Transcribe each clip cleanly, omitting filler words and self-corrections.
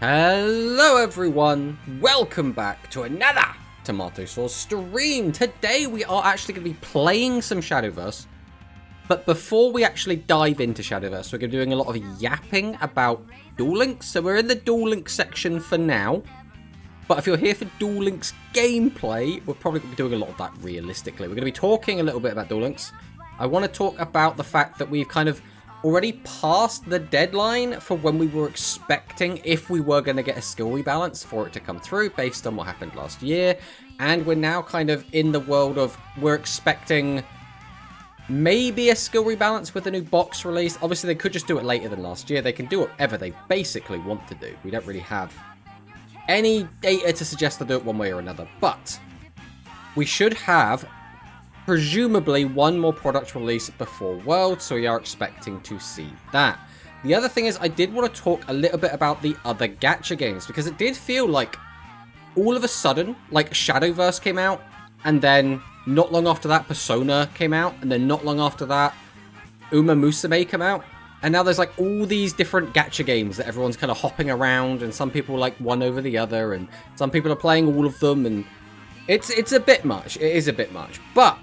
Hello everyone, welcome back to another Tomato Sauce stream. Today we are actually going to be playing some Shadowverse, but before we actually dive into Shadowverse, we're going to be doing a lot of yapping about Duel Links. So we're in the Duel Links section for now, but if you're here for Duel Links gameplay, we're probably going to be doing a lot of that realistically. We're going to be talking a little bit about Duel Links. I want to talk about the fact that we've kind of already passed the deadline for when we were expecting, if we were going to get a skill rebalance, for it to come through based on what happened last year. And we're now kind of in the world of, we're expecting maybe a skill rebalance with the new box release. Obviously they could just do it later than last year. They can do whatever they basically want to do. We don't really have any data to suggest they'll do it one way or another, but we should have presumably one more product release before World, so we are expecting to see that. The other thing is, I did want to talk a little bit about the other gacha games, because it did feel like all of a sudden, like Shadowverse came out, and then not long after that Persona came out, and then not long after that Uma Musume came out, and now there's like all these different gacha games that everyone's kind of hopping around, and some people like one over the other, and some people are playing all of them, and it's a bit much. It is a bit much, but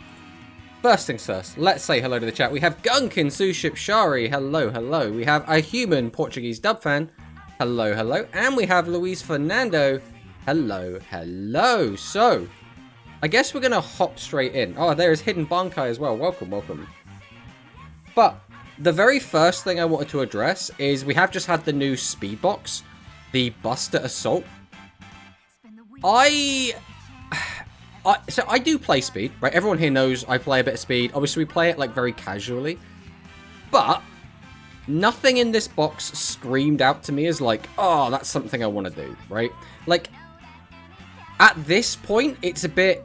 first things first, let's say hello to the chat. We have Gunkin, Suship, Shari, hello, hello. We have a human Portuguese dub fan, hello, hello. And we have Luis Fernando, hello, hello. So, I guess we're going to hop straight in. Oh, there's Hidden Bankai as well. Welcome, welcome. But the very first thing I wanted to address is we have just had the new speed box, the Buster Assault. So I do play speed, right? Everyone here knows I play a bit of speed. Obviously, we play it like very casually. But nothing in this box screamed out to me as like, oh, that's something I want to do, right? Like, at this point, it's a bit...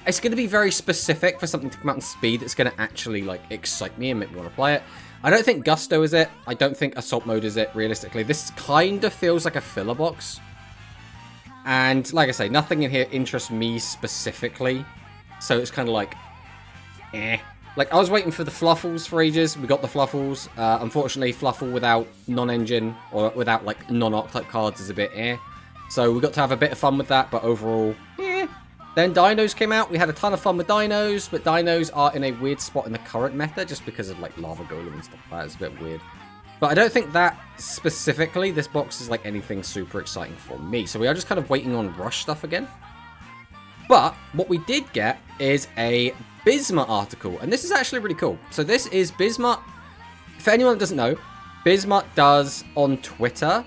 It's going to be very specific for something to come out in speed that's going to actually, like, excite me and make me want to play it. I don't think Gusto is it. I don't think Assault Mode is it, realistically. This kind of feels like a filler box. And, like I say, nothing in here interests me specifically. So it's kind of like, eh. Like, I was waiting for the Fluffles for ages. We got the Fluffles. Unfortunately, Fluffle without non-engine or without, like, non-archetype cards is a bit eh. So we got to have a bit of fun with that, but overall, eh. Then Dinos came out. We had a ton of fun with Dinos, but Dinos are in a weird spot in the current meta just because of, like, Lava Golem and stuff like that. It's a bit weird. But I don't think that, specifically, this box is like anything super exciting for me. So we are just kind of waiting on Rush stuff again. But what we did get is a Bismuth article. And this is actually really cool. So this is Bismuth. For anyone that doesn't know, Bismuth does on Twitter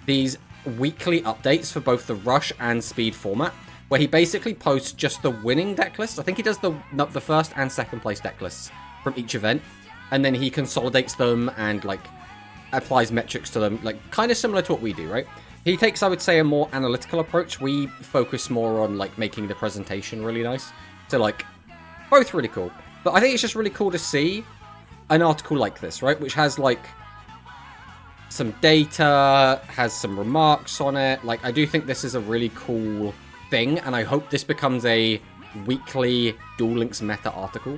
these weekly updates for both the Rush and Speed format, where he basically posts just the winning deck lists. I think he does the first and second place deck lists from each event. And then he consolidates them and, like, applies metrics to them, like kind of similar to what we do, right? He takes, I would say, a more analytical approach. We focus more on like making the presentation really nice. So like, both really cool. But I think it's just really cool to see an article like this, right? Which has like some data, has some remarks on it. Like, I do think this is a really cool thing, and I hope this becomes a weekly Duel Links meta article.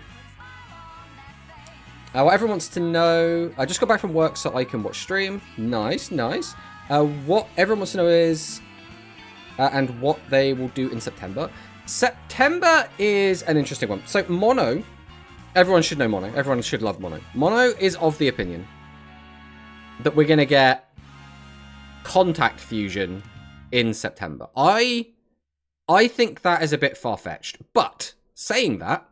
What everyone wants to know... I just got back from work so I can watch stream. Nice, nice. What everyone wants to know is... and what they will do in September. September is an interesting one. So, Mono... Everyone should know Mono. Everyone should love Mono. Mono is of the opinion that we're going to get Contact Fusion in September. I think that is a bit far-fetched. But, saying that...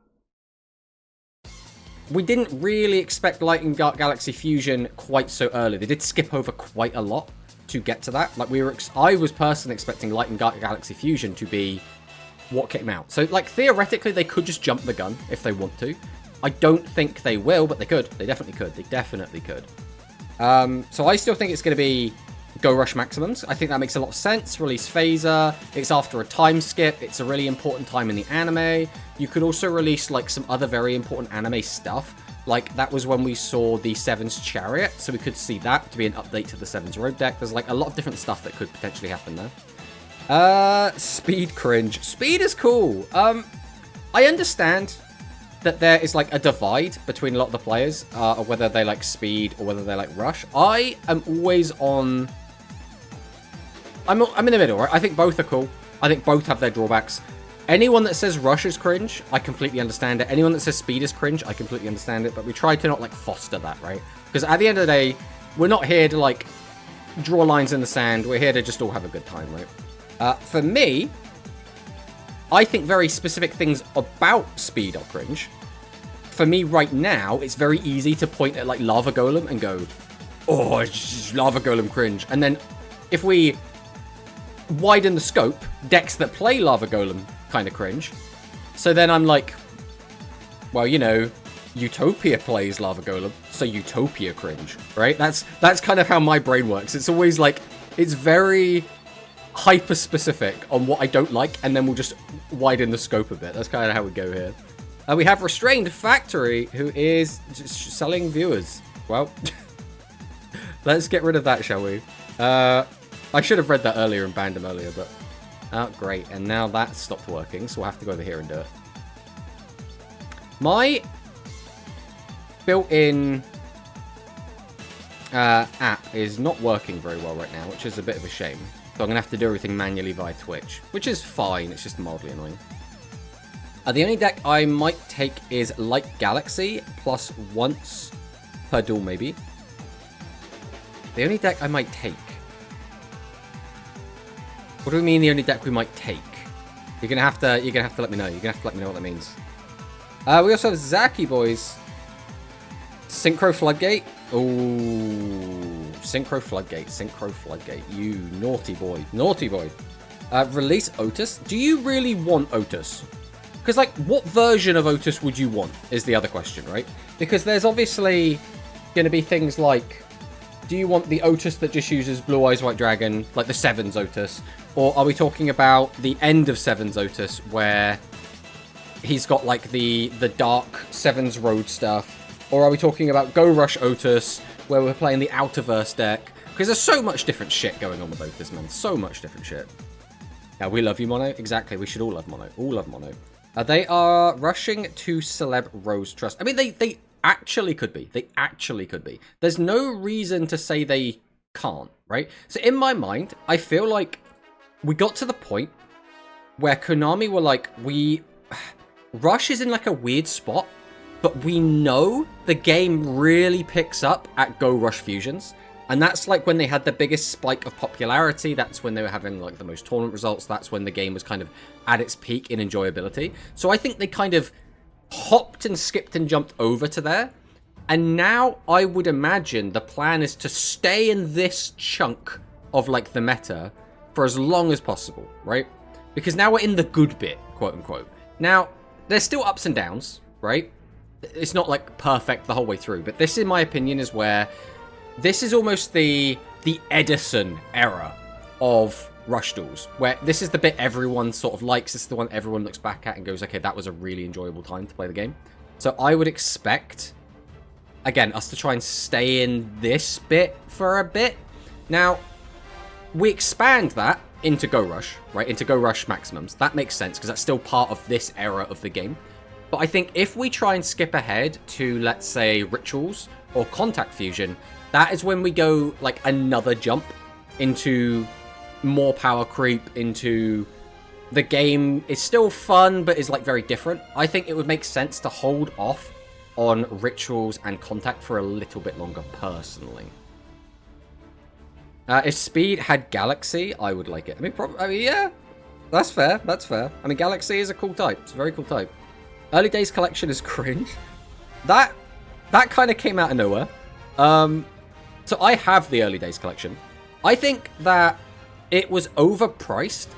We didn't really expect Light and Dark Galaxy Fusion quite so early. They did skip over quite a lot to get to that. Like, I was personally expecting Light and Dark Galaxy Fusion to be what came out. So, like, theoretically, they could just jump the gun if they want to. I don't think they will, but they could. They definitely could. They definitely could. So I still think it's going to be Go Rush Maximums. I think that makes a lot of sense. Release Phaser. It's after a time skip. It's a really important time in the anime. You could also release, like, some other very important anime stuff. Like, that was when we saw the Seven's Chariot, so we could see that to be an update to the Seven's Road deck. There's, like, a lot of different stuff that could potentially happen there. Speed cringe. Speed is cool. I understand that there is, like, a divide between a lot of the players, of whether they like Speed or whether they like Rush. I am always on I'm in the middle, right? I think both are cool. I think both have their drawbacks. Anyone that says rush is cringe, I completely understand it. Anyone that says speed is cringe, I completely understand it. But we try to not, like, foster that, right? Because at the end of the day, we're not here to, like, draw lines in the sand. We're here to just all have a good time, right? For me, I think very specific things about speed are cringe. For me right now, it's very easy to point at, like, Lava Golem and go, oh, it's just Lava Golem cringe. And then if we widen the scope, decks that play Lava Golem kind of cringe. So then I'm like, well, you know, Utopia plays Lava Golem, so Utopia cringe, right? That's kind of how my brain works. It's always like, it's very hyper specific on what I don't like, and then we'll just widen the scope a bit. That's kind of how we go here. We have Restrained Factory, who is just selling viewers. Well, let's get rid of that, shall we? I should have read that earlier and banned him earlier, but... Oh, great. And now that's stopped working, so we'll have to go over here and do it. My built-in app is not working very well right now, which is a bit of a shame. So I'm going to have to do everything manually via Twitch, which is fine. It's just mildly annoying. The only deck I might take is Light Galaxy, plus once per duel, maybe. The only deck I might take... What do we mean the only deck we might take? You're gonna have to let me know. You're gonna have to let me know what that means. We also have Zaki boys. Synchro Floodgate. Ooh, Synchro Floodgate. Synchro Floodgate. You naughty boy. Naughty boy. Release Otis. Do you really want Otis? Because, like, what version of Otis would you want is the other question, right? Because there's obviously going to be things like, do you want the Otis that just uses Blue Eyes White Dragon, like the Sevens Otis? Or are we talking about the end of Sevens Otis, where he's got, like, the Dark Sevens Road stuff? Or are we talking about Go Rush Otis, where we're playing the Outerverse deck? Because there's so much different shit going on with Otis, man. So much different shit. Yeah, we love you, Mono. Exactly, we should all love Mono. All love Mono. They are rushing to Celeb Rose Trust. I mean, they actually could be. They actually could be. There's no reason to say they can't, right? So in my mind, I feel like we got to the point where Konami were like, Rush is in like a weird spot, but we know the game really picks up at Go Rush Fusions. And that's like when they had the biggest spike of popularity. That's when they were having like the most tournament results. That's when the game was kind of at its peak in enjoyability. So I think they kind of hopped and skipped and jumped over to there. And now I would imagine the plan is to stay in this chunk of like the meta for as long as possible, right? Because now we're in the good bit, quote unquote. Now, there's still ups and downs, right? It's not like perfect the whole way through. But this, in my opinion, is where... This is almost the Edison era of Rush Duels, where this is the bit everyone sort of likes. This is the one everyone looks back at and goes, okay, that was a really enjoyable time to play the game. So I would expect, again, us to try and stay in this bit for a bit. Now, we expand that into Go Rush, right? Into Go Rush Maximums. That makes sense, because that's still part of this era of the game. But I think if we try and skip ahead to, let's say, Rituals or Contact Fusion... That is when we go, like, another jump into more power creep, into the game is still fun, but is, like, very different. I think it would make sense to hold off on Rituals and Contact for a little bit longer, personally. If Speed had Galaxy, I would like it. I mean, yeah, that's fair, that's fair. I mean, Galaxy is a cool type. It's a very cool type. Early Days Collection is cringe. That kind of came out of nowhere. So I have the Early Days Collection. I think that it was overpriced.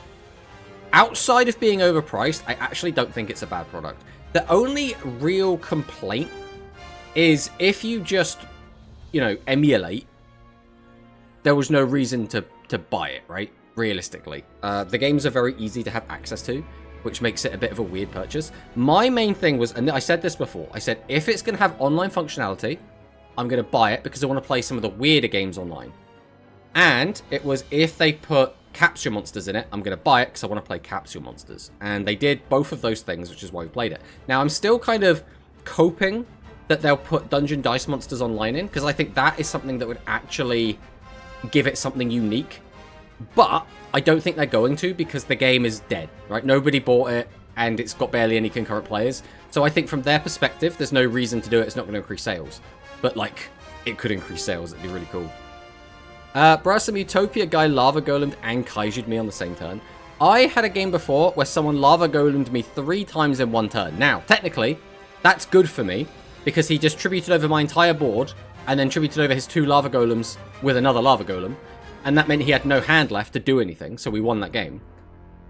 Outside of being overpriced, I actually don't think it's a bad product. The only real complaint is if you just, you know, emulate, there was no reason to buy it, right? Realistically. The games are very easy to have access to, which makes it a bit of a weird purchase. My main thing was, and I said this before, I said, if it's going to have online functionality... I'm going to buy it because I want to play some of the weirder games online. And it was if they put Capsule Monsters in it, I'm going to buy it because I want to play Capsule Monsters. And they did both of those things, which is why we played it. Now, I'm still kind of coping that they'll put Dungeon Dice Monsters online in, because I think that is something that would actually give it something unique But I don't think they're going to, because the game is dead, right? Nobody bought it, and it's got barely any concurrent players. So I think from their perspective, there's no reason to do it. It's not going to increase sales. But, like, it could increase sales. It'd be really cool. Bro, some Utopia guy Lava Golemed and Kaiju'd me on the same turn. I had a game before where someone Lava Golemed me 3 times in 1 turn. Now, technically, that's good for me, because he just tributed over my entire board, and then tributed over his 2 Lava Golems with another Lava Golem. And that meant he had no hand left to do anything, so we won that game.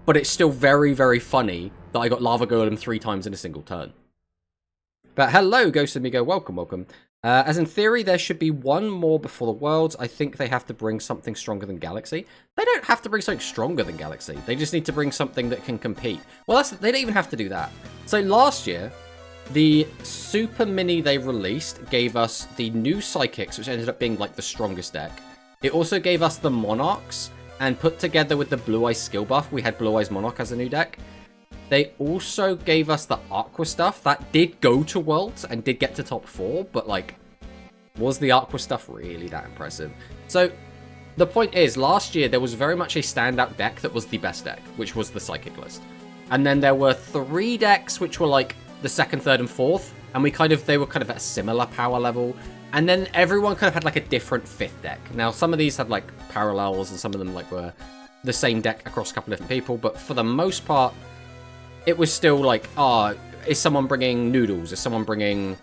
But it's still very, very funny that I got Lava Golem 3 times in a single turn. But hello, Ghost Amigo. Welcome, welcome. As in theory, there should be 1 more before the Worlds. I think they have to bring something stronger than Galaxy. They don't have to bring something stronger than Galaxy. They just need to bring something that can compete. Well, they don't even have to do that. So last year, the Super Mini they released gave us the new Psychics, which ended up being like the strongest deck. It also gave us the Monarchs, and put together with the Blue Eyes skill buff, we had Blue Eyes Monarch as a new deck. They also gave us the Aqua stuff. That did go to Worlds and did get to top 4, but, like, was the Aqua stuff really that impressive? So, the point is, last year there was very much a standout deck that was the best deck, which was the Psychic list. And then there were 3 decks which were, like, the 2nd, 3rd, and 4th, and they were kind of at a similar power level. And then everyone kind of had, like, a different 5th deck. Now, some of these had, like, parallels, and some of them, like, were the same deck across a couple of different people. But for the most part, it was still, like, is someone bringing Noodles? Is someone bringing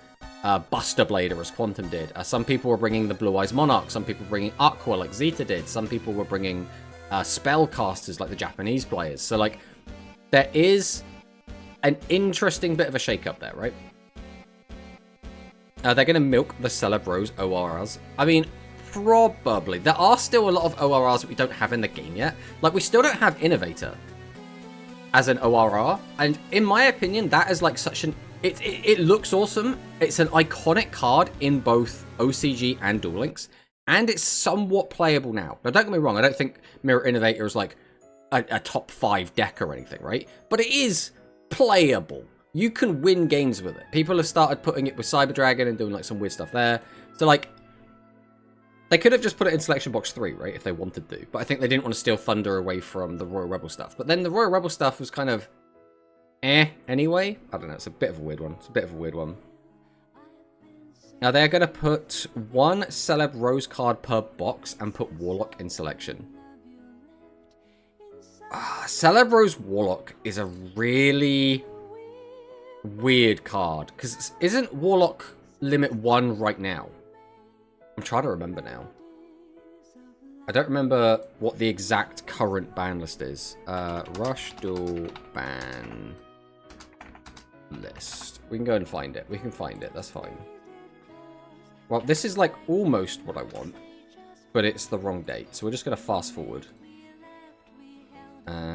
Buster Blader, as Quantum did? Some people were bringing the Blue Eyes Monarch. Some people were bringing Aqua, like Zeta did. Some people were bringing Spellcasters, like the Japanese players. So, like, there is an interesting bit of a shake-up there, right? They're going to milk the Celebros ORRs. I mean, probably. There are still a lot of ORRs that we don't have in the game yet. Like, we still don't have Innovator as an ORR. And in my opinion, that is like such an... It looks awesome. It's an iconic card in both OCG and Duel Links. And it's somewhat playable now. Now, don't get me wrong. I don't think Mirror Innovator is like a top 5 deck or anything, right? But it is playable. You can win games with it. People have started putting it with Cyber Dragon and doing like some weird stuff there. So like, they could have just put it in Selection Box 3, right, if they wanted to. But I think they didn't want to steal thunder away from the Royal Rebel stuff. But then the Royal Rebel stuff was kind of anyway. I don't know. It's a bit of a weird one. Now they're going to put 1 Celeb Rose card per box and put Warlock in selection. Celeb Rose Warlock is a really weird card, because isn't Warlock limit 1 right now? I'm trying to remember now. I don't remember what the exact current ban list is. Rush Duel ban list. We can go and find it. We can find it. That's fine. Well, this is like almost what I want, but it's the wrong date. So we're just going to fast forward.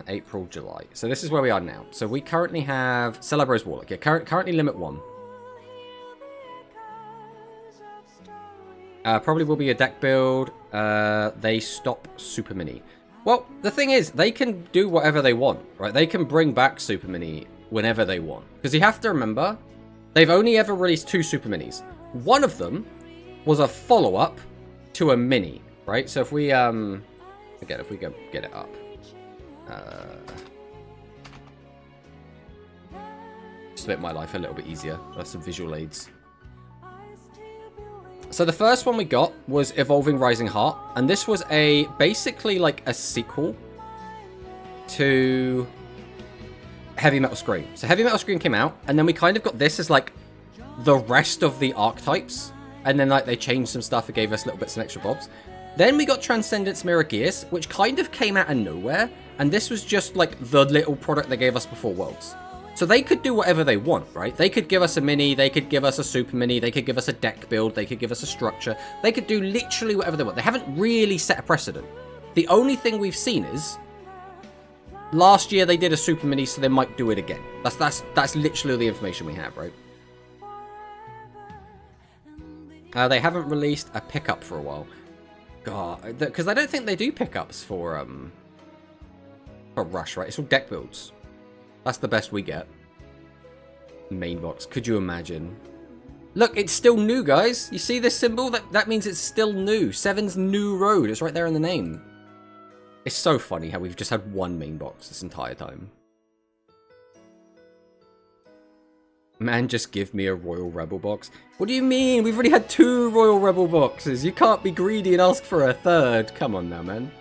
April, July. So this is where we are now. So we currently have Celebros Warlock. Yeah, currently limit 1. Probably will be a deck build. They stop Super Mini. Well, the thing is, they can do whatever they want, right? They can bring back Super Mini whenever they want. Because you have to remember, they've only ever released 2 Super Minis. One of them was a follow-up to a mini, right? So if we, again, if we go get it up. Just to make my life a little bit easier. That's some visual aids. So the first one we got was Evolving Rising Heart, and this was basically like a sequel to Heavy Metal Scream. So Heavy Metal Scream came out, and then we kind of got this as like the rest of the archetypes, and then like they changed some stuff and gave us little bits and extra bobs. Then we got Transcendence Mirror Gears, which kind of came out of nowhere, and this was just like the little product they gave us before Worlds. So they could do whatever they want, right? They could give us a mini, they could give us a super mini, they could give us a deck build, they could give us a structure. They could do literally whatever they want. They haven't really set a precedent. The only thing we've seen is last year they did a super mini, so they might do it again. That's literally the information we have, right? They haven't released a pickup for a while. God, because I don't think they do pickups for Rush, right? It's all deck builds. That's the best we get. Main box. Could you imagine? Look, it's still new, guys. You see this symbol? That means it's still new. 7's new road. It's right there in the name. It's so funny how we've just had one main box this entire time. Man, just give me a Royal Rebel box. What do you mean? We've already had 2 Royal Rebel boxes. You can't be greedy and ask for a third. Come on now, man.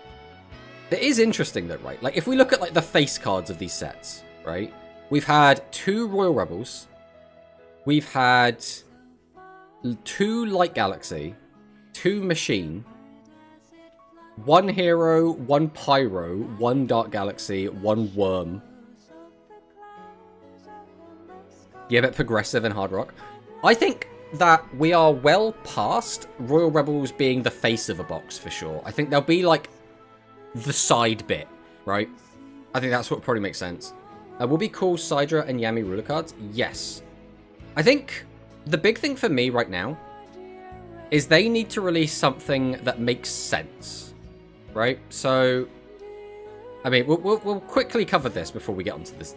It is interesting though, right? Like, if we look at, like, the face cards of these sets, right? We've had 2 Royal Rebels. We've had 2 Light Galaxy. 2 Machine. 1 Hero, 1 Pyro, 1 Dark Galaxy, 1 Worm. Yeah, but progressive and hard rock. I think that we are well past Royal Rebels being the face of a box for sure. I think they'll be like the side bit, right? I think that's what probably makes sense. Will be cool Sidra and Yami ruler cards? Yes. I think the big thing for me right now is they need to release something that makes sense, right? So, I mean, we'll quickly cover this before we get onto this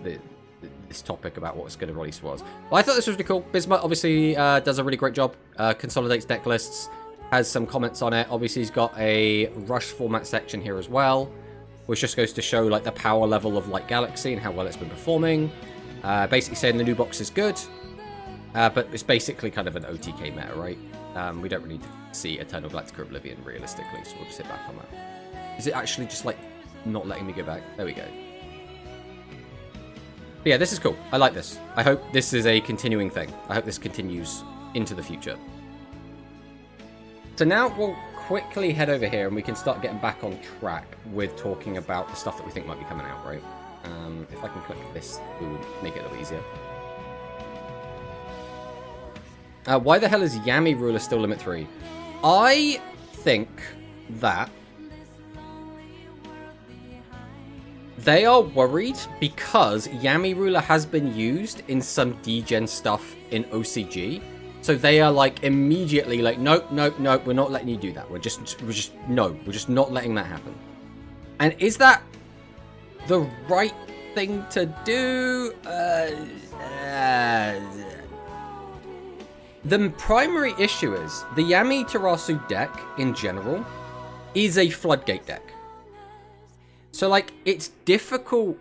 topic about what it's going to release was. But I thought this was really cool. Bismuth obviously does a really great job, consolidates deck lists, has some comments on it. Obviously, he's got a Rush format section here as well, which just goes to show like the power level of Light Galaxy and how well it's been performing. Basically saying the new box is good, but it's basically kind of an OTK meta, right? We don't really see Eternal Galactica Oblivion realistically, so we'll just sit back on that. Is it actually just like not letting me go back? There we go. But yeah, this is cool. I like this. I hope this is a continuing thing. I hope this continues into the future. So now we'll quickly head over here and we can start getting back on track with talking about the stuff that we think might be coming out, right? If I can click this, it will make it a little easier. Why the hell is Yami Ruler still limit 3? I think that they are worried because Yami Ruler has been used in some degen stuff in OCG. So they are like immediately like, nope, nope, nope, we're not letting you do that. We're just not letting that happen. And is that the right thing to do? The primary issue is the Yami Tarasu deck in general is a floodgate deck. So, like, it's difficult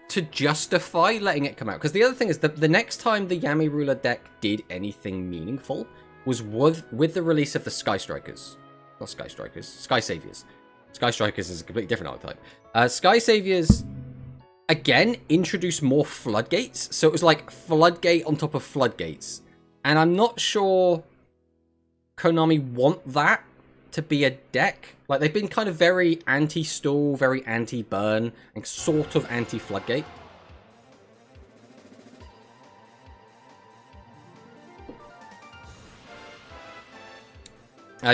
to justify letting it come out. Because the other thing is that the next time the Yami Ruler deck did anything meaningful was with the release of the Sky Strikers. Not Sky Strikers, Sky Saviors. Sky Strikers is a completely different archetype. Sky Saviors, again, introduced more floodgates. So it was like floodgate on top of floodgates. And I'm not sure Konami want that to be a deck. Like, they've been kind of very anti-stall, very anti-burn, and sort of anti-floodgate.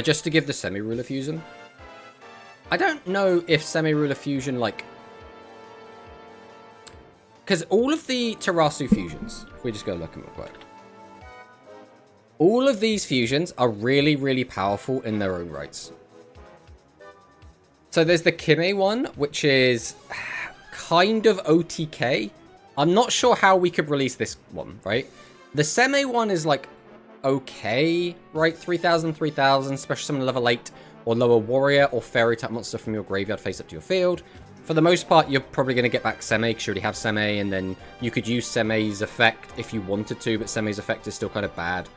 Just to give the Semi-Ruler Fusion. I don't know if Semi-Ruler Fusion, like... Because all of the Tarasu fusions, if we just go look at them real quick. All of these fusions are really, really powerful in their own rights. So there's the Kime one, which is kind of OTK. I'm not sure how we could release this one, right? The Seme one is like okay, right? 3000, 3000, special summon level 8 or lower warrior or fairy type monster from your graveyard face up to your field. For the most part, you're probably going to get back Seme because you already have Seme, and then you could use Seme's effect if you wanted to, but Seme's effect is still kind of bad.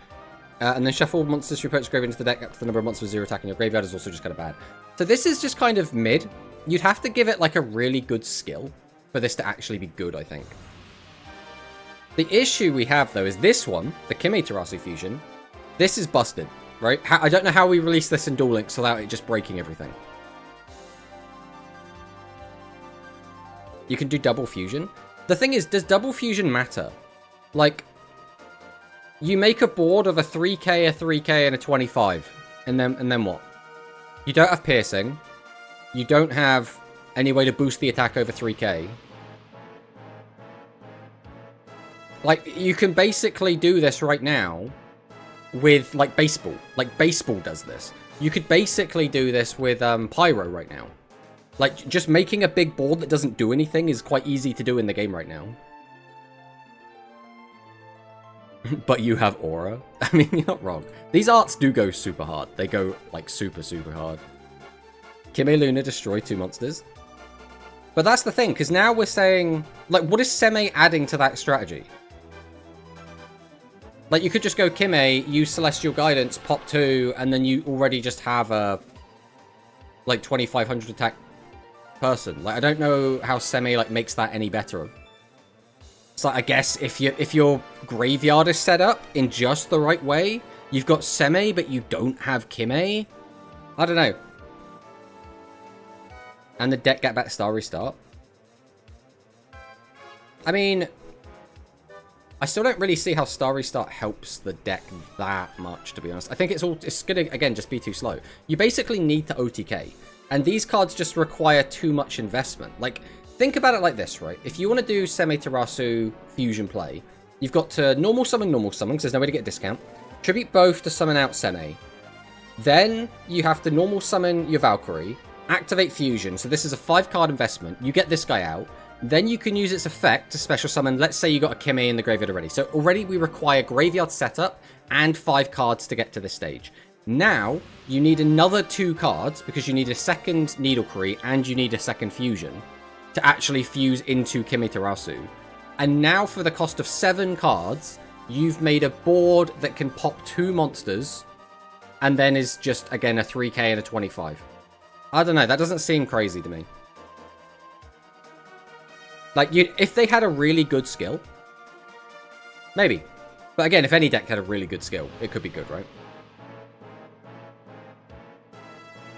And then shuffle monsters you purchase graveyard into the deck up to the number of monsters with 0 attack in your graveyard is also just kind of bad. So this is just kind of mid. You'd have to give it like a really good skill for this to actually be good, I think. The issue we have though is this one, the Kime Tarasu Fusion. This is busted, right? I don't know how we release this in Duel Links without it just breaking everything. You can do double fusion. The thing is, does double fusion matter? Like, you make a board of a 3k, a 3k, and a 25. And then what? You don't have piercing. You don't have any way to boost the attack over 3k. Like, you can basically do this right now with, like, baseball. Like, baseball does this. You could basically do this with Pyro right now. Like, just making a big board that doesn't do anything is quite easy to do in the game right now. But you have Aura. I mean, you're not wrong. These arts do go super hard. They go, like, super, super hard. Kime Luna, destroy 2 monsters. But that's the thing, because now we're saying... Like, what is Seme adding to that strategy? Like, you could just go Kime, use Celestial Guidance, pop 2, and then you already just have a... Like, 2500 attack person. Like, I don't know how Seme, like, makes that any better. So I guess if your graveyard is set up in just the right way, you've got Seme, but you don't have Kime. I don't know. And the deck get back Star Restart. I mean, I still don't really see how Star Restart helps the deck that much, to be honest. I think it's gonna, again, just be too slow. You basically need to OTK. And these cards just require too much investment. Like, think about it like this, right? If you want to do Semitarasu fusion play, you've got to normal summon, because there's no way to get a discount. Tribute both to summon out Seme. Then you have to normal summon your Valkyrie, activate fusion. So this is a 5-card investment. You get this guy out. Then you can use its effect to special summon. Let's say you got a Kime in the graveyard already. So already we require graveyard setup and 5 cards to get to this stage. Now, you need another 2 cards because you need a second Needlecree and you need a second fusion to actually fuse into Kimitarasu. And now for the cost of 7 cards, you've made a board that can pop 2 monsters and then is just, again, a 3k and a 25. I don't know, that doesn't seem crazy to me. Like, if they had a really good skill, maybe. But again, if any deck had a really good skill, it could be good, right?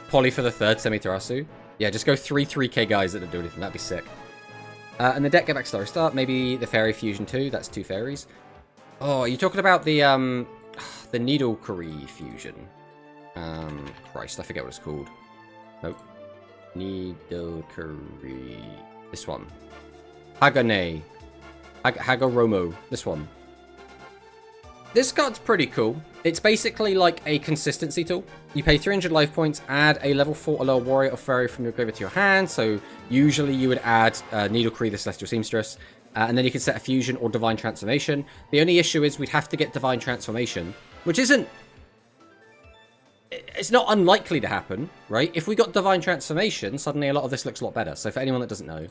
Poly for the 3rd Semitarasu. Yeah, just go 3k guys that don't do anything. That'd be sick. And the deck get back Star Start. Maybe the Fairy Fusion too. That's 2 fairies. Oh, are you talking about the Needlecree Fusion? Christ, I forget what it's called. Nope. Needlecree. This one. Hagane. Hagoromo. This one. This card's pretty cool. It's basically like a consistency tool. You pay 300 life points, add a level 4 or lower warrior or fairy from your graveyard to your hand. So usually you would add Needlecree, the Celestial Seamstress, and then you can set a fusion or divine transformation. The only issue is we'd have to get divine transformation, which isn't... It's not unlikely to happen, right? If we got divine transformation, suddenly a lot of this looks a lot better. So for anyone that doesn't know,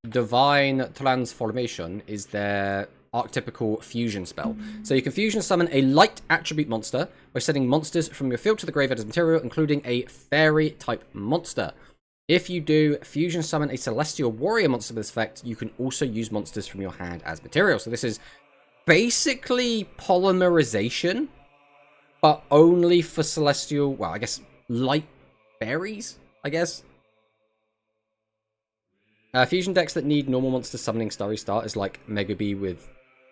divine transformation is their archetypical fusion spell. So you can fusion summon a light attribute monster by sending monsters from your field to the graveyard as material, including a fairy type monster. If you do fusion summon a celestial warrior monster with this effect, you can also use monsters from your hand as material. So this is basically polymerization, but only for celestial, well, I guess light fairies, I guess. Fusion decks that need normal monster summoning Starry Start is like Mega B with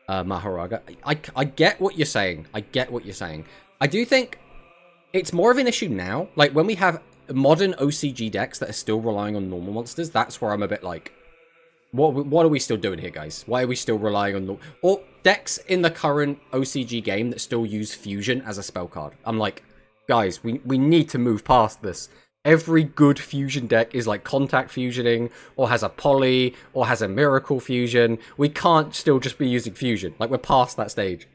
Maharaga. I get what you're saying. I get what you're saying. I do think it's more of an issue now. Like, when we have modern OCG decks that are still relying on normal monsters, that's where I'm a bit like, what are we still doing here, guys? Why are we still relying on... Or decks in the current OCG game that still use Fusion as a spell card. I'm like, guys, we need to move past this. Every good fusion deck is like contact fusioning, or has a poly, or has a miracle fusion. We can't still just be using fusion. Like, we're past that stage.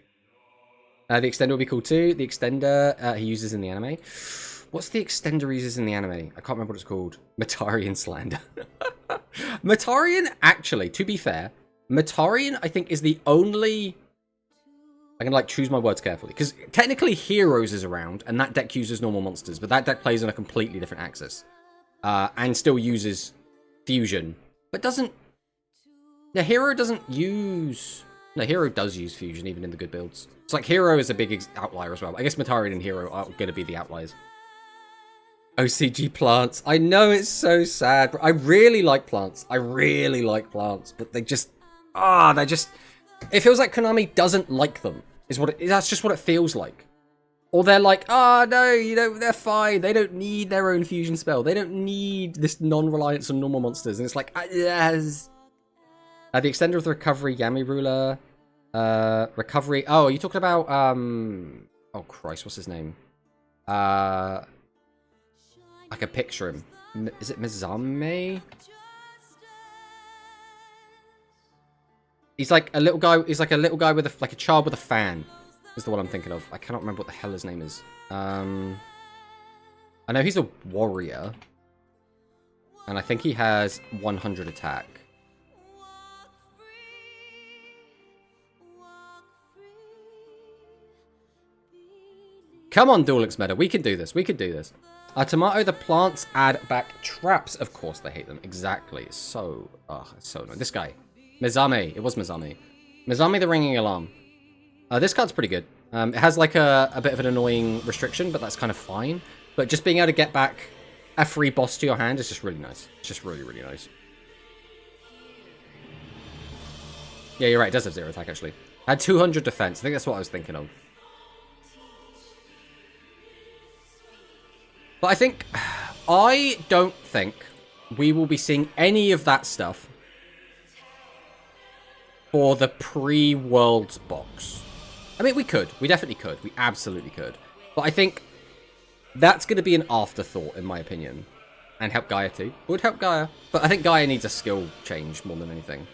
The extender will be cool too. The extender he uses in the anime. What's the extender he uses in the anime? I can't remember what it's called. Matarian Slander. Matarian, actually, to be fair, Matarian, I think, is the only... I can, like, choose my words carefully. Because technically Heroes is around, and that deck uses normal monsters. But that deck plays on a completely different axis. And still uses Fusion. But doesn't... The Hero doesn't use... No, Hero does use Fusion, even in the good builds. It's like Hero is a big outlier as well. I guess Matarian and Hero are going to be the outliers. OCG plants. I know, it's so sad. But I really like plants. I really like plants. But they just... they're just... It feels like Konami doesn't like them. That's just what it feels like. Or they're like, no, you know, they're fine. They don't need their own fusion spell. They don't need this non-reliance on normal monsters. And it's like, yes. The extender of the recovery, Yami Ruler. Recovery. Oh, are you talking about, oh, Christ, what's his name? I can picture him. Is it Mizame? He's like a little guy. He's like a little guy with a child with a fan. Is the one I'm thinking of. I cannot remember what the hell his name is. I know he's a warrior. And I think he has 100 attack. Come on, Duel Links meta. We can do this. We can do this. Tomato, the plants add back traps. Of course they hate them. Exactly. It's so annoying. This guy. Mizame. It was Mizame. Mizame the Ringing Alarm. This card's pretty good. It has like a bit of an annoying restriction, but that's kind of fine. But just being able to get back a free boss to your hand is just really nice. It's just really, really nice. Yeah, you're right. It does have 0 attack, actually. I had 200 defense. I think that's what I was thinking of. But I don't think we will be seeing any of that stuff for the pre-Worlds box. I mean, we could. We definitely could. We absolutely could. But I think that's going to be an afterthought, in my opinion. And help Gaia, too. It would help Gaia. But I think Gaia needs a skill change more than anything.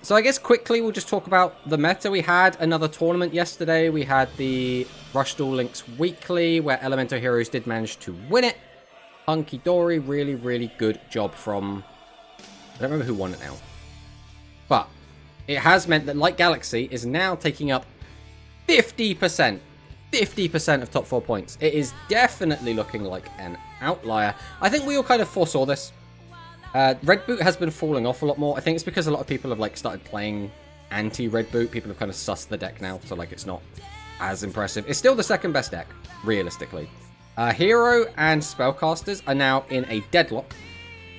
So I guess quickly we'll just talk about the meta. We had another tournament yesterday. We had the Rush Duel Links Weekly, where Elemental Heroes did manage to win it. Hunky Dory, really, really good job from... I don't remember who won it now. But it has meant that Light Galaxy is now taking up 50%. 50% of top 4 points. It is definitely looking like an outlier. I think we all kind of foresaw this. Red Boot has been falling off a lot more. I think it's because a lot of people have like started playing anti-Red Boot. People have kind of sussed the deck now, so like it's not as impressive. It's still the second best deck, realistically. Hero and Spellcasters are now in a deadlock.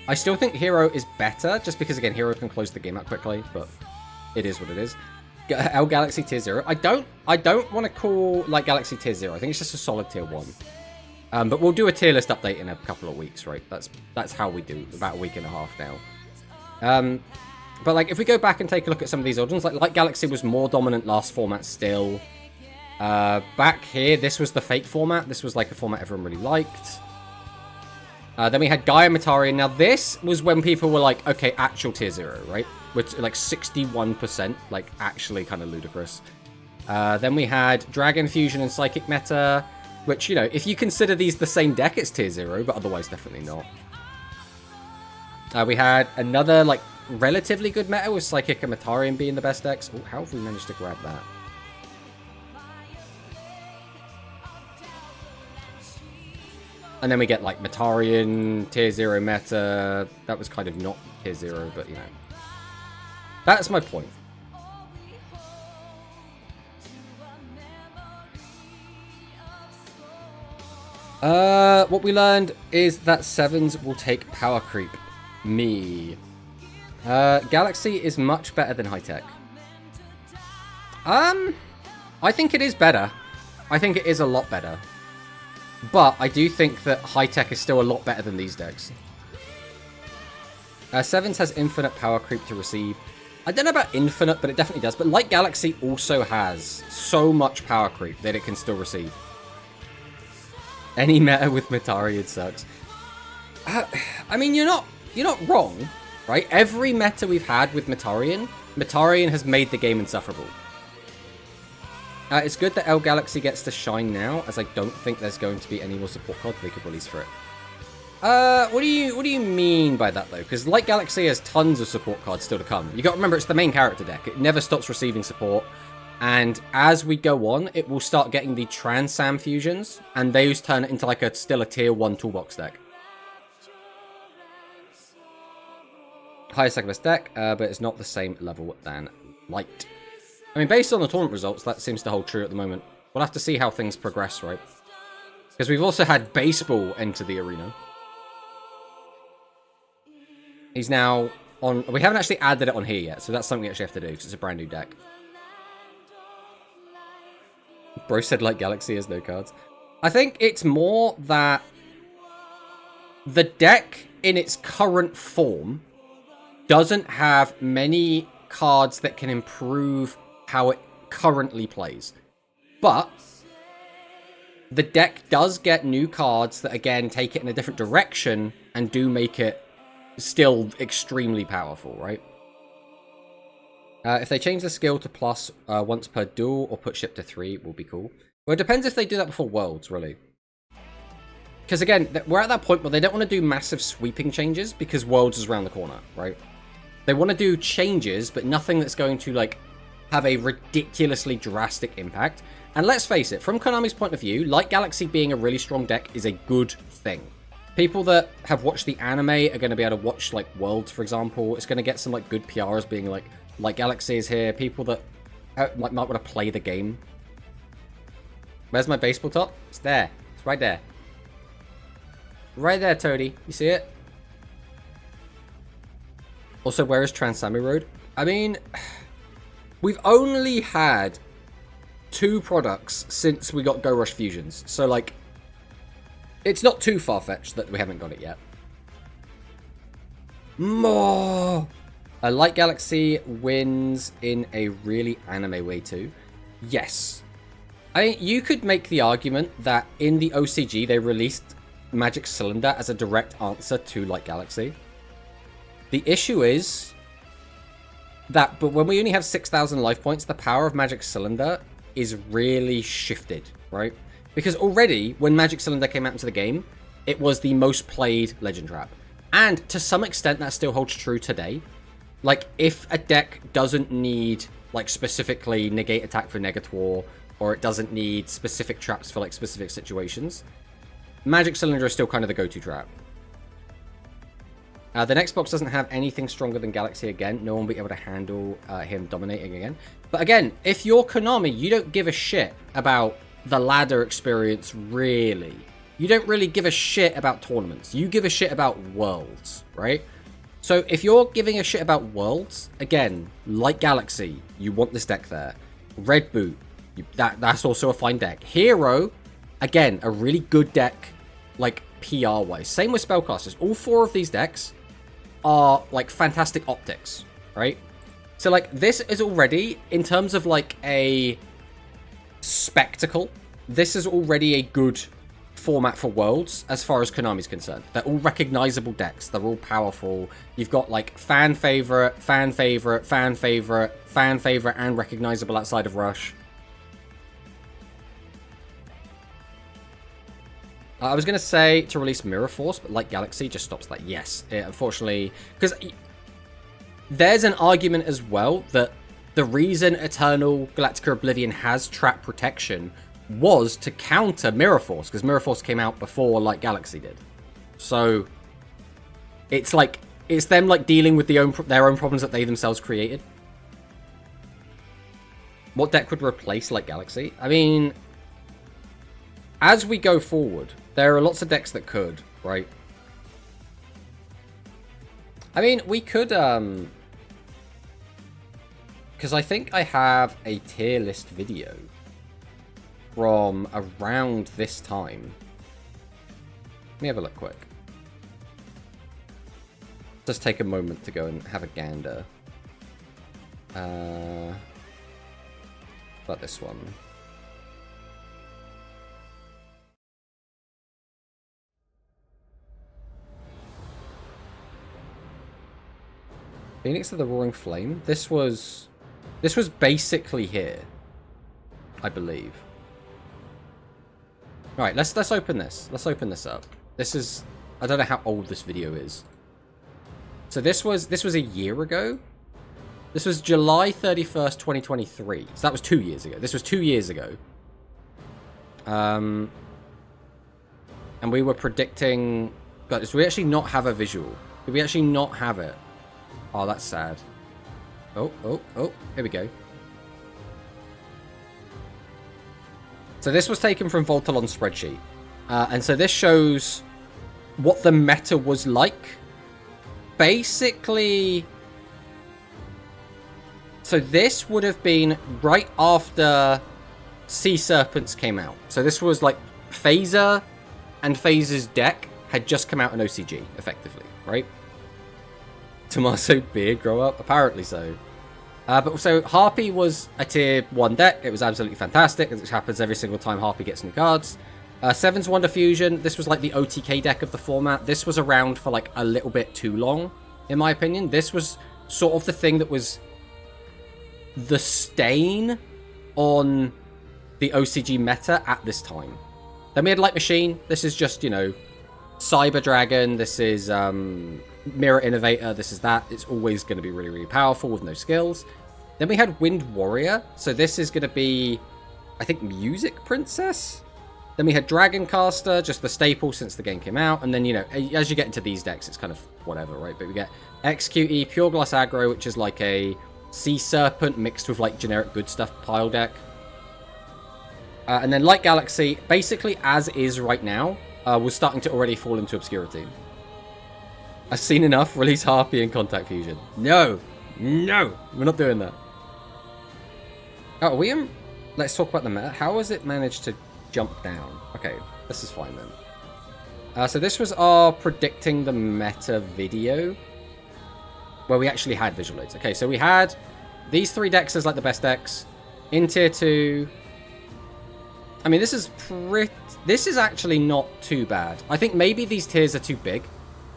I still think Hero is better, just because again Hero can close the game out quickly, but it is what it is. L Galaxy tier 0. I don't want to call like Galaxy tier 0. I think it's just a solid tier 1. But we'll do a tier list update in a couple of weeks, right? That's how we do. About a week and a half now. But like if we go back and take a look at some of these old ones, like Light Galaxy was more dominant last format still. Back here, this was the fake format. This was like a format everyone really liked. Then we had Gaia Matarian. Now this was when people were like, okay, actual tier 0, right? With like 61%, like actually kind of ludicrous. Then we had Dragon Fusion and Psychic Meta, which, you know, if you consider these the same deck, it's tier 0, but otherwise definitely not. We had another, like, relatively good meta with Psychic and Matarian being the best decks. Oh, how have we managed to grab that? And then we get, like, Matarian, tier 0 meta. That was kind of not tier 0, but, you know. That's my point. What we learned is that 7s will take power creep. Me. Galaxy is much better than High Tech. I think it is better. I think it is a lot better. But I do think that High Tech is still a lot better than these decks. 7s has infinite power creep to receive. I don't know about infinite, but it definitely does. But Light Galaxy also has so much power creep that it can still receive. Any meta with Matarian sucks. I mean, you're not wrong, right? Every meta we've had with Matarian has made the game insufferable. It's good that L Galaxy gets to shine now, as I don't think there's going to be any more support cards they could release for it. What do you mean by that though? Because Light Galaxy has tons of support cards still to come. You got to remember it's the main character deck. It never stops receiving support. And as we go on, it will start getting the Transam fusions, and those turn it into like still a tier 1 toolbox deck. Highest second best deck, but it's not the same level than Light. I mean, based on the tournament results, that seems to hold true at the moment. We'll have to see how things progress, right? Because we've also had Baseball enter the arena. He's now on... We haven't actually added it on here yet, so that's something we actually have to do, because it's a brand new deck. Bro said Light Galaxy has no cards. I think it's more that the deck in its current form doesn't have many cards that can improve how it currently plays. But the deck does get new cards that, again, take it in a different direction and do make it still extremely powerful, right? If they change the skill to plus once per duel or put ship to 3, will be cool. Well, it depends if they do that before Worlds, really. Because again, we're at that point where they don't want to do massive sweeping changes because Worlds is around the corner, right? They want to do changes, but nothing that's going to, like, have a ridiculously drastic impact. And let's face it, from Konami's point of view, Light Galaxy being a really strong deck is a good thing. People that have watched the anime are going to be able to watch, like, Worlds, for example. It's going to get some, like, good PR as being, like, Light Galaxy is here. People that might want to play the game. Where's my baseball top? It's there. It's right there. Right there, Toady. You see it? Also, where is Transami Road? I mean, we've only had 2 products since we got Go Rush Fusions. So, like, it's not too far-fetched that we haven't got it yet. More! Light Galaxy wins in a really anime way too. Yes. I mean, you could make the argument that in the OCG they released Magic Cylinder as a direct answer to Light Galaxy. The issue is that, but when we only have 6,000 life points, the power of Magic Cylinder is really shifted, right? Because already, when Magic Cylinder came out into the game, it was the most played Legend Trap. And to some extent, that still holds true today. Like, if a deck doesn't need, like, specifically negate attack for Negator, or it doesn't need specific traps for, like, specific situations, Magic Cylinder is still kind of the go-to trap. The next box doesn't have anything stronger than Galaxy again. No one will be able to handle him dominating again. But again, if you're Konami, you don't give a shit about the ladder experience, really. You don't really give a shit about tournaments. You give a shit about Worlds, right? So if you're giving a shit about Worlds, again, like Galaxy, you want this deck there. Red Boot, that's also a fine deck. Hero, again, a really good deck, like, PR-wise. Same with Spellcasters. All 4 of these decks are, like, fantastic optics, right? So, like, this is already, in terms of, like, a spectacle, this is already a good format for Worlds as far as Konami's concerned. They're all recognizable decks. They're all powerful. You've got, like, fan favorite, fan favorite, fan favorite, fan favorite, and recognizable outside of Rush. I was going to say to release Mirror Force, but Light Galaxy just stops that. Yes, unfortunately, because there's an argument as well that the reason Eternal Galactica Oblivion has trap protection was to counter Mirror Force, because Mirror Force came out before Light Galaxy did. So it's like, it's them, like, dealing with their own problems that they themselves created. What deck would replace Light Galaxy? I mean, as we go forward, there are lots of decks that could, right? I mean, we could, because I think I have a tier list video from around this time. Let me have a look quick. Just take a moment to go and have a gander. About this one. Phoenix of the Roaring Flame. This was basically here, I believe. All right, let's open this. Let's open this up. This is, I don't know how old this video is. So this was a year ago. This was July 31st, 2023. So that was 2 years ago. This was 2 years ago. And we were predicting. God, do we actually not have a visual? Did we actually not have it? Oh, that's sad. Oh, here we go. So this was taken from Voltalon's spreadsheet. And so this shows what the meta was like. Basically, so this would have been right after Sea Serpents came out. So this was like Phaser and Phaser's deck had just come out in OCG, effectively, right? Tommaso Beard grow up? Apparently so. But so Harpy was a tier 1 deck. It was absolutely fantastic, as it happens every single time Harpy gets new cards. Seven's Wonder Fusion. This was like the OTK deck of the format. This was around for like a little bit too long, in my opinion. This was sort of the thing that was the stain on the OCG meta at this time. Then we had Light Machine. This is just, you know, Cyber Dragon. This is Mirror Innovator. This is that. It's always going to be really, really powerful with no skills. Then we had Wind Warrior. So this is going to be, I think, Music Princess. Then we had Dragon Caster, just the staple since the game came out. And then, you know, as you get into these decks, it's kind of whatever, right? But we get XQE, Pure Glass Aggro, which is like a Sea Serpent mixed with like generic good stuff pile deck. And then Light Galaxy, basically as is right now, was starting to already fall into obscurity. I've seen enough. Release Harpy and Contact Fusion. No. No. We're not doing that. Oh, are we in... Let's talk about the meta. How has it managed to jump down? Okay, this is fine then. So this was our predicting the meta video, where we actually had visual aids. Okay, so we had these 3 decks as like the best decks. In tier 2... I mean, this is actually not too bad. I think maybe these tiers are too big,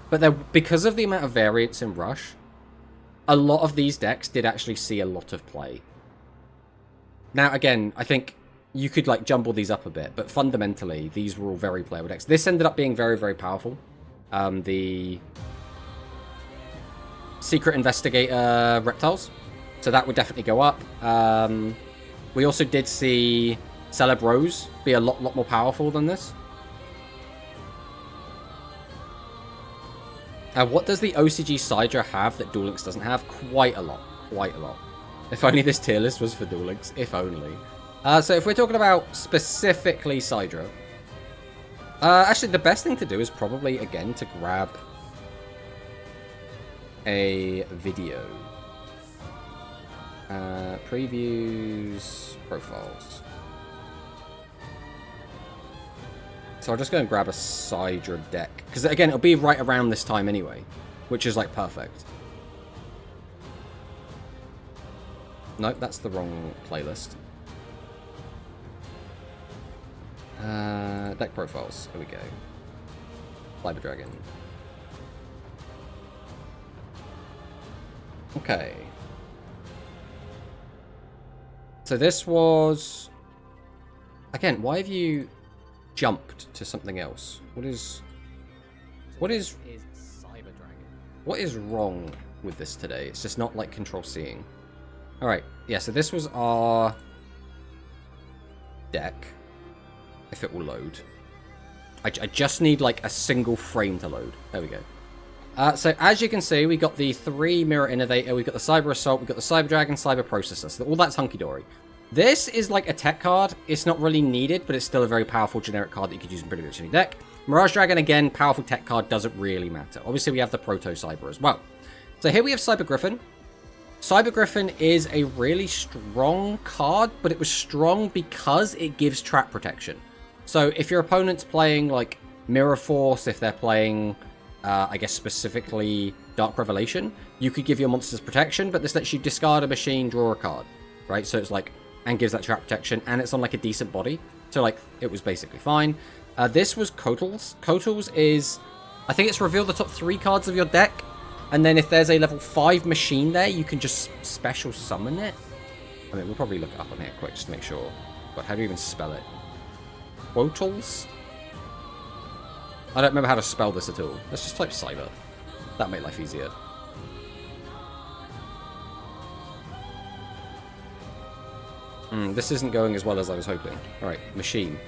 but because of the amount of variance in Rush, a lot of these decks did actually see a lot of play. Now, again, I think you could like jumble these up a bit, but fundamentally, these were all very playable decks. This ended up being very, very powerful. The Secret Investigator Reptiles, so that would definitely go up. We also did see Celeb Rose be a lot more powerful than this. What does the OCG Sidra have that Duel Links doesn't have? Quite a lot. Quite a lot. If only this tier list was for Duel Links. If only. So if we're talking about specifically Sidra, actually the best thing to do is probably, again, to grab a video. Previews, profiles. So I'll just go and grab a Sidra deck. Because, again, it'll be right around this time anyway. Which is, like, perfect. Nope, that's the wrong playlist. Deck profiles. Here we go. Cyber Dragon. Okay. So this was... Again, why have you... jumped to something else? What is Cyber Dragon? What is wrong with this today? It's just not like control seeing. Alright, yeah, so this was our deck. If it will load. I just need like a single frame to load. There we go. So as you can see, we got the 3 Mirror Innovator, we've got the Cyber Assault, we've got the Cyber Dragon, Cyber Processor. So all that's hunky-dory. This is like a tech card. It's not really needed, but it's still a very powerful generic card that you could use in pretty much any deck. Mirage Dragon, again, powerful tech card, doesn't really matter. Obviously, we have the Proto Cyber as well. So here we have Cyber Griffin. Cyber Griffin is a really strong card, but it was strong because it gives trap protection. So if your opponent's playing like Mirror Force, if they're playing, I guess specifically Dark Revelation, you could give your monsters protection, but this lets you discard a machine, draw a card, right? So it's like, and gives that trap protection, and it's on like a decent body. So like, it was basically fine. This was Kotals. Kotals is, I think it's reveal the top 3 cards of your deck, and then if there's a level 5 machine there, you can just special summon it. I mean, we'll probably look it up on here quick just to make sure. But how do you even spell it? Quotals? I don't remember how to spell this at all. Let's just type Cyber. That'll make life easier. This isn't going as well as I was hoping. Alright, machine.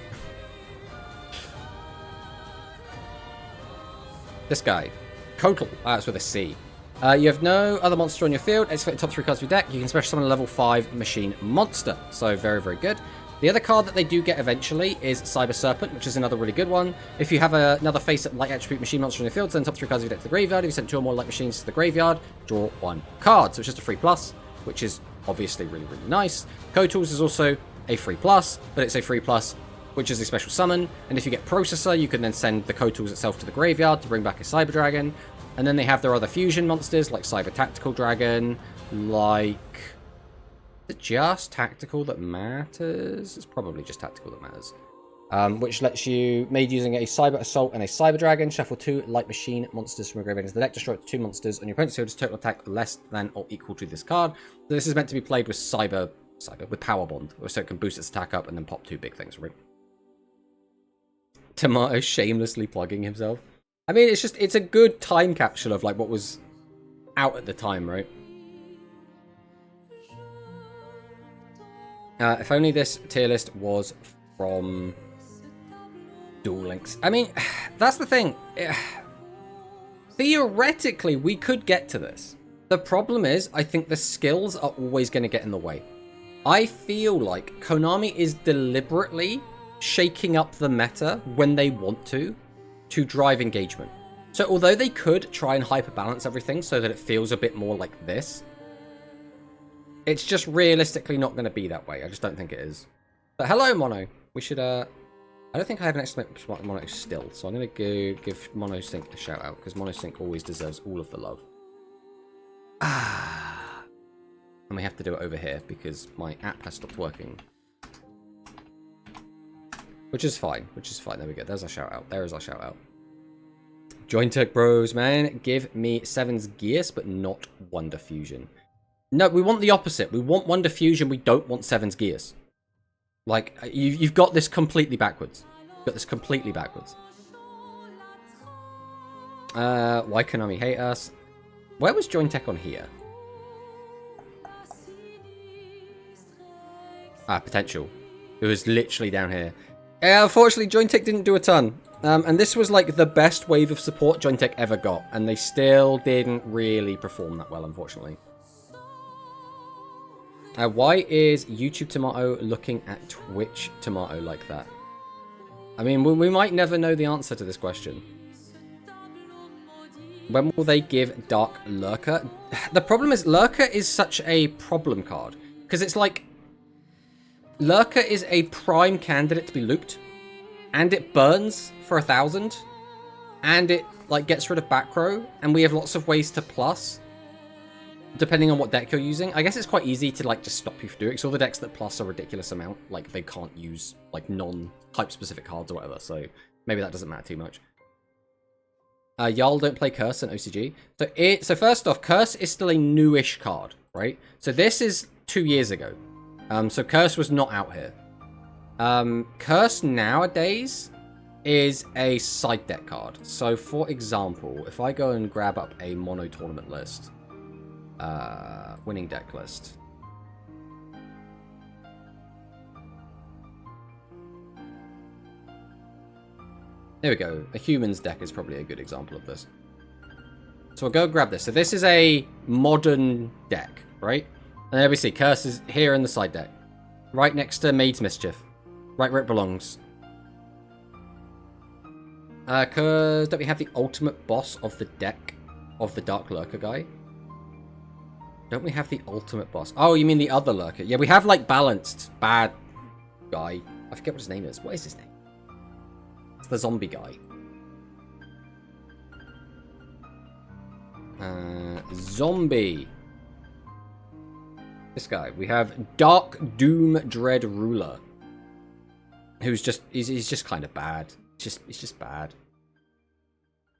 This guy. Kotal. That's with a C. You have no other monster on your field. Except the top 3 cards of your deck. You can special summon a level 5 machine monster. So very, very good. The other card that they do get eventually is Cyber Serpent, which is another really good one. If you have another face-up light attribute machine monster on your field, send top 3 cards of your deck to the graveyard. If you send 2 or more light machines to the graveyard, draw 1 card. So it's just a free plus, which is obviously really, really nice. Kotals is also a free plus, but it's a free plus, which is a special summon. And if you get Processor, you can then send the Kotals itself to the graveyard to bring back a Cyber Dragon. And then they have their other fusion monsters, like Cyber Tactical Dragon, like... Is it just Tactical that matters? It's probably just Tactical that matters. Which lets you, made using a Cyber Assault and a Cyber Dragon, shuffle 2 Light Machine monsters from a graveyard into the deck, destroy 2 monsters on your opponent's field, total attack less than or equal to this card. So this is meant to be played with with Power Bond, so it can boost its attack up and then pop 2 big things, right? Tomato shamelessly plugging himself. I mean, it's a good time capsule of like what was out at the time, right? If only this tier list was from Duel Links. I mean, that's the thing. Theoretically, we could get to this. The problem is, I think the skills are always going to get in the way. I feel like Konami is deliberately shaking up the meta when they want to drive engagement. So although they could try and hyper-balance everything so that it feels a bit more like this, it's just realistically not going to be that way. I just don't think it is. But hello, Mono. We should, I don't think I have an exclamation mark Mono still, so I'm going to go give Monosync a shout out, because Monosync always deserves all of the love. And we have to do it over here, because my app has stopped working. Which is fine, There we go. There's our shout out. There is our shout out. Jointech Bros, man. Give me 7's Gears, but not Wonder Fusion. No, we want the opposite. We want Wonder Fusion. We don't want 7's Gears. Like, you've got this completely backwards. You've got this completely backwards. Why Konami hate us? Where was Jointech on here? Potential. It was literally down here. Unfortunately, Jointech didn't do a ton. And this was like the best wave of support Jointech ever got. And they still didn't really perform that well, unfortunately. Why is YouTube Tomato looking at Twitch Tomato like that? I mean, we might never know the answer to this question. When will they give Dark Lurker? The problem is Lurker is such a problem card. Because it's like... Lurker is a prime candidate to be looped. And it burns for 1,000. And it like gets rid of back row. And we have lots of ways to plus. Depending on what deck you're using. I guess it's quite easy to like just stop you from doing it. So all the decks that plus a ridiculous amount, like they can't use like non-type specific cards or whatever. So maybe that doesn't matter too much. Y'all don't play Curse and OCG. So first off, Curse is still a newish card, right? So this is 2 years ago. So Curse was not out here. Curse nowadays is a side deck card. So for example, if I go and grab up a mono tournament list, winning deck list. There we go. A human's deck is probably a good example of this. So I'll go grab this. So this is a modern deck, right? And there we see Curse is here in the side deck. Right next to Maid's Mischief. Right where it belongs. Cause don't we have the ultimate boss of the deck of the Dark Lurker guy? Don't we have the ultimate boss? Oh, you mean the other Lurker? Yeah, we have like balanced bad guy. I forget what his name is. What is his name? It's the zombie guy. Zombie. This guy. We have Dark Doom Dread Ruler. Who's just he's just kind of bad. It's just bad.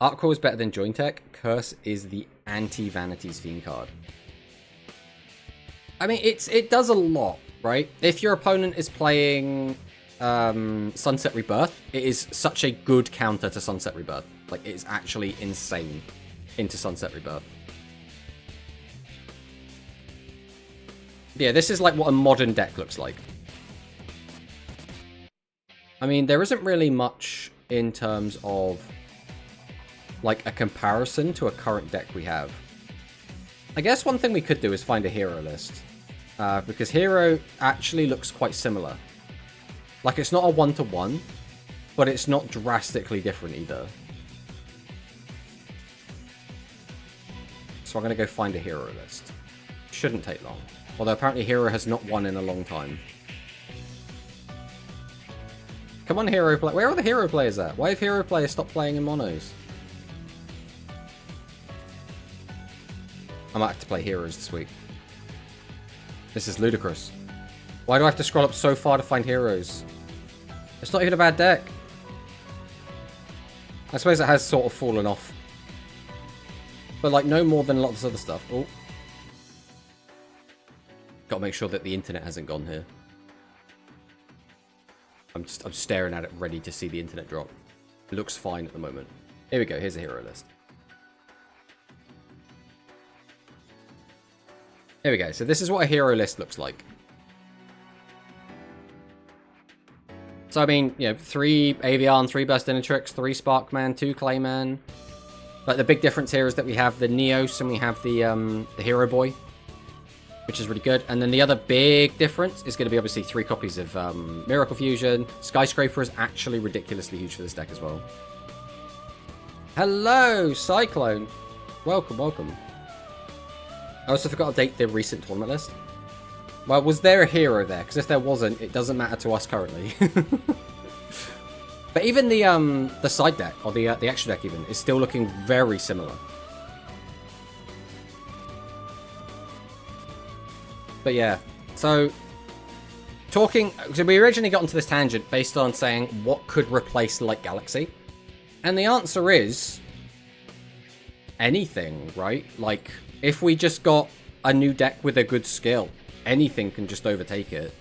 Artcore is better than Jointech. Curse is the anti-Vanities Fiend card. I mean, it does a lot, right? If your opponent is playing Sunset Rebirth, it is such a good counter to Sunset Rebirth. Like, it's actually insane into Sunset Rebirth. Yeah, this is like what a modern deck looks like. I mean, there isn't really much in terms of like a comparison to a current deck we have. I guess one thing we could do is find a hero list. Because hero actually looks quite similar. Like, it's not a one-to-one, but it's not drastically different either. So I'm going to go find a hero list. Shouldn't take long. Although apparently hero has not won in a long time. Come on, hero play. Where are the hero players at? Why have hero players stopped playing in monos? I might have to play heroes this week. This is ludicrous. Why do I have to scroll up so far to find heroes? It's not even a bad deck. I suppose it has sort of fallen off. But like no more than a lot of this other stuff. Oh. Gotta make sure that the internet hasn't gone here. I'm staring at it ready to see the internet drop. It looks fine at the moment. Here we go. Here's a hero list. Here we go. So this is what a hero list looks like. So, I mean, you know, 3 Avian, 3 Burst Dinatrix, 3 Sparkman, 2 Clayman. But the big difference here is that we have the Neos and we have the Hero Boy, which is really good. And then the other big difference is going to be obviously 3 copies of Miracle Fusion. Skyscraper is actually ridiculously huge for this deck as well. Hello, Cyclone. Welcome, welcome. I also forgot to update the recent tournament list. Well, was there a hero there? Because if there wasn't, it doesn't matter to us currently. But even the side deck, or the extra deck even, is still looking very similar. But yeah, so so we originally got onto this tangent based on saying what could replace Light Galaxy. And the answer is anything, right? Like, if we just got a new deck with a good skill, anything can just overtake it.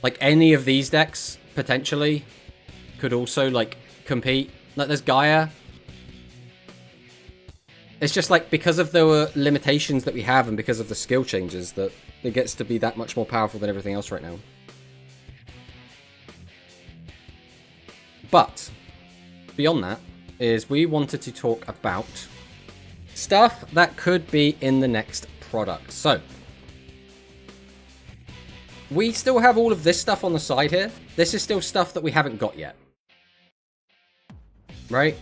Like, any of these decks, potentially, could also, like, compete. Like, there's Gaia. It's just, like, because of the limitations that we have and because of the skill changes, that it gets to be that much more powerful than everything else right now. But, beyond that, is we wanted to talk about stuff that could be in the next product. So, we still have all of this stuff on the side here. This is still stuff that we haven't got yet. Right?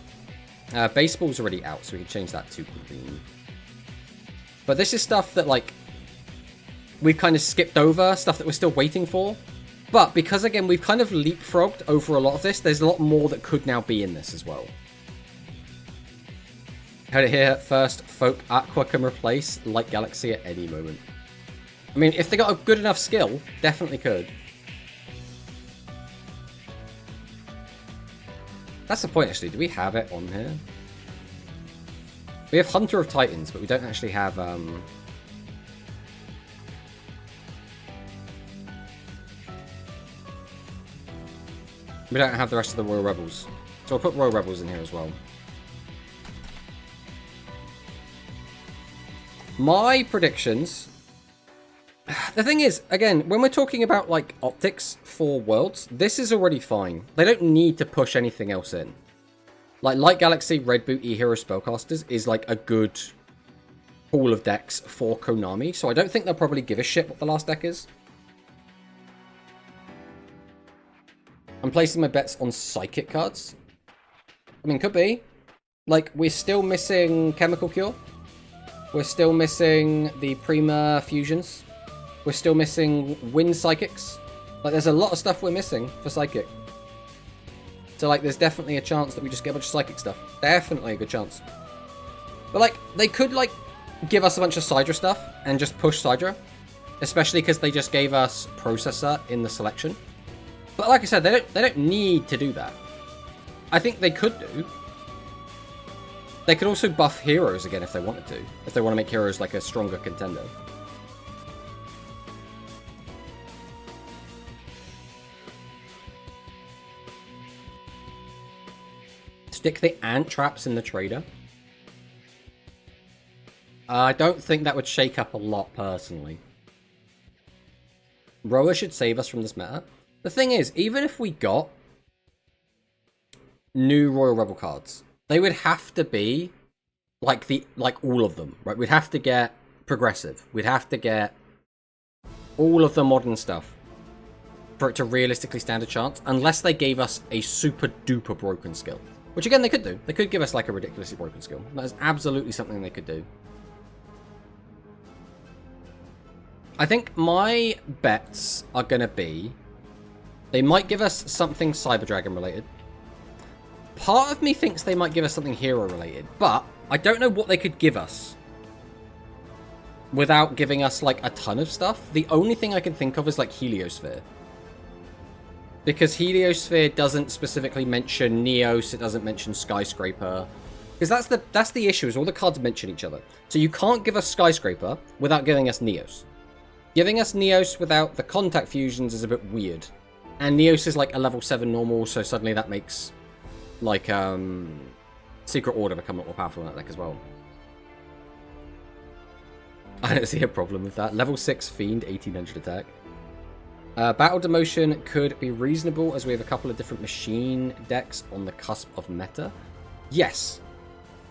Baseball's already out, so we can change that to green. But this is stuff that, like, we've kind of skipped over, stuff that we're still waiting for. But because, again, we've kind of leapfrogged over a lot of this, there's a lot more that could now be in this as well. Heard it here first, Folk Aqua can replace Light Galaxy at any moment. I mean, if they got a good enough skill, definitely could. That's the point, actually. Do we have it on here? We have Hunter of Titans, but we don't actually have... We don't have the rest of the Royal Rebels. So I'll put Royal Rebels in here as well. My predictions... The thing is, again, when we're talking about, like, optics for Worlds, this is already fine. They don't need to push anything else in. Like, Light Galaxy, Red Boot, E-Hero Spellcasters is, like, a good pool of decks for Konami, so I don't think they'll probably give a shit what the last deck is. I'm placing my bets on Psychic cards. I mean, could be. Like, we're still missing Chemical Cure. We're still missing the Prima Fusions. We're still missing Wind Psychics. Like, there's a lot of stuff we're missing for Psychic. So, like, there's definitely a chance that we just get a bunch of Psychic stuff. Definitely a good chance. But, like, they could, like, give us a bunch of Sidra stuff and just push Sidra. Especially because they just gave us Processor in the selection. But, like I said, they don't need to do that. I think they could do. They could also buff Heroes again if they wanted to. If they want to make Heroes, like, a stronger contender. Stick the Ant Traps in the Trader. I don't think that would shake up a lot, personally. Roa should save us from this meta. The thing is, even if we got new Royal Rebel cards, they would have to be like all of them, right? We'd have to get progressive. We'd have to get all of the modern stuff for it to realistically stand a chance, unless they gave us a super duper broken skill. Which, again, they could do. They could give us, like, a ridiculously broken skill. That is absolutely something they could do. I think my bets are going to be... They might give us something Cyber Dragon related. Part of me thinks they might give us something Hero related. But I don't know what they could give us without giving us, like, a ton of stuff. The only thing I can think of is, like, Heliosphere. Because Heliosphere doesn't specifically mention Neos, it doesn't mention Skyscraper. Because that's the issue, is all the cards mention each other. So you can't give us Skyscraper without giving us Neos. Giving us Neos without the Contact Fusions is a bit weird. And Neos is like a level 7 normal, so suddenly that makes like Secret Order become a lot more powerful in that deck as well. I don't see a problem with that. Level 6 Fiend, 1800 attack. Battle Demotion could be reasonable as we have a couple of different machine decks on the cusp of meta. Yes.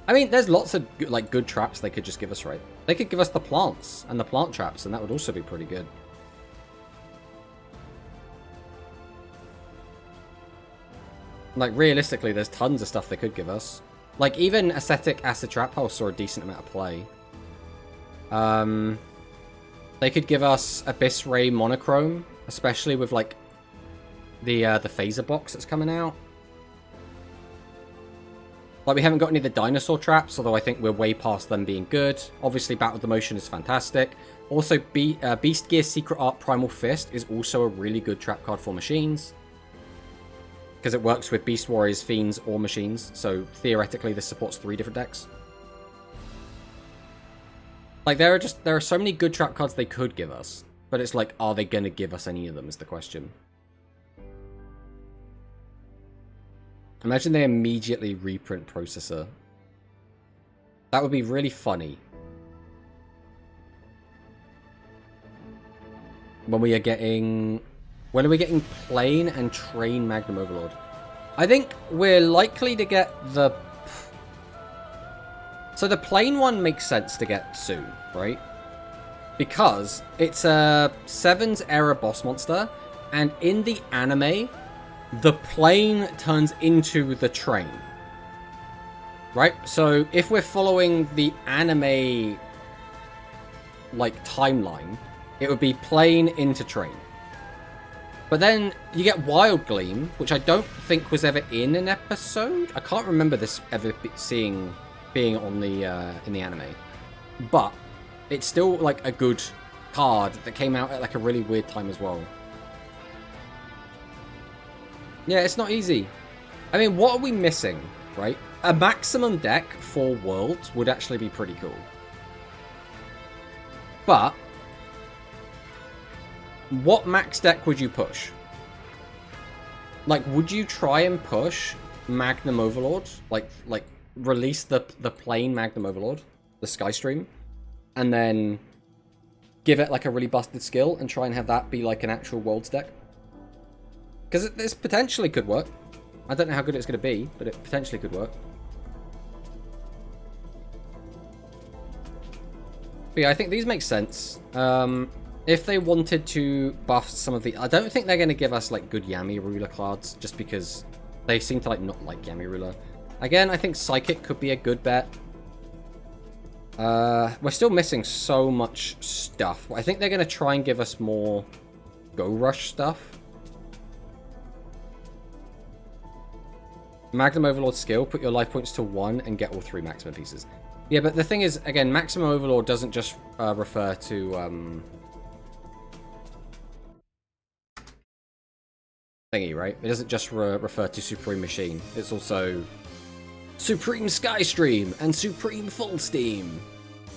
I mean, there's lots of good traps they could just give us, right? They could give us the plants and the plant traps, and that would also be pretty good. Like, realistically, there's tons of stuff they could give us. Like, even Ascetic Acid Trap Pulse saw a decent amount of play. They could give us Abyss Ray Monochrome, especially with, like, the phaser box that's coming out. Like, we haven't got any of the dinosaur traps, although I think we're way past them being good. Obviously, Battle Demotion is fantastic. Also, Beast Gear Secret Art Primal Fist is also a really good trap card for machines. Because it works with Beast Warriors, Fiends, or Machines. So, theoretically, this supports 3 different decks. Like, there are so many good trap cards they could give us. But it's like, are they going to give us any of them is the question. Imagine they immediately reprint Processor. That would be really funny. When we are getting... When are we getting Plane and Train Magnum Overlord? I think we're likely to get the... So the Plane one makes sense to get soon, right? Because it's a 7's era boss monster, and in the anime, the plane turns into the train. Right? So if we're following the anime like timeline, it would be plane into train. But then you get Wild Gleam, which I don't think was ever in an episode. I can't remember this ever being on the in the anime. But it's still like a good card that came out at like a really weird time as well. Yeah, it's not easy. I mean, what are we missing, right? A maximum deck for Worlds would actually be pretty cool. But what max deck would you push? Like, would you try and push Magnum Overlord? Like release the plain Magnum Overlord, the Skystream, and then give it like a really busted skill and try and have that be like an actual Worlds deck? Because this potentially could work. I don't know how good it's going to be, but it potentially could work. But yeah, I think these make sense. If they wanted to buff some of the... I don't think they're going to give us like good Yami Ruler cards, just because they seem to like not like Yami Ruler. Again, I think Psychic could be a good bet. We're still missing so much stuff. I think they're going to try and give us more Go Rush stuff. Magnum Overlord skill, put your life points to 1 and get all 3 maximum pieces. Yeah, but the thing is, again, Maximum Overlord doesn't just refer to... thingy, right? It doesn't just refer to Supreme Machine. It's also Supreme Skystream and Supreme Full Steam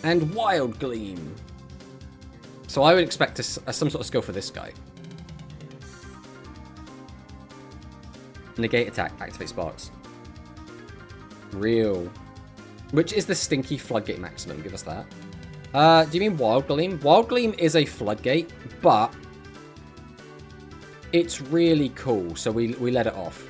and Wild Gleam. So I would expect some sort of skill for this guy. Negate attack, activate sparks. Real. Which is the stinky floodgate maximum? Give us that. Do you mean Wild Gleam? Wild Gleam is a floodgate, but it's really cool, so we let it off.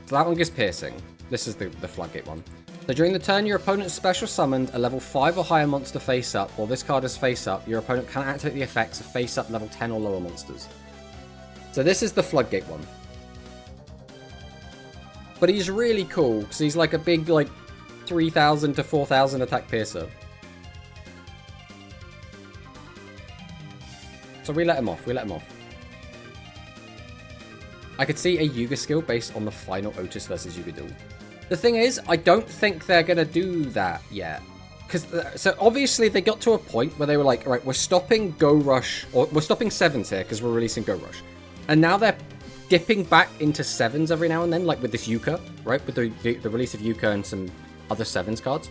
So that one gives piercing. This is the floodgate one. So during the turn, your opponent special summoned a level 5 or higher monster face up, or this card is face up. Your opponent can activate the effects of face up level 10 or lower monsters. So this is the floodgate one. But he's really cool, because he's like a big, like, 3,000 to 4,000 attack piercer. So we let him off, I could see a Yuga skill based on the final Otis versus Yuga duel. The thing is, I don't think they're going to do that yet. So obviously they got to a point where they were like, alright, we're stopping Go Rush, or we're stopping 7s here because we're releasing Go Rush. And now they're dipping back into 7s every now and then, like with this Yuka, right? With the release of Yuka and some other 7s cards.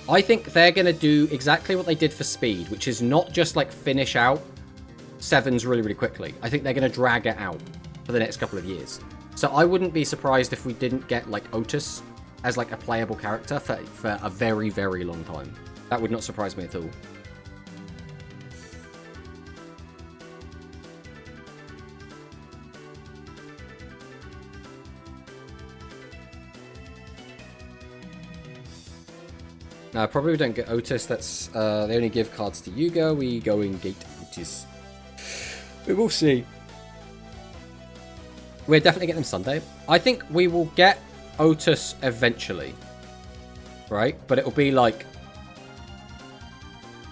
I think they're going to do exactly what they did for Speed, which is not just like finish out sevens really, really quickly. I think they're going to drag it out for the next couple of years. So I wouldn't be surprised if we didn't get, like, Otis as, like, a playable character for a very, very long time. That would not surprise me at all. No, probably we don't get Otis. That's they only give cards to Yuga. We go and gate Otis. We will see. We're definitely getting them Sunday. I think we will get Otis eventually. Right? But it'll be like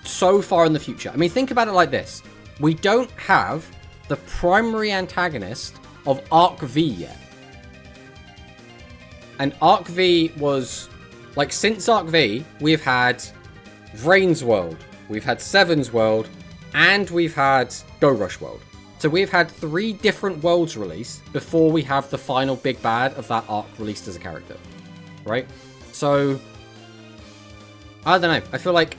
so far in the future. I mean, think about it like this. We don't have the primary antagonist of Arc V yet. And Arc V was... Like, since Arc V, we've had Vrain's World, we've had Seven's World, and we've had Go Rush World. So we've had 3 different worlds released before we have the final big bad of that arc released as a character. Right? So, I don't know. I feel like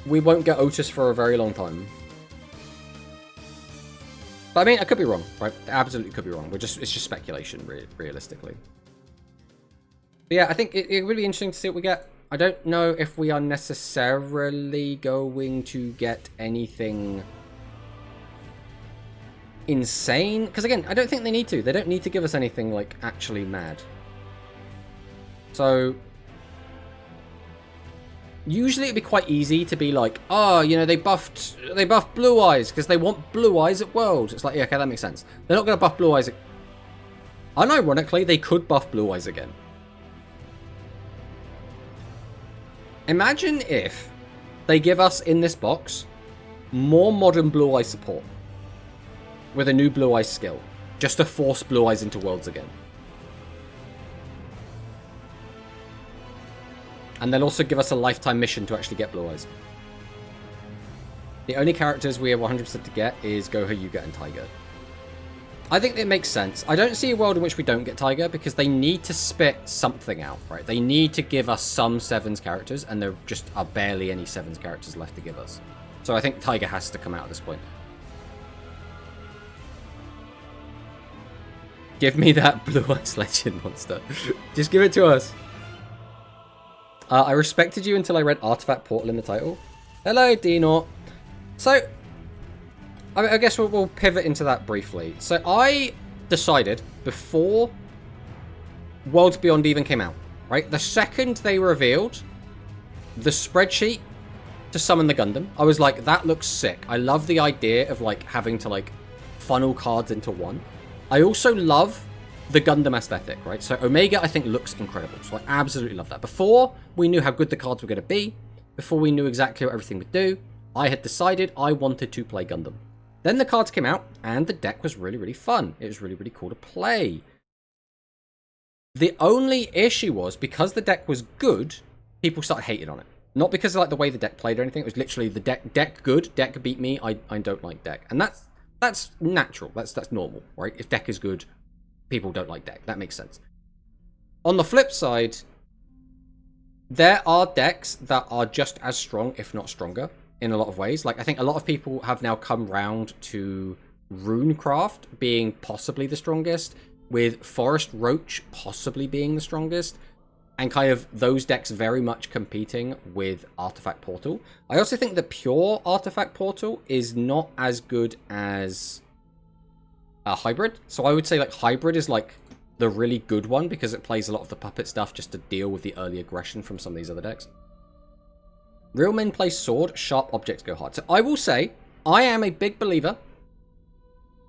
we won't get Otis for a very long time. But I mean, I could be wrong, right? I absolutely could be wrong. It's just speculation, realistically. But yeah, I think it would be interesting to see what we get. I don't know if we are necessarily going to get anything insane. Because again, I don't think they need to. They don't need to give us anything, like, actually mad. So, usually it'd be quite easy to be like, oh, you know, they buffed Blue Eyes because they want Blue Eyes at Worlds. It's like, yeah, okay, that makes sense. They're not going to buff Blue Eyes. Unironically, they could buff Blue Eyes again. Imagine if they give us, in this box, more modern Blue Eyes support. With a new Blue Eyes skill. Just to force Blue Eyes into Worlds again. And they'll also give us a lifetime mission to actually get Blue Eyes. The only characters we have 100% to get is Goha, Yuga, and Tiger. I think it makes sense. I don't see a world in which we don't get Tiger because they need to spit something out, right? They need to give us some Sevens characters, and there just are barely any Sevens characters left to give us. So I think Tiger has to come out at this point. Give me that Blue Eyes Legend monster. Just give it to us. I respected you until I read Artifact Portal in the title. Hello, Dino. So, I guess we'll pivot into that briefly. So I decided before Worlds Beyond even came out, right? The second they revealed the spreadsheet to summon the Gundam, I was like, that looks sick. I love the idea of like having to like funnel cards into one. I also love the Gundam aesthetic, right? So Omega, I think, looks incredible. So I absolutely love that. Before we knew how good the cards were going to be, before we knew exactly what everything would do, I had decided I wanted to play Gundam. Then the cards came out, and the deck was really, really fun. It was really, really cool to play. The only issue was, because the deck was good, people started hating on it. Not because of like the way the deck played or anything. It was literally the deck good, deck beat me, I don't like deck. And that's natural. That's normal, right? If deck is good, people don't like deck. That makes sense. On the flip side, there are decks that are just as strong, if not stronger, in a lot of ways. Like, I think a lot of people have now come round to Runecraft being possibly the strongest, with Forest Roach possibly being the strongest, and kind of those decks very much competing with Artifact Portal. I also think the pure Artifact Portal is not as good as a Hybrid. So I would say like Hybrid is like the really good one because it plays a lot of the puppet stuff just to deal with the early aggression from some of these other decks. Real men play sword, sharp objects go hard. So I will say, I am a big believer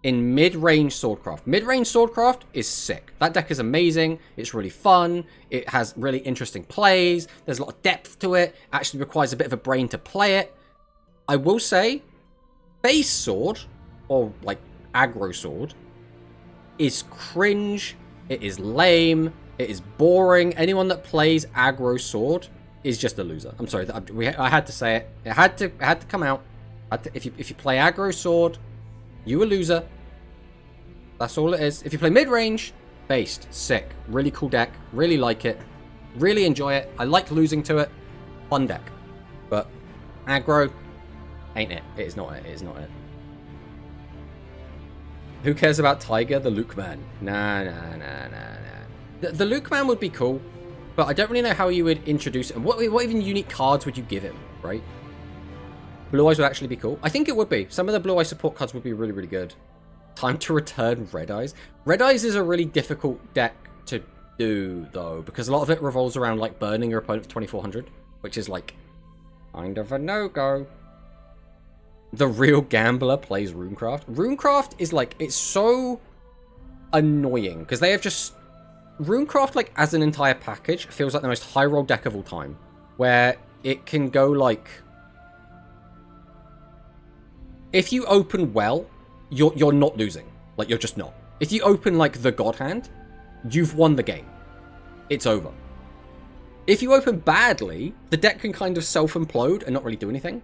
in mid-range Swordcraft. Mid-range Swordcraft is sick. That deck is amazing. It's really fun. It has really interesting plays. There's a lot of depth to it. Actually requires a bit of a brain to play it. I will say, base sword, or like aggro sword, is cringe. It is lame. It is boring. Anyone that plays aggro sword is just a loser. I'm sorry. I had to say it. It had to come out. If you play aggro sword, you a loser. That's all it is. If you play mid-range, based, sick. Really cool deck. Really like it. Really enjoy it. I like losing to it. Fun deck. But aggro ain't it. It is not it. It is not it. Who cares about Tiger? The Luke Man. Nah. The Luke Man would be cool, but I don't really know how you would introduce it. And what even unique cards would you give him, right? Blue Eyes would actually be cool. I think it would be. Some of the Blue Eyes support cards would be really, really good. Time to return Red Eyes. Red Eyes is a really difficult deck to do, though, because a lot of it revolves around, like, burning your opponent for 2400, which is, like, kind of a no-go. The Real Gambler plays Runecraft. Runecraft is, like, it's so annoying, because they have just... Runecraft, like, as an entire package, feels like the most high-roll deck of all time, where it can go, like... If you open well, you're not losing. Like, you're just not. If you open, like, the God Hand, you've won the game. It's over. If you open badly, the deck can kind of self-implode and not really do anything.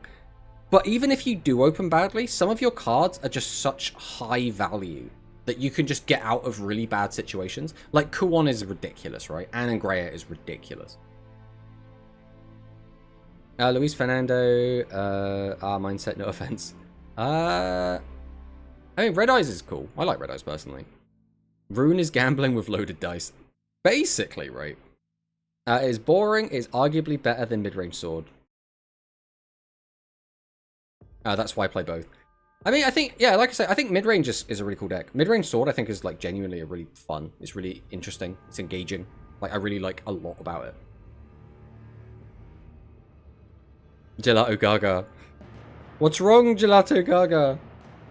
But even if you do open badly, some of your cards are just such high value that you can just get out of really bad situations. Like, Kuon is ridiculous, right? Anangrea is ridiculous. Luis Fernando, mindset, no offense. I mean, Red Eyes is cool. I like Red Eyes, personally. Rune is gambling with loaded dice. Basically, right? It is boring. It's arguably better than mid-range sword. That's why I play both. I mean, I think, yeah, like I said, I think mid-range is a really cool deck. Mid-range sword, I think, is, like, genuinely a really fun. It's really interesting. It's engaging. Like, I really like a lot about it. Gelato Gaga. What's wrong, Gelato Gaga?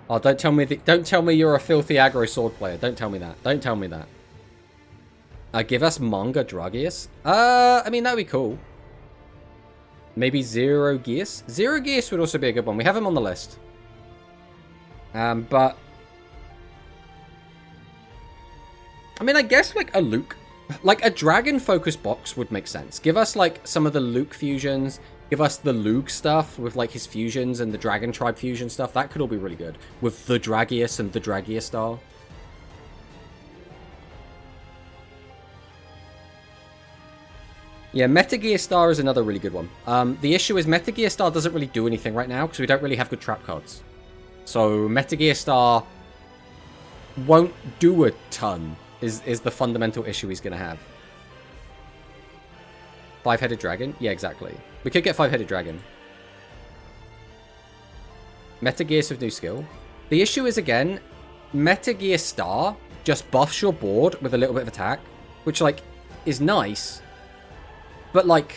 Oh, don't tell me you're a filthy aggro sword player. Don't tell me that. Don't tell me that. Give us Manga Dragius. I mean, that'd be cool. Maybe Zero Gears. Zero Gears would also be a good one. We have him on the list. But I mean, I guess like a Luke, like a dragon-focused box would make sense. Give us like some of the Luke fusions. Give us the Luke stuff with like his fusions and the Dragon Tribe fusion stuff. That could all be really good with the Dragius and the Dragia Star. Yeah, Meta Gear Star is another really good one. The issue is Meta Gear Star doesn't really do anything right now because we don't really have good trap cards. So Meta Gear Star won't do a ton is the fundamental issue he's going to have. Five-headed dragon? Yeah, exactly. We could get five-headed dragon. Meta Gears with new skill. The issue is, again, Meta Gear Star just buffs your board with a little bit of attack, which, like, is nice. But, like,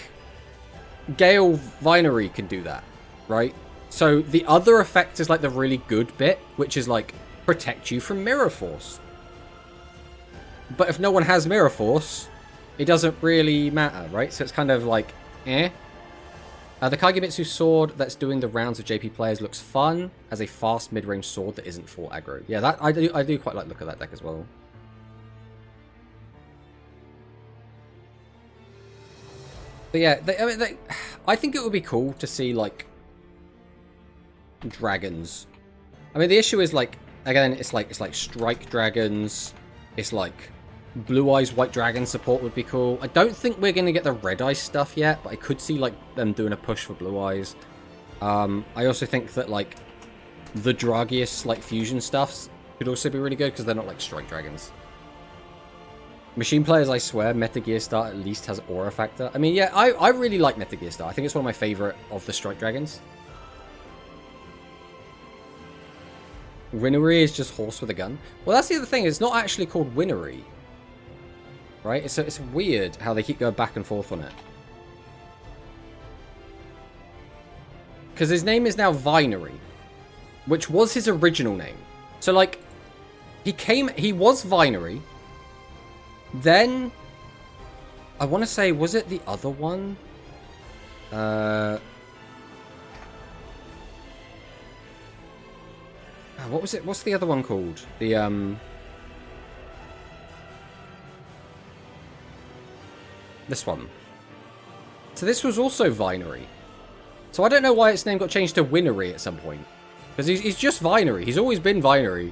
Gale Vinery can do that, right? So the other effect is, like, the really good bit, which is, like, protect you from Mirror Force. But if no one has Mirror Force, it doesn't really matter, right? So it's kind of like, eh. The Kagemitsu sword that's doing the rounds of JP players looks fun as a fast mid-range sword that isn't full aggro. Yeah, that I do quite like the look at that deck as well. But yeah, I think it would be cool to see like dragons. I mean, the issue is like, again, it's like strike dragons. It's like Blue Eyes White Dragon support would be cool. I don't think we're going to get the Red Eyes stuff yet, but I could see like them doing a push for Blue Eyes. I also think that like the Dragius like fusion stuffs could also be really good because they're not like strike dragons. Machine players, I swear, Meta Gear Star at least has aura factor. I mean, yeah, I really like Meta Gear Star. I think it's one of my favorite of the strike dragons. Winery is just horse with a gun. Well, that's the other thing. It's not actually called Winery. Right? It's weird how they keep going back and forth on it. Because his name is now Vinery, which was his original name. So, like, he was Vinery. Then, I want to say, was it the other one? What was it? What's the other one called? The, this one. So this was also Vinery. So I don't know why its name got changed to Winery at some point. Because he's just Vinery. He's always been Vinery.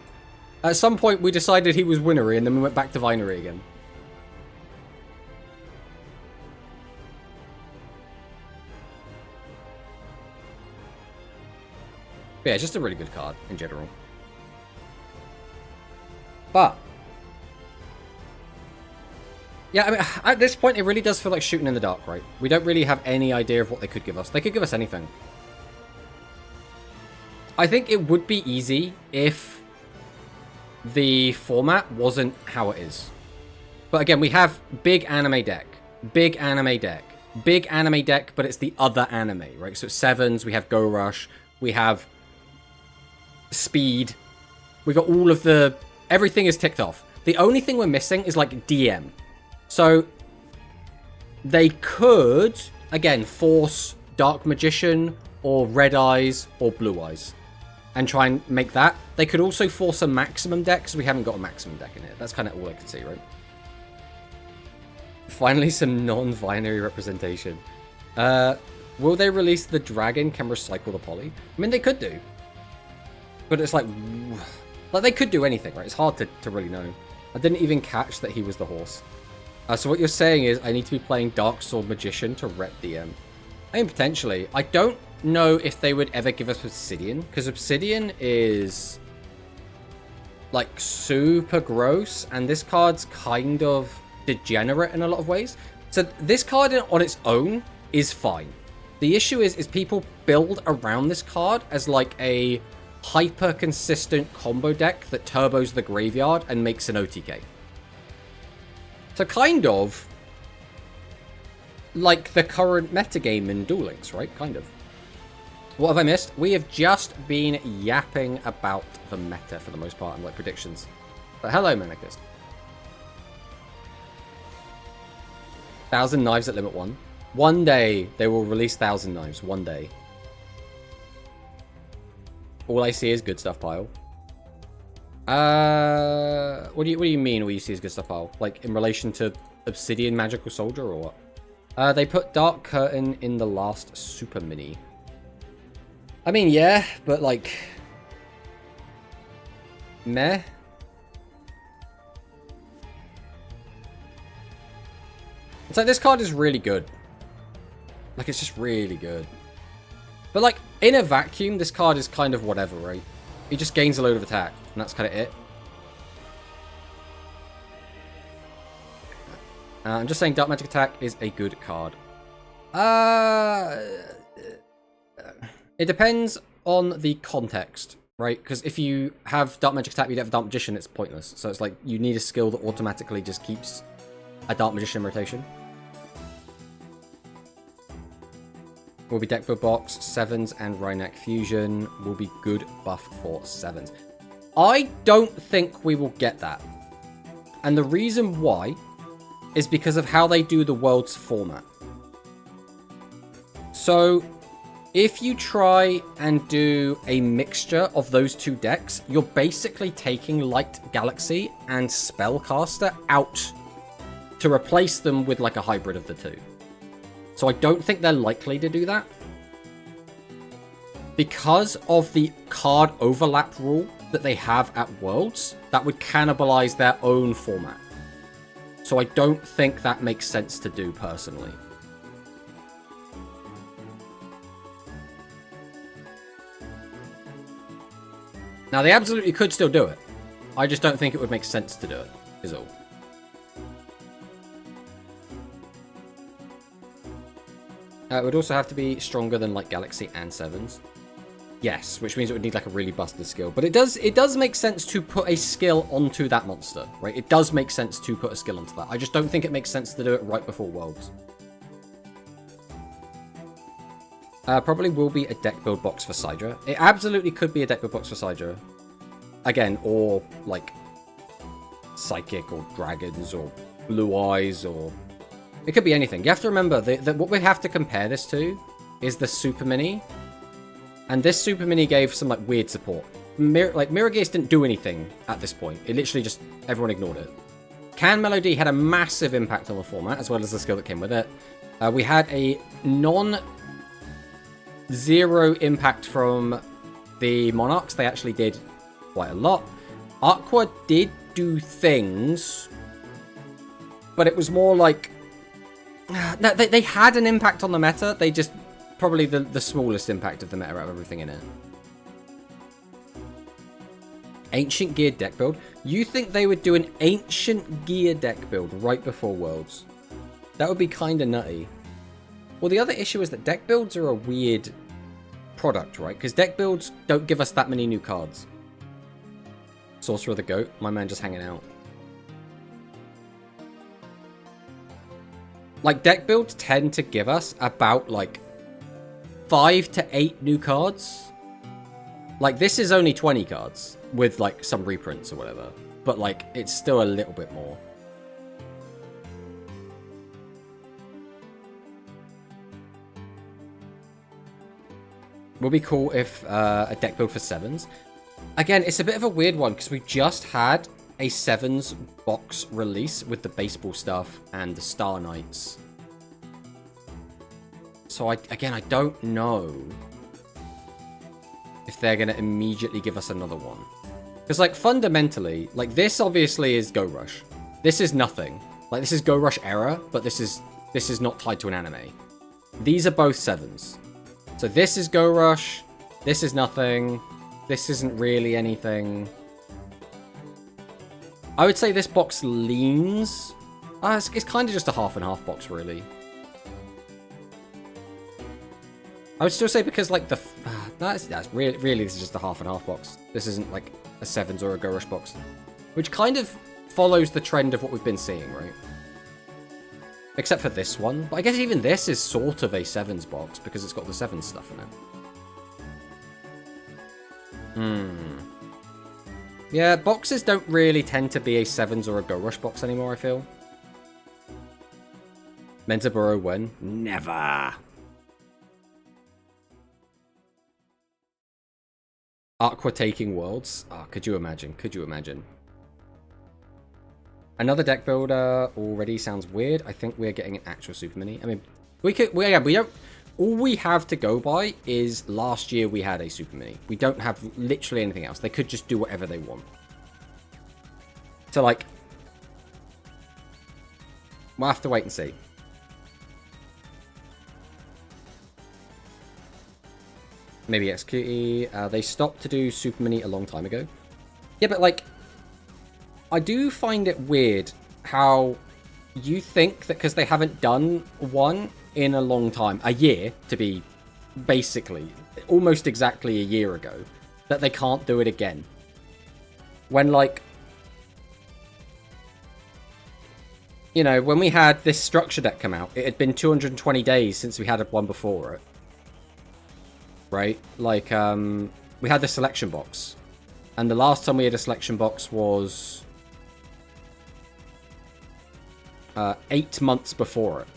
At some point we decided he was Winery and then we went back to Vinery again. But yeah, just a really good card in general. But yeah, I mean, at this point, it really does feel like shooting in the dark, right? We don't really have any idea of what they could give us. They could give us anything. I think it would be easy if the format wasn't how it is. But again, we have big anime deck, big anime deck, big anime deck, but it's the other anime, right? So it's sevens, we have Go Rush, we have speed, we got all of the... Everything is ticked off. The only thing we're missing is like DM. So they could, again, force Dark Magician or Red Eyes or Blue Eyes and try and make that. They could also force a maximum deck, because we haven't got a maximum deck in it. That's kind of all I can see, right? Finally, some non-binary representation. Will they release the dragon can recycle the poly? I mean, they could do. But it's like they could do anything, right? It's hard to really know. I didn't even catch that he was the horse. So what you're saying is I need to be playing Dark Sword Magician to rep DM. I mean, potentially. I don't know if they would ever give us Obsidian, because Obsidian is like super gross, and this card's kind of degenerate in a lot of ways. So this card on its own is fine. The issue is people build around this card as like a hyper consistent combo deck that turbos the graveyard and makes an OTK. So kind of like the current metagame in Duel Links, right? Kind of. What have I missed? We have just been yapping about the meta for the most part and like predictions. But hello, Manicus. 1,000 knives at limit 1. One day they will release 1,000 knives. One day. All I see is good stuff pile. What do you mean all you see is good stuff pile? Like in relation to Obsidian Magical Soldier or what? They put Dark Curtain in the last Super Mini. I mean, yeah, but like... Meh? It's like this card is really good. Like, it's just really good. But like, in a vacuum, this card is kind of whatever, right? He just gains a load of attack, and that's kind of it. I'm just saying Dark Magic Attack is a good card. It depends on the context, right? Because if you have Dark Magic Attack, you don't have Dark Magician, it's pointless. So it's like, you need a skill that automatically just keeps a Dark Magician in rotation. Will be deck build box, 7s and Rhynac Fusion will be good buff for 7s. I don't think we will get that. And the reason why is because of how they do the Worlds format. So, if you try and do a mixture of those two decks, you're basically taking Light Galaxy and Spellcaster out to replace them with like a hybrid of the two. So I don't think they're likely to do that. Because of the card overlap rule that they have at Worlds, that would cannibalize their own format. So I don't think that makes sense to do personally. Now, they absolutely could still do it. I just don't think it would make sense to do it, is all. It would also have to be stronger than like Galaxy and 7s. Yes, which means it would need like a really busted skill. But it does make sense to put a skill onto that monster, right? It does make sense to put a skill onto that. I just don't think it makes sense to do it right before Worlds. Probably will be a deck build box for Sidra. It absolutely could be a deck build box for Sidra. Again, or like Psychic or Dragons or Blue Eyes or... It could be anything. You have to remember that what we have to compare this to is the Super Mini. And this Super Mini gave some like weird support. Mirror Gaze didn't do anything at this point. It literally just, everyone ignored it. Can Melody had a massive impact on the format, as well as the skill that came with it. We had a non-zero impact from the Monarchs. They actually did quite a lot. Aqua did do things, but it was more like... No, they had an impact on the meta. They just... Probably the smallest impact of the meta out of everything in it. Ancient Gear deck build? You think they would do an Ancient Gear deck build right before Worlds? That would be kind of nutty. Well, the other issue is that deck builds are a weird product, right? Because deck builds don't give us that many new cards. Sorcerer of the Goat, my man just hanging out. Like, deck builds tend to give us about, like, 5 to 8 new cards. Like, this is only 20 cards with, like, some reprints or whatever. But, like, it's still a little bit more. Would be cool if a deck build for 7s. Again, it's a bit of a weird one because we just had a 7s box release with the baseball stuff and the Star Knights. So, I don't know if they're going to immediately give us another one. Because, like, fundamentally, like, this obviously is Go Rush. This is nothing. Like, this is Go Rush era, but this is not tied to an anime. These are both 7s. So this is Go Rush. This is nothing. This isn't really anything. I would say this box leans. It's kind of just a half and half box, really. I would still say because, like, that's really this is just a half and half box. This isn't like a 7s or a Go Rush box, which kind of follows the trend of what we've been seeing, right? Except for this one. But I guess even this is sort of a 7s box because it's got the 7s stuff in it. Yeah, boxes don't really tend to be a 7s or a Go Rush box anymore, I feel. Meant to borrow when? Never. Aqua taking Worlds. Oh, could you imagine? Could you imagine? Another deck builder already sounds weird. I think we're getting an actual super mini. I mean, we don't. All we have to go by is last year we had a super mini. We don't have literally anything else. They could just do whatever they want. So, like, we'll have to wait and see. Maybe XQT. They stopped to do super mini a long time ago. Yeah, but, like, I do find it weird how you think that because they haven't done one in a long time, a year to be basically almost exactly a year ago, that they can't do it again. When, like, you know, when we had this structure deck come out, it had been 220 days since we had one before it. Right? Like, we had the selection box. And the last time we had a selection box was 8 months before it.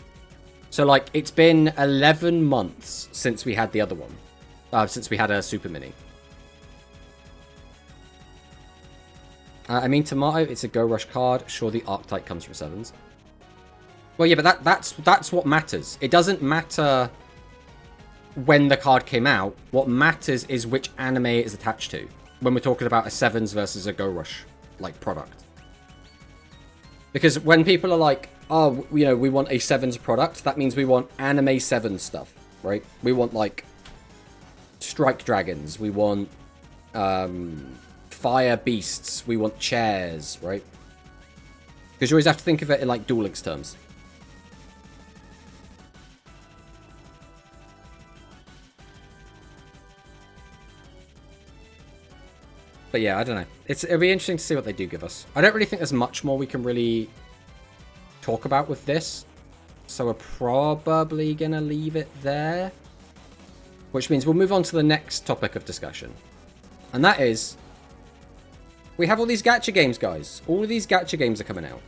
So, like, it's been 11 months since we had the other one. Since we had a Super Mini. I mean, Tomato, it's a Go Rush card. Sure, the Archetype comes from 7s. Well, yeah, but that's what matters. It doesn't matter when the card came out. What matters is which anime it is attached to. When we're talking about a 7s versus a Go Rush, like, product. Because when people are like, oh, you know, we want a 7s product, that means we want anime 7 stuff, right? We want, like, Strike Dragons. We want Fire Beasts. We want chairs, right? Because you always have to think of it in, like, Duel Links terms. But yeah, I don't know. It'll be interesting to see what they do give us. I don't really think there's much more we can really talk about with this. So we're probably going to leave it there. Which means we'll move on to the next topic of discussion. And that is, we have all these gacha games, guys. All of these gacha games are coming out.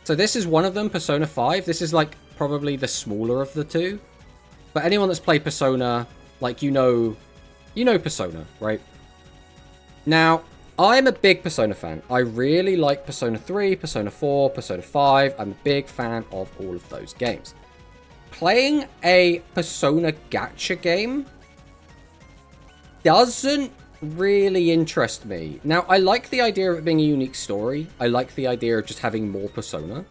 So this is one of them, Persona 5. This is, like, probably the smaller of the two. But anyone that's played Persona, like, you know Persona, right? Now, I'm a big Persona fan. I really like Persona 3, Persona 4, Persona 5. I'm a big fan of all of those games. Playing a Persona gacha game doesn't really interest me. Now, I like the idea of it being a unique story. I like the idea of just having more Persona.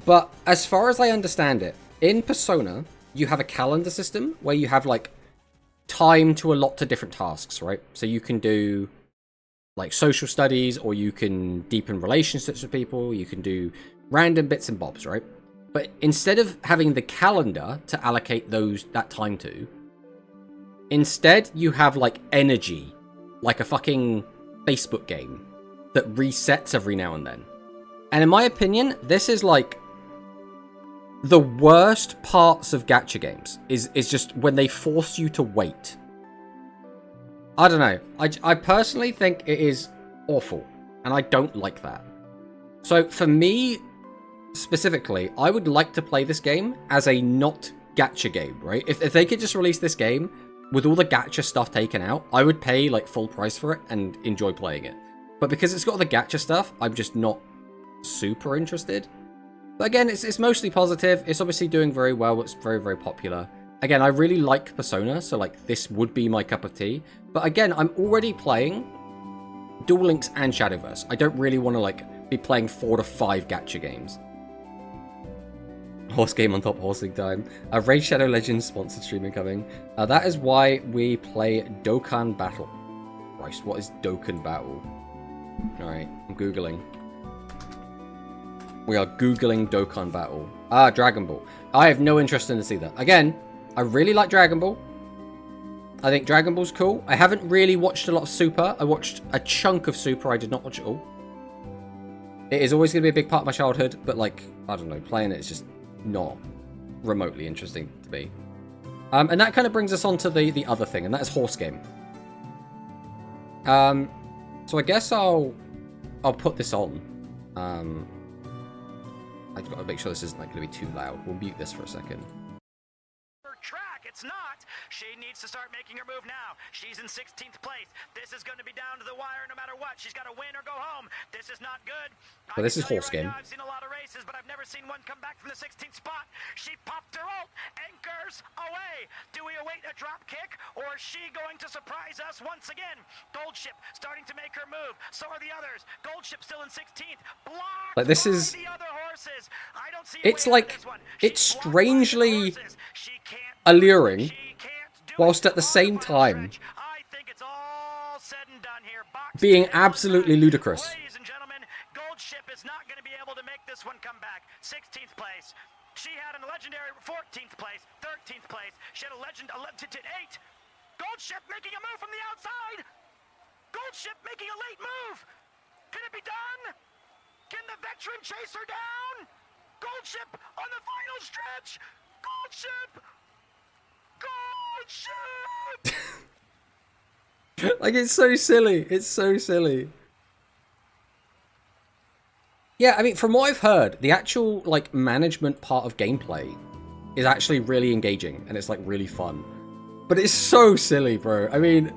But as far as I understand it, in Persona, you have a calendar system where you have, like, time to allot to different tasks, right? So you can do like social studies, or you can deepen relationships with people, you can do random bits and bobs, right? But instead of having the calendar to allocate that time to, instead you have like energy, like a fucking Facebook game that resets every now and then. And in my opinion, this is like the worst parts of gacha games is just when they force you to wait. I don't know. I personally think it is awful, and I don't like that. So for me, specifically, I would like to play this game as a not gacha game, right? If they could just release this game with all the gacha stuff taken out, I would pay like full price for it and enjoy playing it. But because it's got all the gacha stuff, I'm just not super interested. But again, it's mostly positive. It's obviously doing very well. It's very, very popular. Again, I really like Persona, so like this would be my cup of tea. But again, I'm already playing Duel Links and Shadowverse. I don't really want to like be playing 4 to 5 gacha games. Horse game on top, horsing time. Raid Shadow Legends sponsored streaming coming. That is why we play Dokkan Battle. Christ, what is Dokkan Battle? Alright, I'm Googling. We are Googling Dokkan Battle. Ah, Dragon Ball. I have no interest in this either. Again, I really like Dragon Ball. I think Dragon Ball's cool. I haven't really watched a lot of Super. I watched a chunk of Super. I did not watch it all. It is always going to be a big part of my childhood, but like, I don't know, playing it is just not remotely interesting to me. And that kind of brings us on to the other thing, and that is horse game. So I guess I'll put this on. I've got to make sure this isn't like going to be too loud. We'll mute this for a second. Track, it's not. She needs to start making her move now. She's in 16th place. This is going to be down to the wire no matter what. She's got to win or go home. This is not good. Well, this is horse game. I've seen a lot of races, but I've never seen one come back from the 16th spot. She popped her ult. Anchors away. Do we await a drop kick, or is she going to surprise us once again? Goldship starting to make her move. So are the others. Goldship still in 16th. Blocked like this is. the other horses. I don't see it's like it's strangely alluring, whilst at the same time being absolutely ludicrous. Ladies and gentlemen, Goldship is not going to be able to make this one come back. 16th place. She had a legendary 14th place, 13th place. She had a legend 8. Goldship making a move from the outside. Goldship making a late move. Can it be done? Can the veteran chase her down? Goldship on the final stretch. Goldship. Goldship. Like, it's so silly. It's so silly. Yeah, I mean, from what I've heard, the actual, like, management part of gameplay is actually really engaging, and it's, like, really fun. But it's so silly, bro. I mean,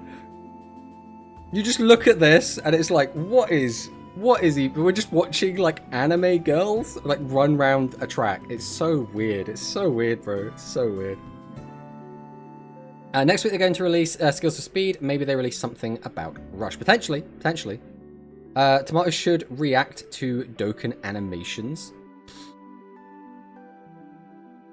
you just look at this, and it's like, what is he? We're just watching, like, anime girls, like, run around a track. It's so weird. It's so weird, bro. It's so weird. Next week they're going to release Skills for Speed. Maybe they release something about Rush. Potentially. Tomato should react to Dokkan animations.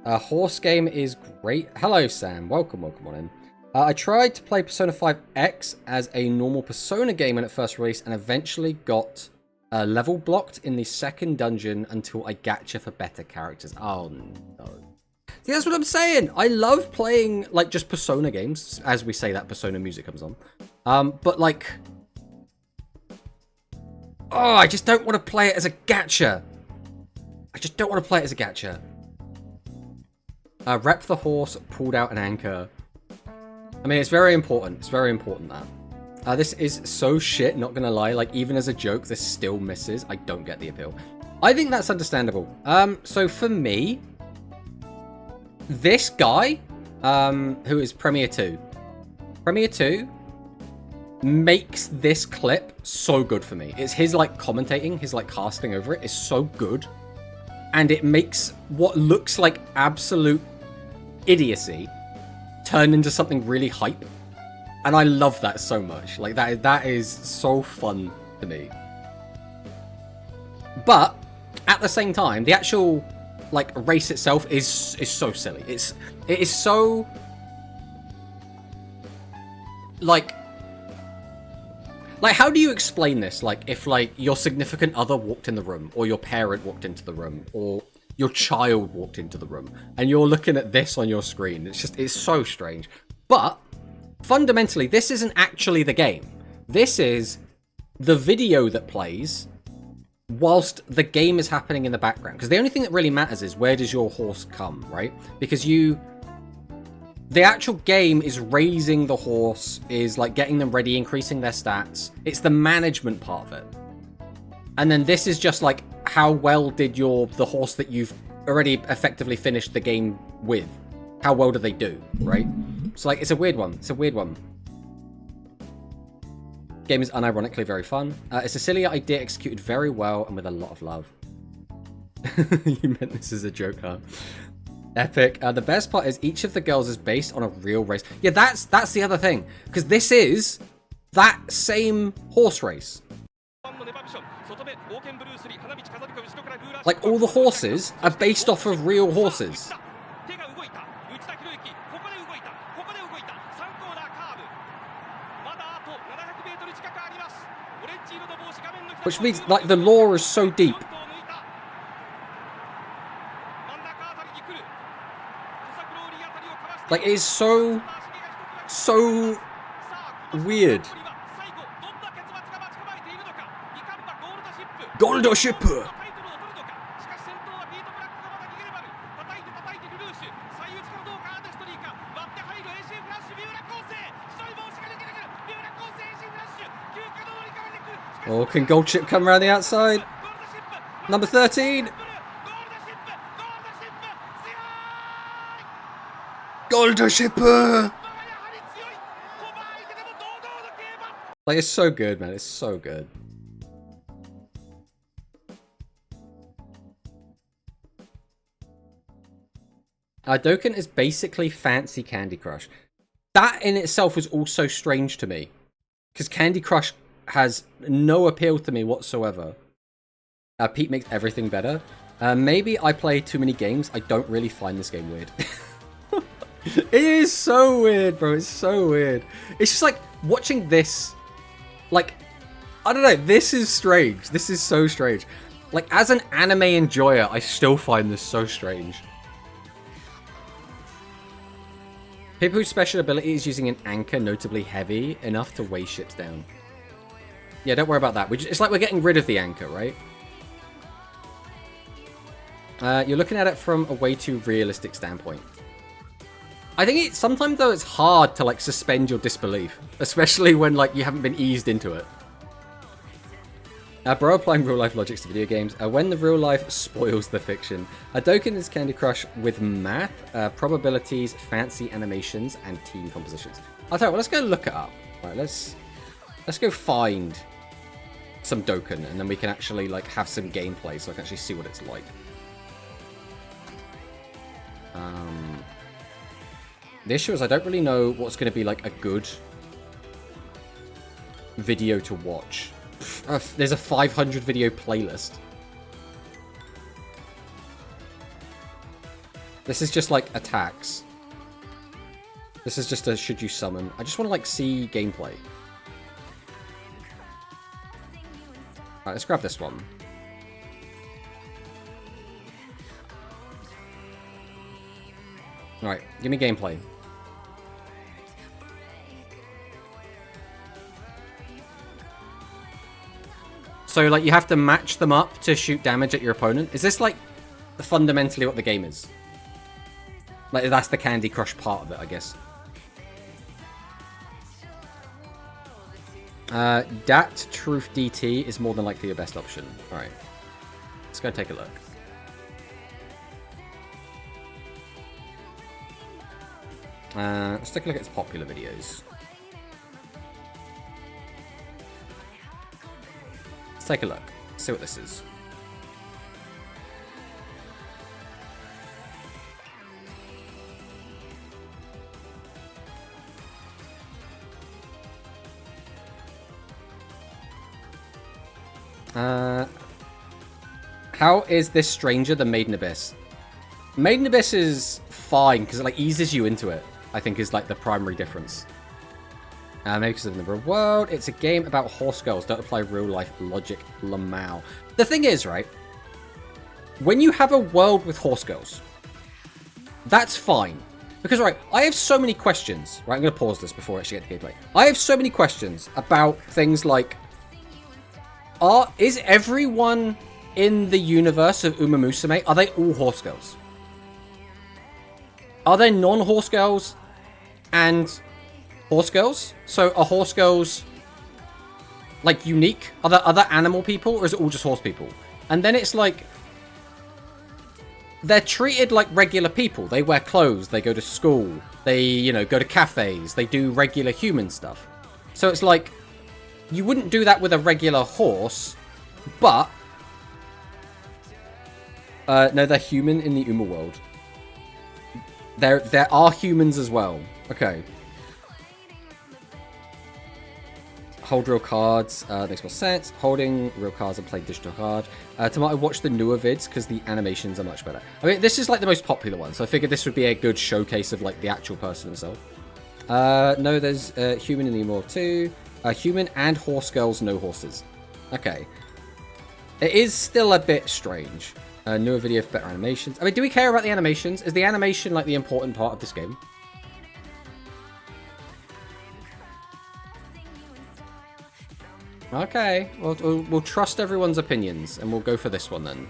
Horse game is great. Hello, Sam. Welcome on in. I tried to play Persona 5 X as a normal Persona game when it first released, and eventually got level blocked in the second dungeon until I gacha for better characters. Oh, no. See, that's what I'm saying. I love playing, like, just Persona games. As we say that, Persona music comes on. But, like... Oh, I just don't want to play it as a gacha. Rep the horse, pulled out an anchor. I mean, it's very important. It's very important that. This is so shit, not gonna lie. Like, even as a joke, this still misses. I don't get the appeal. I think that's understandable. So for me... This guy, who is Premier 2. Premier 2 makes this clip so good for me. It's his, like, commentating, his, like, casting over it is so good. And it makes what looks like absolute idiocy turn into something really hype. And I love that so much. Like, that is so fun to me. But, at the same time, the actual... like, race itself is so silly. It is so... like... Like, how do you explain this? Like, if, like, your significant other walked in the room, or your parent walked into the room, or your child walked into the room, and you're looking at this on your screen. It's so strange. But, fundamentally, this isn't actually the game. This is the video that plays whilst the game is happening in the background. Because the only thing that really matters is where does your horse come, right? Because the actual game is raising the horse, is like getting them ready, increasing their stats. It's the management part of it. And then this is just like, how well did the horse that you've already effectively finished the game with, how well do they do, right? So like, it's a weird one. It's a weird one. Game is unironically very fun. It's a silly idea executed very well and with a lot of love. You meant this as a joke, huh? Epic. The best part is each of the girls is based on a real race. Yeah, that's the other thing. Because this is that same horse race. Like, all the horses are based off of real horses. Which means, like, the lore is so deep. Like, it is so weird. Golden ship. Oh, can Gold Ship come around the outside? Number 13. Golden Ship. Like, it's so good, man. It's so good. Dokkan is basically fancy Candy Crush. That in itself was also strange to me. Because Candy Crush has no appeal to me whatsoever. Pete makes everything better. Maybe I play too many games. I don't really find this game weird. It is so weird, bro. It's so weird. It's just like watching this. Like, I don't know. This is strange. This is so strange. Like, as an anime enjoyer, I still find this so strange. People whose special ability is using an anchor notably heavy enough to weigh ships down. Yeah, don't worry about that. It's like we're getting rid of the anchor, right? You're looking at it from a way too realistic standpoint. I think sometimes, though, it's hard to, like, suspend your disbelief. Especially when, like, you haven't been eased into it. Bro, applying real-life logics to video games. When the real life spoils the fiction. Dokkan is Candy Crush with math, probabilities, fancy animations, and team compositions. I'll tell you what, let's go look it up. Right, let's go find some Dokkan, and then we can actually, like, have some gameplay so I can actually see what it's like. The issue is I don't really know what's going to be, like, a good video to watch. There's a 500 video playlist. This is just, like, attacks. This is just a should you summon. I just want to, like, see gameplay. Alright, let's grab this one. Alright, give me gameplay. So, like, you have to match them up to shoot damage at your opponent. Is this, like, fundamentally what the game is? Like, that's the Candy Crush part of it, I guess. Dat Truth DT is more than likely your best option. Alright. Let's go take a look. Let's take a look at its popular videos. Let's take a look. See what this is. How is this stranger than Maiden Abyss? Maiden Abyss is fine because it, like, eases you into it. I think is, like, the primary difference. Maybe because of the number of world. It's a game about horse girls. Don't apply real life logic. Lamau. The thing is, right? When you have a world with horse girls, that's fine. Because, right, I have so many questions. Right, I'm going to pause this before I actually get to gameplay. I have so many questions about things like, is everyone in the universe of Uma Musume, are they all horse girls? Are there non-horse girls and horse girls? So are horse girls like unique? Are there other animal people, or is it all just horse people? And then it's like, they're treated like regular people. They wear clothes, they go to school, they, you know, go to cafes, they do regular human stuff. So it's like, you wouldn't do that with a regular horse, but no, they're human in the Uma world. There are humans as well. Okay. Hold real cards. Makes more sense. Holding real cards and playing digital card. Tomato, watch the newer vids because the animations are much better. I mean, this is like the most popular one, so I figured this would be a good showcase of like the actual person himself. No, there's human in the Uma world too. Human and horse girls, no horses. Okay. It is still a bit strange. Newer video for better animations. I mean, do we care about the animations? Is the animation like the important part of this game? Okay, we'll trust everyone's opinions, and we'll go for this one then.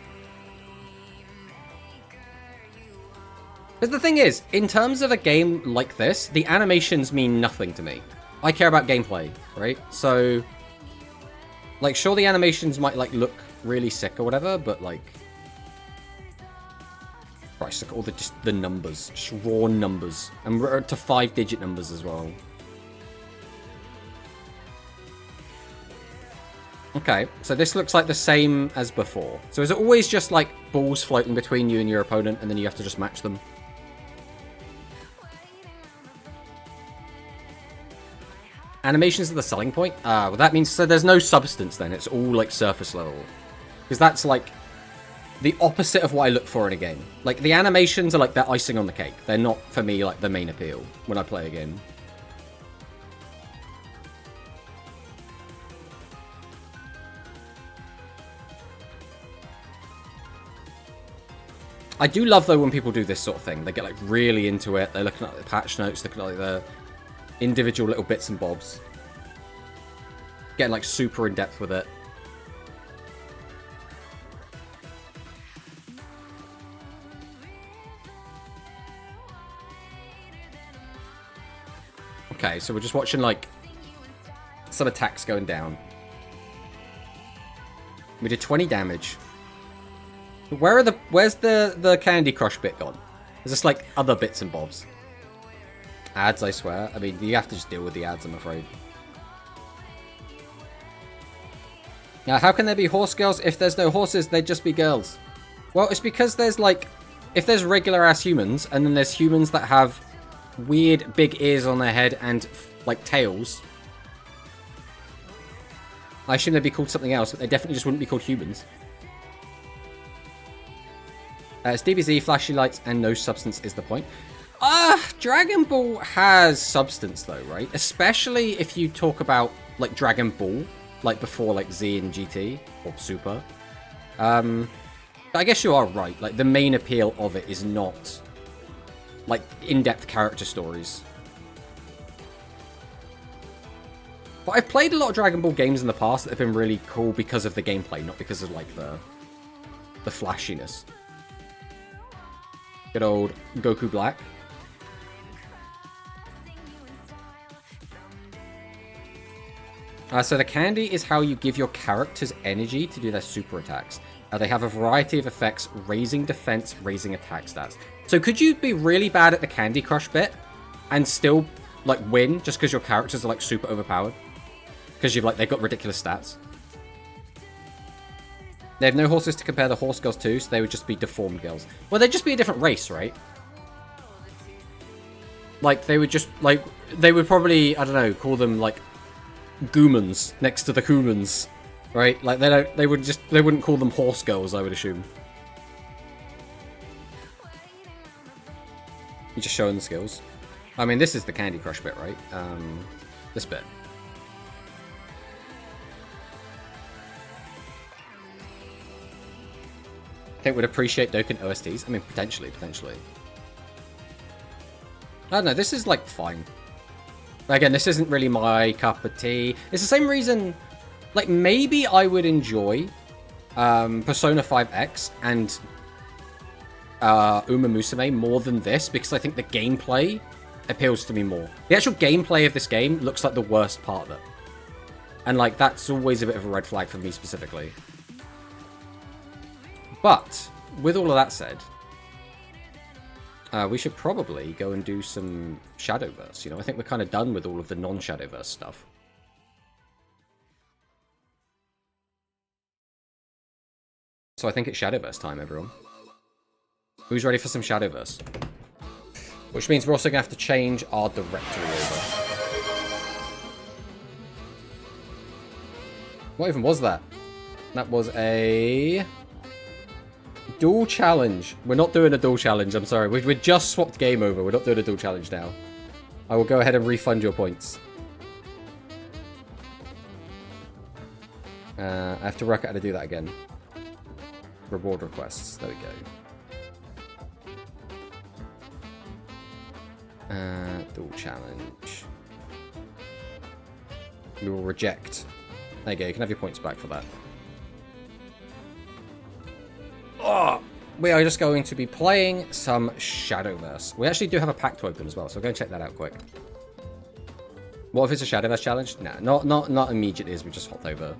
Because the thing is, in terms of a game like this, the animations mean nothing to me. I care about gameplay, right? So, like, sure, the animations might, like, look really sick or whatever, but, like... Christ, look at all the numbers. Just raw numbers. And we're to 5-digit numbers as well. Okay, so this looks like the same as before. So is it always just, like, balls floating between you and your opponent, and then you have to just match them? Animations are the selling point? Well, that means... So there's no substance then. It's all, like, surface level. Because that's, like, the opposite of what I look for in a game. Like, the animations are, like, they're icing on the cake. They're not, for me, like, the main appeal when I play a game. I do love, though, when people do this sort of thing. They get, like, really into it. They're looking at the patch notes, looking at, like, the individual little bits and bobs. Getting, like, super in-depth with it. Okay, so we're just watching, like, some attacks going down. We did 20 damage. Where's the Candy Crush bit gone? Is this like other bits and bobs? Ads, I swear. I mean, you have to just deal with the ads, I'm afraid. Now, how can there be horse girls if there's no horses? They'd just be girls. Well, it's because there's like, if there's regular ass humans, and then there's humans that have weird big ears on their head and like tails. I assume they'd be called something else, but they definitely just wouldn't be called humans. It's DBZ, flashy lights, and no substance is the point. Dragon Ball has substance though, right? Especially if you talk about like Dragon Ball, like before like Z and GT or Super. I guess you are right. Like the main appeal of it is not like in-depth character stories. But I've played a lot of Dragon Ball games in the past that have been really cool because of the gameplay, not because of like the flashiness. Good old Goku Black. So the candy is how you give your characters energy to do their super attacks. They have a variety of effects, raising defense, raising attack stats. So could you be really bad at the Candy Crush bit and still like win just because your characters are like super overpowered? Because they've got ridiculous stats. They have no horses to compare the horse girls to, so they would just be deformed girls. Well, they'd just be a different race, right? Like, they would just, like, they would probably, I don't know, call them, like, Goomans next to the Coomans, right? Like, they wouldn't call them horse girls, I would assume. You're just showing the skills. I mean, this is the Candy Crush bit, right? this bit. I think we'd appreciate Dokkan OSTs. I mean, potentially. I don't know, this is, like, fine. Again, this isn't really my cup of tea. It's the same reason, like, maybe I would enjoy Persona 5X and Uma Musume more than this, because I think the gameplay appeals to me more. The actual gameplay of this game looks like the worst part of it. And, like, that's always a bit of a red flag for me specifically. But, with all of that said, we should probably go and do some Shadowverse. You know, I think we're kind of done with all of the non-Shadowverse stuff. So I think it's Shadowverse time, everyone. Who's ready for some Shadowverse? Which means we're also going to have to change our directory over. What even was that? That was a duel challenge. We're not doing a duel challenge, I'm sorry. We just swapped game over. We're not doing a duel challenge now. I will go ahead and refund your points. I have to work out how to do that again. Reward requests. There we go. Duel challenge. We will reject. There you go. You can have your points back for that. Oh, we are just going to be playing some Shadowverse. We actually do have a pack to open as well, so we'll go and check that out quick. What if it's a Shadowverse challenge? Nah, not immediately as we just hopped over.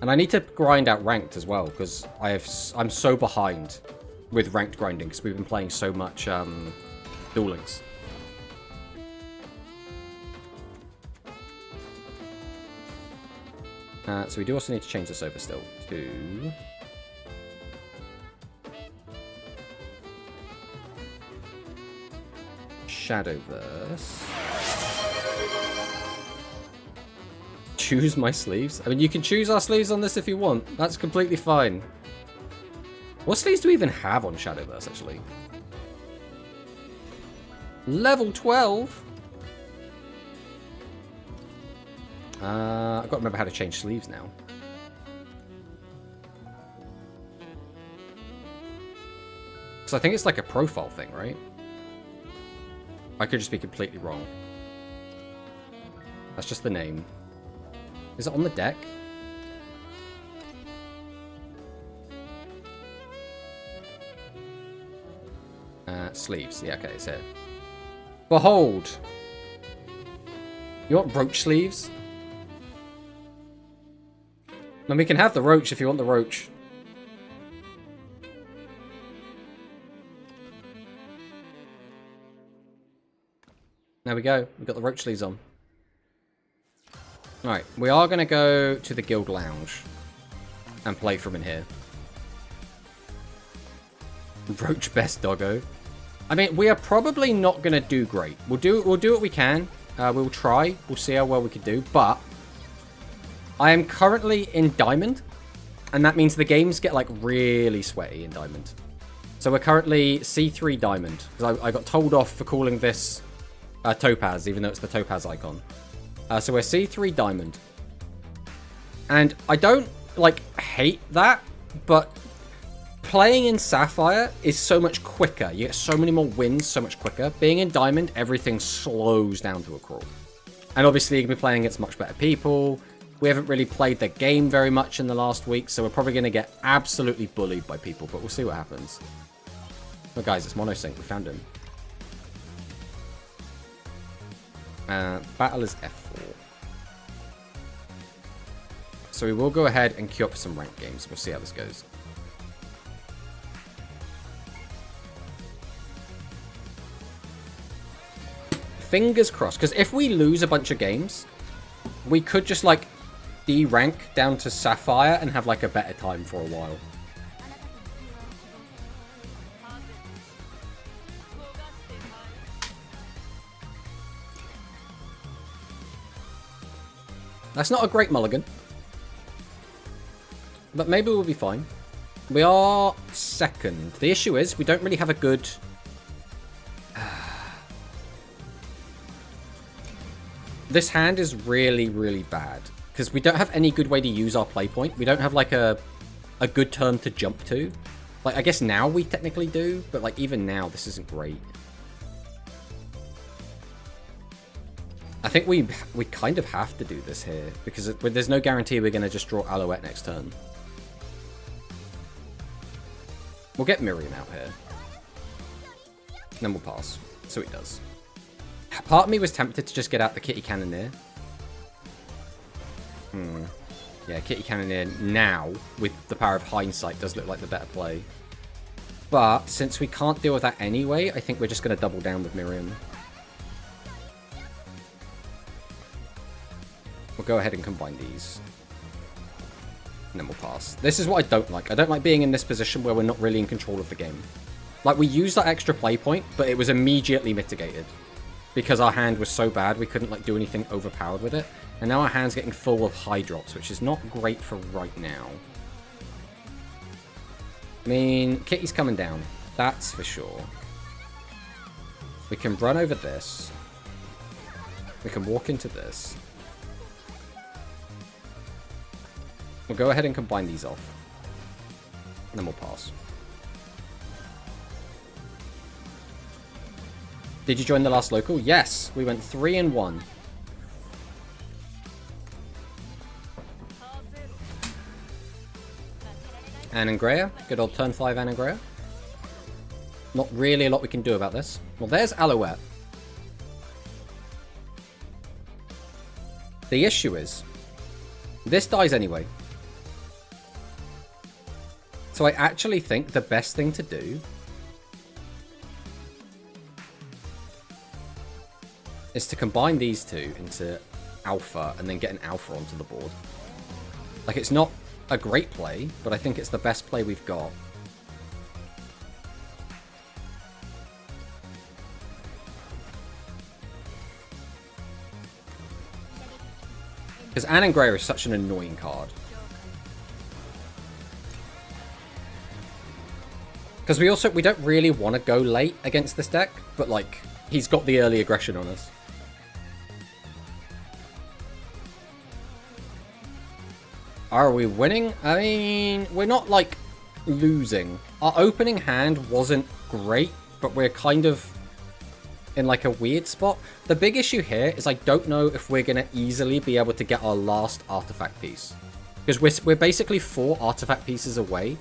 And I need to grind out ranked as well, because I'm so behind with ranked grinding, because we've been playing so much Duel Links. So we do also need to change this over still to Shadowverse. Choose my sleeves? I mean, you can choose our sleeves on this if you want. That's completely fine. What sleeves do we even have on Shadowverse, actually? Level 12? I've got to remember how to change sleeves now. So I think it's like a profile thing, right? I could just be completely wrong. That's just the name. Is it on the deck? Sleeves. Yeah, okay, it's here. Behold! You want roach sleeves? Then we can have the roach if you want the roach. There we go. We've got the roach sleeves on. Alright, we are going to go to the guild lounge and play from in here. Roach best doggo. I mean, we are probably not going to do great. We'll do what we can. We'll try. We'll see how well we can do. But I am currently in Diamond, and that means the games get like really sweaty in Diamond. So we're currently C3 Diamond, because I got told off for calling this Topaz, even though it's the Topaz icon. So we're C3 Diamond. And I don't, like, hate that, but playing in Sapphire is so much quicker. You get so many more wins so much quicker. Being in Diamond, everything slows down to a crawl. And obviously, you can be playing against much better people. We haven't really played the game very much in the last week, so we're probably going to get absolutely bullied by people, but we'll see what happens. Oh, guys, it's Monosync. We found him. Battle is F4. So we will go ahead and queue up for some ranked games. We'll see how this goes. Fingers crossed, because if we lose a bunch of games, we could just, like, de-rank down to Sapphire and have, like, a better time for a while. That's not a great mulligan. But maybe we'll be fine. We are second. The issue is we don't really have a good... This hand is really, really bad. Because we don't have any good way to use our play point. We don't have, like, a good turn to jump to. Like, I guess now we technically do, but, like, even now, this isn't great. I think we kind of have to do this here, because there's no guarantee we're going to just draw Alouette next turn. We'll get Miriam out here. And then we'll pass. So it does. Part of me was tempted to just get out the Kitty Cannoneer. Yeah, Kitty Cannoneer now, with the power of hindsight, does look like the better play. But, since we can't deal with that anyway, I think we're just going to double down with Miriam. We'll go ahead and combine these. And then we'll pass. This is what I don't like. I don't like being in this position where we're not really in control of the game. Like, we used that extra play point, but it was immediately mitigated. Because our hand was so bad, we couldn't, like, do anything overpowered with it. And now our hand's getting full of high drops, which is not great for right now. I mean, Kitty's coming down. That's for sure. We can run over this. We can walk into this. We'll go ahead and combine these off. And then we'll pass. Did you join the last local? Yes, we went 3-1. Anangrea, good old turn 5 Anangrea. Not really a lot we can do about this. Well, there's Alouette. The issue is, this dies anyway. So I actually think the best thing to do is to combine these two into alpha and then get an alpha onto the board. Like, it's not a great play, but I think it's the best play we've got. Because Anangrea is such an annoying card. Because we don't really want to go late against this deck, but like, he's got the early aggression on us. Are we winning? I mean, we're not, like, losing. Our opening hand wasn't great, but we're kind of in, like, a weird spot. The big issue here is I don't know if we're going to easily be able to get our last artifact piece. Because we're basically 4 artifact pieces away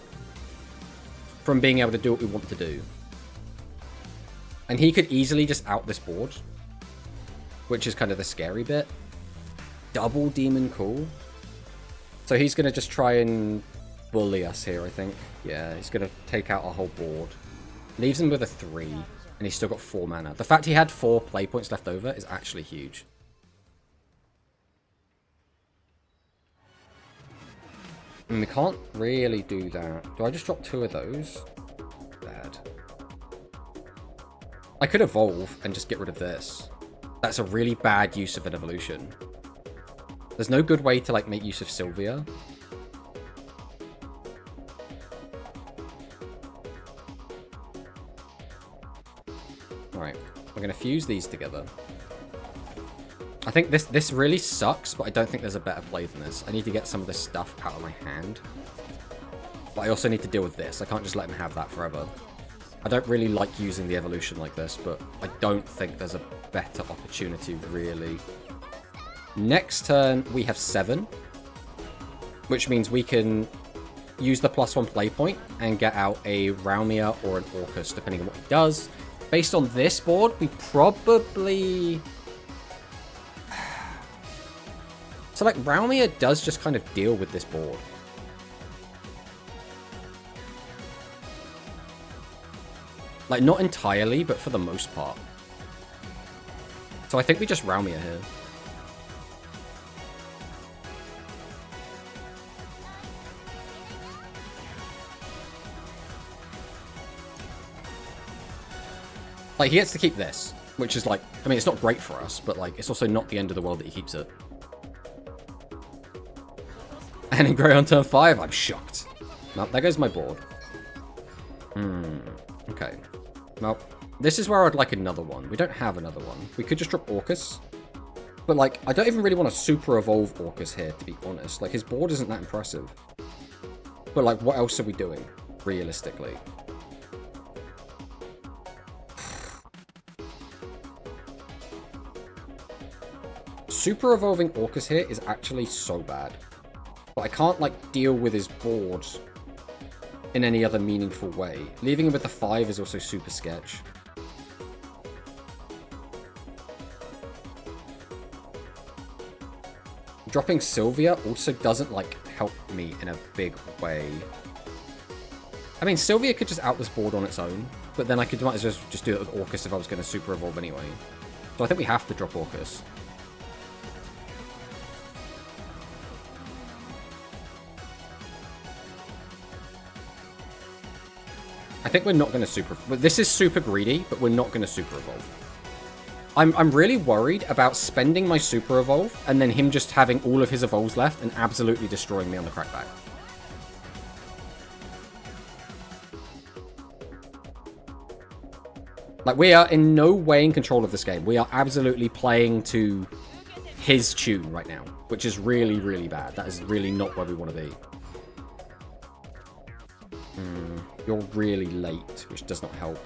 from being able to do what we want to do. And he could easily just out this board, which is kind of the scary bit. Double Demon Cool. So he's going to just try and bully us here, I think. Yeah, he's going to take out our whole board. Leaves him with a 3, and he's still got 4 mana. The fact he had 4 play points left over is actually huge. And we can't really do that. Do I just drop 2 of those? Bad. I could evolve and just get rid of this. That's a really bad use of an evolution. There's no good way to, like, make use of Sylvia. Alright, we're going to fuse these together. I think this really sucks, but I don't think there's a better play than this. I need to get some of this stuff out of my hand. But I also need to deal with this. I can't just let him have that forever. I don't really like using the evolution like this, but I don't think there's a better opportunity, really. Next turn, we have 7, which means we can use the +1 play point and get out a Raumia or an Orcus, depending on what he does. Based on this board, we probably... So, like, Raumia does just kind of deal with this board. Like, not entirely, but for the most part. So I think we just Raumia here. Like, he gets to keep this, which is like, I mean, it's not great for us, but like, it's also not the end of the world that he keeps it. And in grey on turn 5, I'm shocked. Well, there goes my board. Okay. Well, this is where I'd like another one. We don't have another one. We could just drop Orcus. But, like, I don't even really want to super evolve Orcus here, to be honest. Like, his board isn't that impressive. But, like, what else are we doing, realistically? Super evolving Orcus here is actually so bad. But I can't, like, deal with his board in any other meaningful way. Leaving him with the 5 is also super sketch. Dropping Sylvia also doesn't, like, help me in a big way. I mean, Sylvia could just out this board on its own, but then I could might as well just do it with Orcus if I was going to super evolve anyway. So I think we have to drop Orcus. I think we're not going to super... This is super greedy, but we're not going to super evolve. I'm really worried about spending my super evolve and then him just having all of his evolves left and absolutely destroying me on the crackback. Like, we are in no way in control of this game. We are absolutely playing to his tune right now, which is really, really bad. That is really not where we want to be. You're really late, which does not help.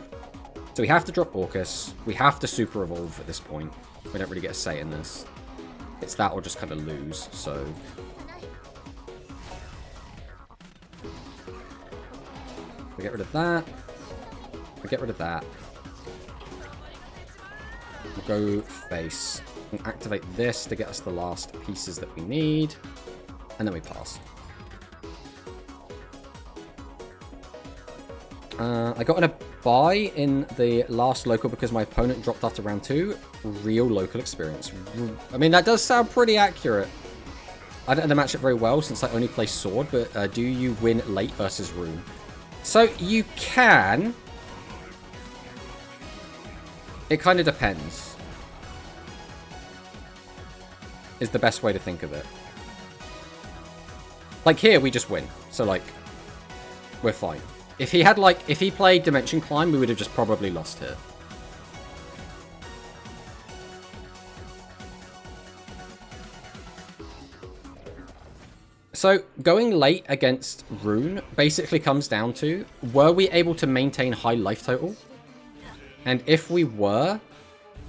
So we have to drop Orcus. We have to super evolve at this point. We don't really get a say in this. It's that or just kind of lose, so... we get rid of that. We get rid of that. We'll go face. And activate this to get us the last pieces that we need. And then we pass. I got in a buy in the last local because my opponent dropped after round 2. Real local experience. I mean, that does sound pretty accurate. I don't know the matchup very well since I only play Sword, but do you win late versus Rune? So, you can. It kind of depends. Is the best way to think of it. Like, here, we just win. So, like, we're fine. If he had, like, if he played Dimension Climb, we would have just probably lost here. So, going late against Rune basically comes down to, were we able to maintain high life total? And if we were,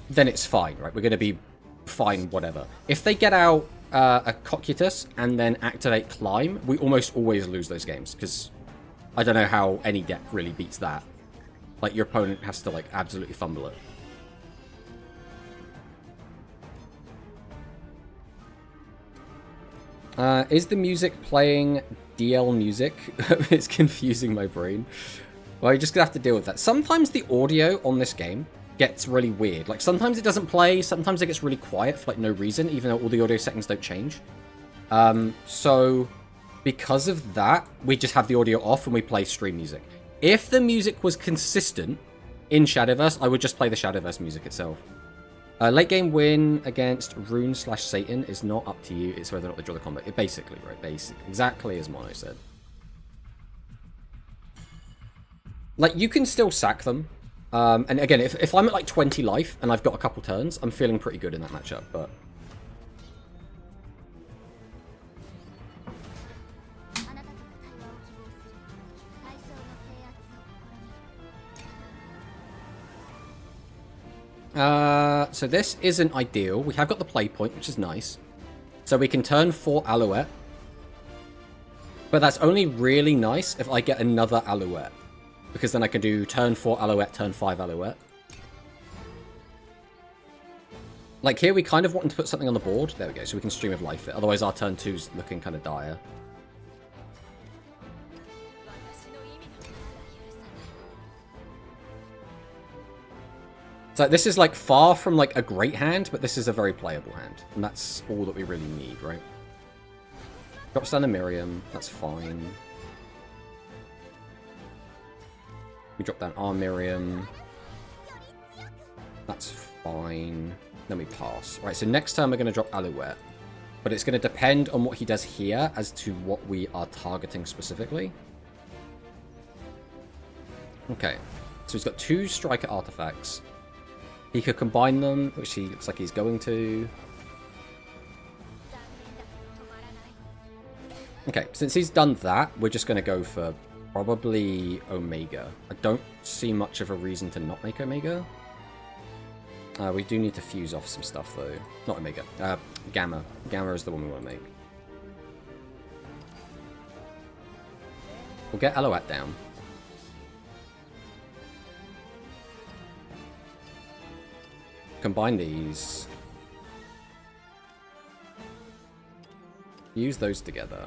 then it's fine, right? We're going to be fine, whatever. If they get out a Cocytus and then activate Climb, we almost always lose those games, because I don't know how any deck really beats that. Like, your opponent has to, like, absolutely fumble it. Is the music playing DL music? It's confusing my brain. Well, you're just gonna have to deal with that. Sometimes the audio on this game gets really weird. Like, sometimes it doesn't play, sometimes it gets really quiet for, like, no reason, even though all the audio settings don't change. So... because of that, we just have the audio off and we play stream music. If the music was consistent in Shadowverse, I would just play the Shadowverse music itself. Late game win against Rune/Satan is not up to you. It's whether or not they draw the combat. Basically, right? Exactly as Mono said. Like, you can still sack them. And again, if I'm at like 20 life and I've got a couple turns, I'm feeling pretty good in that matchup, but... so this isn't ideal. We have got the play point, which is nice. So we can turn 4 Alouette. But that's only really nice if I get another Alouette. Because then I can do turn 4 Alouette, turn 5 Alouette. Like here, we kind of want to put something on the board. There we go, so we can Stream of Life it. Otherwise our turn 2's looking kind of dire. So this is like far from like a great hand, but this is a very playable hand. And that's all that we really need, right? Drops down a Miriam, that's fine. We drop down our Miriam. That's fine. Then we pass. Right, so next turn we're going to drop Alouette. But it's going to depend on what he does here as to what we are targeting specifically. Okay, so he's got 2 Striker artifacts. He could combine them, which he looks like he's going to. Okay, since he's done that, we're just going to go for probably Omega. I don't see much of a reason to not make Omega. We do need to fuse off some stuff, though. Not Omega. Gamma. Gamma is the one we want to make. We'll get Alouette down. Combine these. Use those together.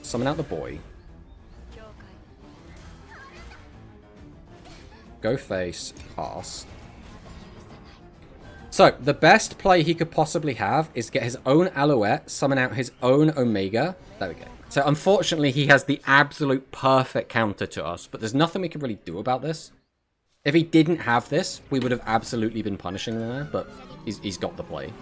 Summon out the boy. Go face, pass. So, the best play he could possibly have is get his own Alouette, summon out his own Omega. There we go. So, unfortunately, he has the absolute perfect counter to us, but there's nothing we can really do about this. If he didn't have this, we would have absolutely been punishing him there, but he's got the play.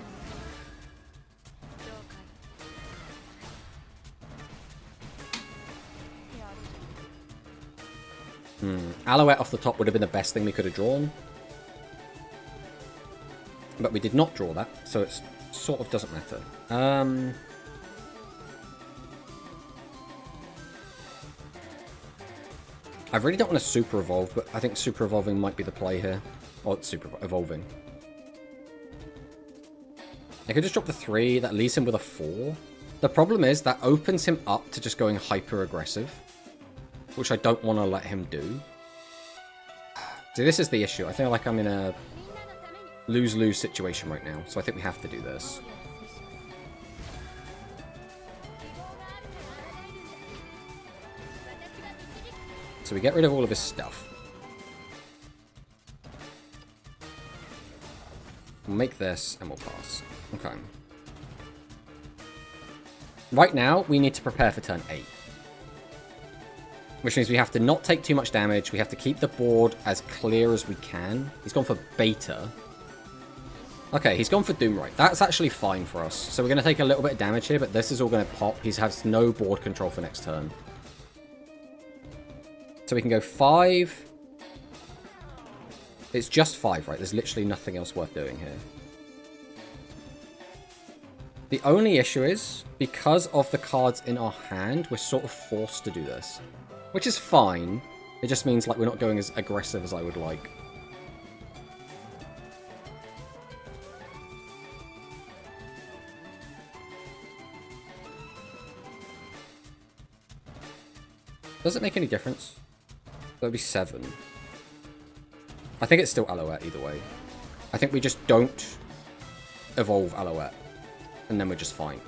Alouette off the top would have been the best thing we could have drawn. But we did not draw that, so it sort of doesn't matter. I really don't want to super evolve, but I think super evolving might be the play here. Or super evolving. I could just drop the 3, that leaves him with a 4. The problem is that opens him up to just going hyper aggressive, which I don't want to let him do. See, this is the issue. I feel like I'm in a lose-lose situation right now, so I think we have to do this. So we get rid of all of his stuff. We'll make this, and we'll pass. Okay. Right now, we need to prepare for turn 8. Which means we have to not take too much damage. We have to keep the board as clear as we can. He's gone for Beta. Okay, he's gone for Doomright. That's actually fine for us. So we're going to take a little bit of damage here, but this is all going to pop. He has no board control for next turn. So we can go 5. It's just 5, right? There's literally nothing else worth doing here. The only issue is, because of the cards in our hand, we're sort of forced to do this. Which is fine. It just means like we're not going as aggressive as I would like. Does it make any difference? That would be 7. I think it's still Alouette either way. I think we just don't evolve Alouette. And then we're just fine.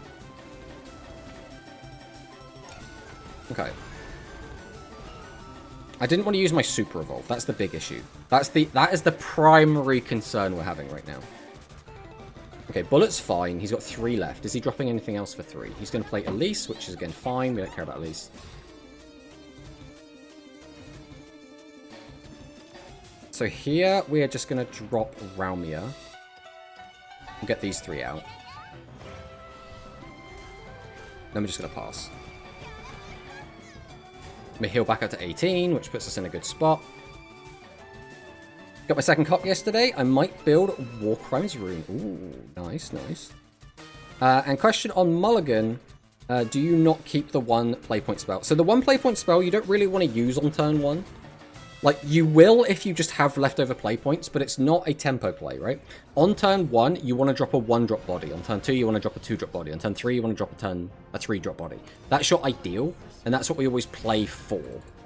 Okay. I didn't want to use my super evolve. That's the big issue. That is the primary concern we're having right now. Okay, Bullet's fine. He's got 3 left. Is he dropping anything else for 3? He's going to play Elise, which is again fine. We don't care about Elise. So here we are just going to drop Raumia. We'll get these 3 out. Then we're just going to pass. We heal back up to 18, which puts us in a good spot. Got my second cop yesterday. I might build War Crimes Rune. Ooh, nice, nice. And question on Mulligan. Do you not keep the 1 playpoint spell? So the 1 playpoint spell you don't really want to use on turn 1. Like, you will if you just have leftover playpoints, but it's not a tempo play, right? On turn 1, you want to drop a 1-drop body. On turn 2, you want to drop a 2-drop body. On turn 3, you want to drop a 3-drop body. That's your ideal, and that's what we always play for.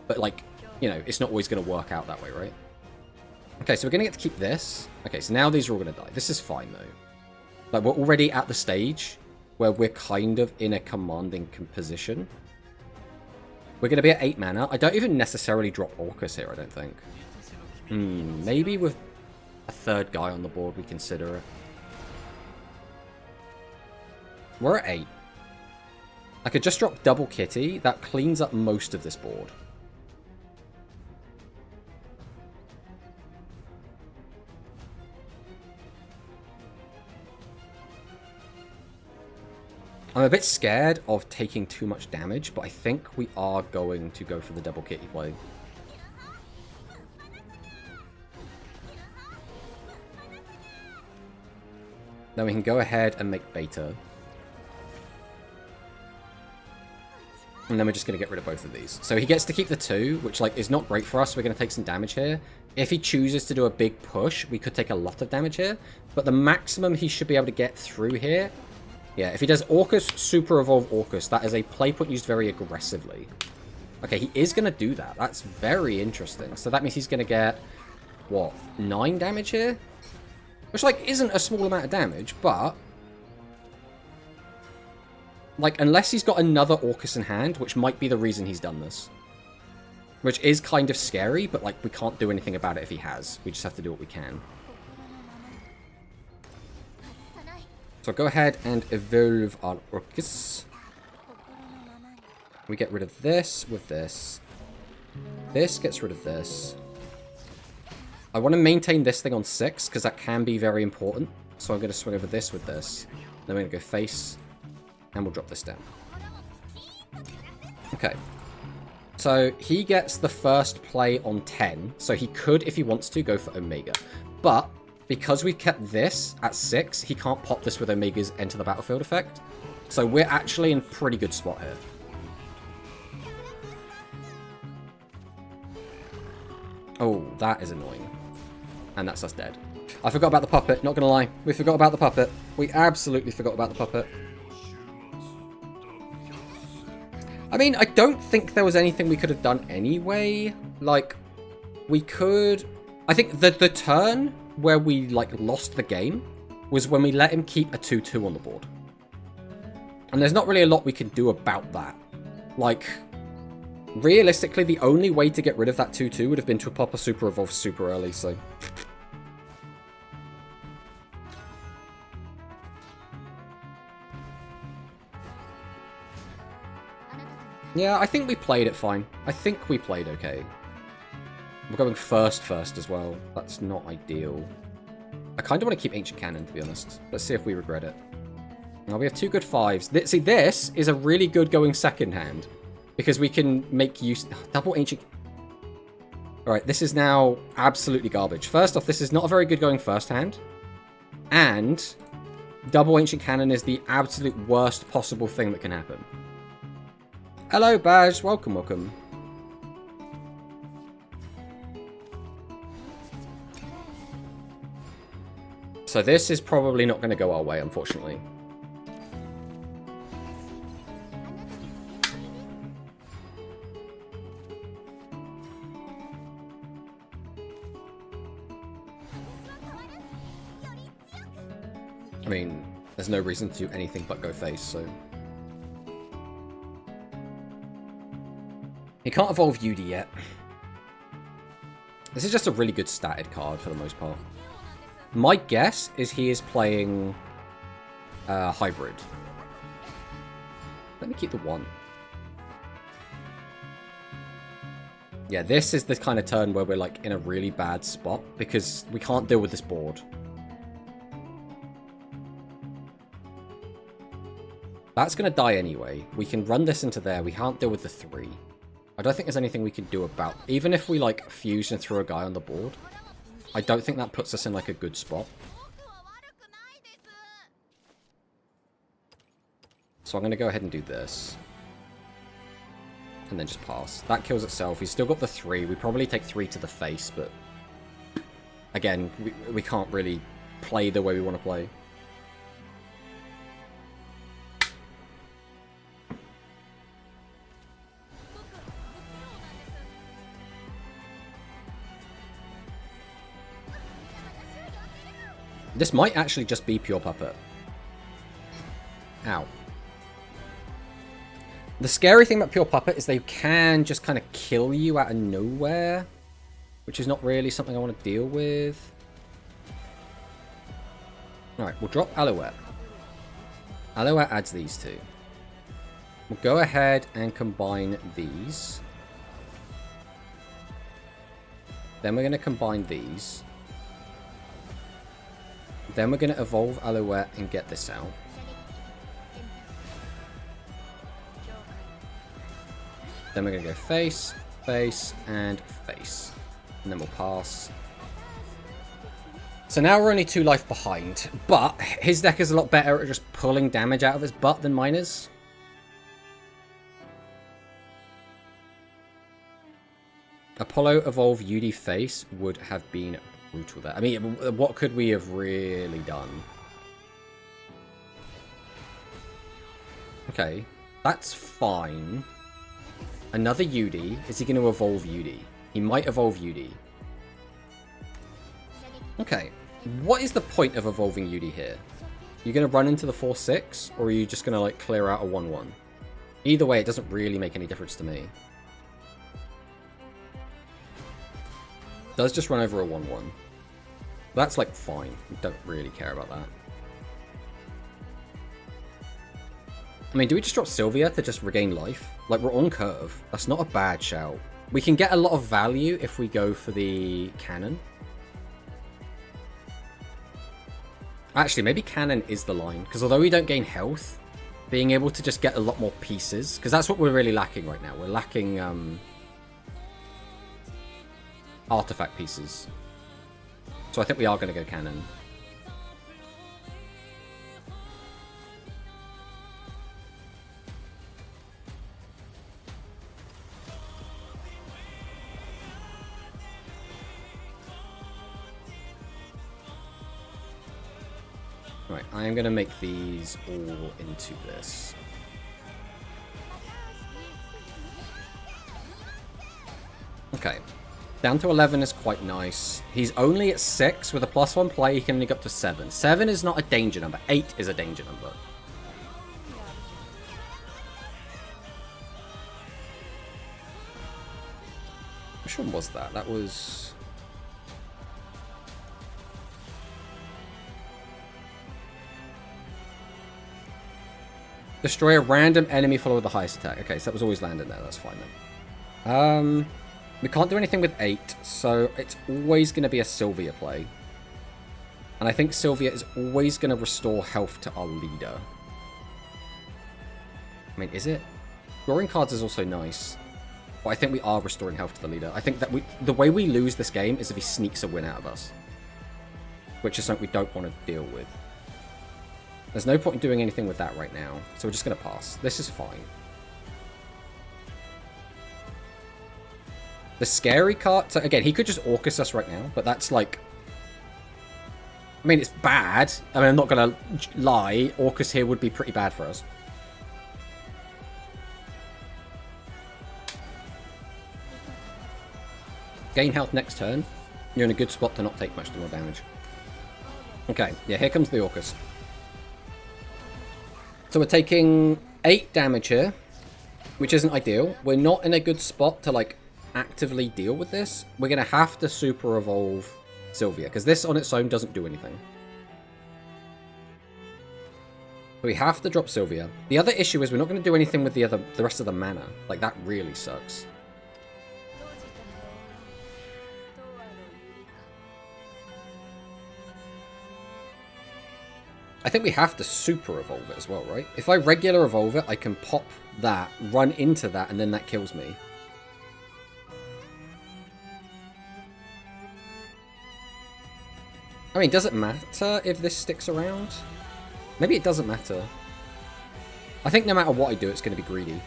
But, like, you know, it's not always going to work out that way, right? Okay, so we're going to get to keep this. Okay, so now these are all going to die. This is fine, though. Like, we're already at the stage where we're kind of in a commanding position. We're going to be at 8 mana. I don't even necessarily drop Orcus here, I don't think. Maybe with a 3rd guy on the board, we consider it. We're at 8. I could just drop double Kitty. That cleans up most of this board. I'm a bit scared of taking too much damage, but I think we are going to go for the double Kitty play. Then we can go ahead and make beta. And then we're just going to get rid of both of these. So he gets to keep the 2, which like is not great for us. We're going to take some damage here. If he chooses to do a big push, we could take a lot of damage here. But the maximum he should be able to get through here... Yeah, if he does Orcus, Super Evolve Orcus, that is a play point used very aggressively. Okay, he is going to do that. That's very interesting. So that means he's going to get, what, 9 damage here? Which, like, isn't a small amount of damage, but... Like, unless he's got another Orcus in hand, which might be the reason he's done this. Which is kind of scary, but, like, we can't do anything about it if he has. We just have to do what we can. So go ahead and evolve our Orcus. We get rid of this with this. This gets rid of this. I want to maintain this thing on 6, because that can be very important. So I'm going to swing over this with this. Then we're going to go face. And we'll drop this down. Okay. So he gets the first play on 10. So he could, if he wants to, go for Omega. But because we've kept this at 6, he can't pop this with Omega's Enter the Battlefield effect. So we're actually in a pretty good spot here. Oh, that is annoying. And that's us dead. I forgot about the puppet, not gonna lie. We forgot about the puppet. We absolutely forgot about the puppet. I mean, I don't think there was anything we could have done anyway. Like, we could... I think the turn where we, like, lost the game was when we let him keep a 2-2 on the board. And there's not really a lot we can do about that. Like, realistically, the only way to get rid of that 2-2 would have been to pop a Super Evolve super early, so... Yeah, I think we played it fine. I think we played okay. We're going first as well. That's not ideal. I kind of want to keep Ancient Cannon, to be honest. Let's see if we regret it. Now, we have 2 good 5s. See, this is a really good going second hand. Because we can make use... Double Ancient... Alright, this is now absolutely garbage. First off, this is not a very good going first hand. And double Ancient Cannon is the absolute worst possible thing that can happen. Hello, Baj. Welcome, welcome. So this is probably not going to go our way, unfortunately. I mean, there's no reason to do anything but go face, so... He can't evolve UD yet. This is just a really good statted card for the most part. My guess is he is playing Hybrid. Let me keep the 1. Yeah, this is the kind of turn where we're like in a really bad spot because we can't deal with this board. That's going to die anyway. We can run this into there. We can't deal with the 3. I don't think there's anything we can do about... Even if we, like, fuse and throw a guy on the board, I don't think that puts us in, like, a good spot. So I'm going to go ahead and do this. And then just pass. That kills itself. He's still got the 3. We probably take 3 to the face, but... Again, we can't really play the way we want to play. This might actually just be pure puppet. Ow. The scary thing about pure puppet is they can just kind of kill you out of nowhere, which is not really something I want to deal with. Alright, we'll drop Alouette. Alouette adds these 2. We'll go ahead and combine these. Then we're going to combine these. Then we're going to evolve Alouette and get this out. Then we're going to go face, face, and face. And then we'll pass. So now we're only 2 life behind, but his deck is a lot better at just pulling damage out of his butt than mine is. Apollo Evolve UD face would have been brutal there. I mean, what could we have really done? Okay, that's fine. Another UD. Is he going to evolve UD? He might evolve UD. Okay, what is the point of evolving UD here? You're going to run into the 4-6, or are you just going to, like, clear out a 1-1? Either way, it doesn't really make any difference to me. Does just run over a 1-1. That's, like, fine. Don't really care about that. I mean, do we just drop Sylvia to just regain life? Like, we're on curve. That's not a bad shout. We can get a lot of value if we go for the cannon. Actually, maybe cannon is the line. Because although we don't gain health, being able to just get a lot more pieces. Because that's what we're really lacking right now. We're lacking artifact pieces. So I think we are going to go cannon. Right, I am going to make these all into this. Okay. Down to 11 is quite nice. He's only at 6. With a +1 play, he can only go up to 7. 7 is not a danger number. 8 is a danger number. Which one was that? That was... Destroy a random enemy followed with the highest attack. Okay, so that was always landing there. That's fine then. We can't do anything with 8, so it's always going to be a Sylvia play. And I think Sylvia is always going to restore health to our leader. I mean, is it? Drawing cards is also nice. But I think we are restoring health to the leader. I think that the way we lose this game is if he sneaks a win out of us. Which is something we don't want to deal with. There's no point in doing anything with that right now. So we're just going to pass. This is fine. The scary card... So again, he could just Orcus us right now. But that's like... I mean, it's bad. I mean, I'm not going to lie. Orcus here would be pretty bad for us. Gain health next turn. You're in a good spot to not take much more damage. Okay, yeah, here comes the Orcus. So we're taking 8 damage here, which isn't ideal. We're not in a good spot to, like, actively deal with this. We're going to have to super evolve Sylvia, because this on its own doesn't do anything. We have to drop Sylvia. The other issue is we're not going to do anything with the rest of the mana. Like, that really sucks. I think we have to super evolve it as well, right? If I regular evolve it, I can pop that, run into that, and then that kills me. I mean, does it matter if this sticks around? Maybe it doesn't matter. I think no matter what I do, it's going to be greedy.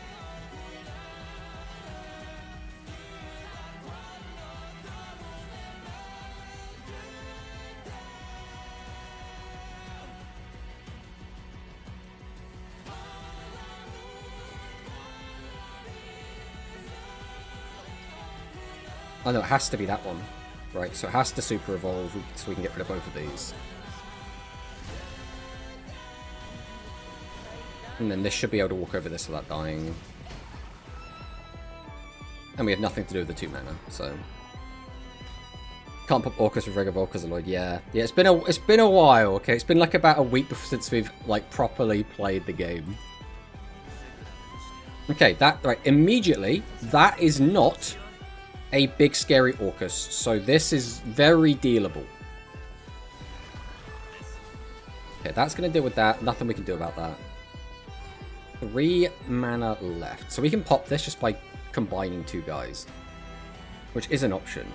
Oh no, it has to be that one. Right, so it has to super evolve so we can get rid of both of these. And then this should be able to walk over this without dying. And we have nothing to do with the 2 mana, so... Can't pop Orcus with regular Volcazaloid, yeah. Yeah, it's been a while, okay? It's been like about a week since we've, like, properly played the game. Okay, right, immediately, that is not a big scary Orcus, so this is very dealable. Okay, that's going to deal with that. Nothing we can do about that. 3 mana left. So we can pop this just by combining 2 guys, which is an option.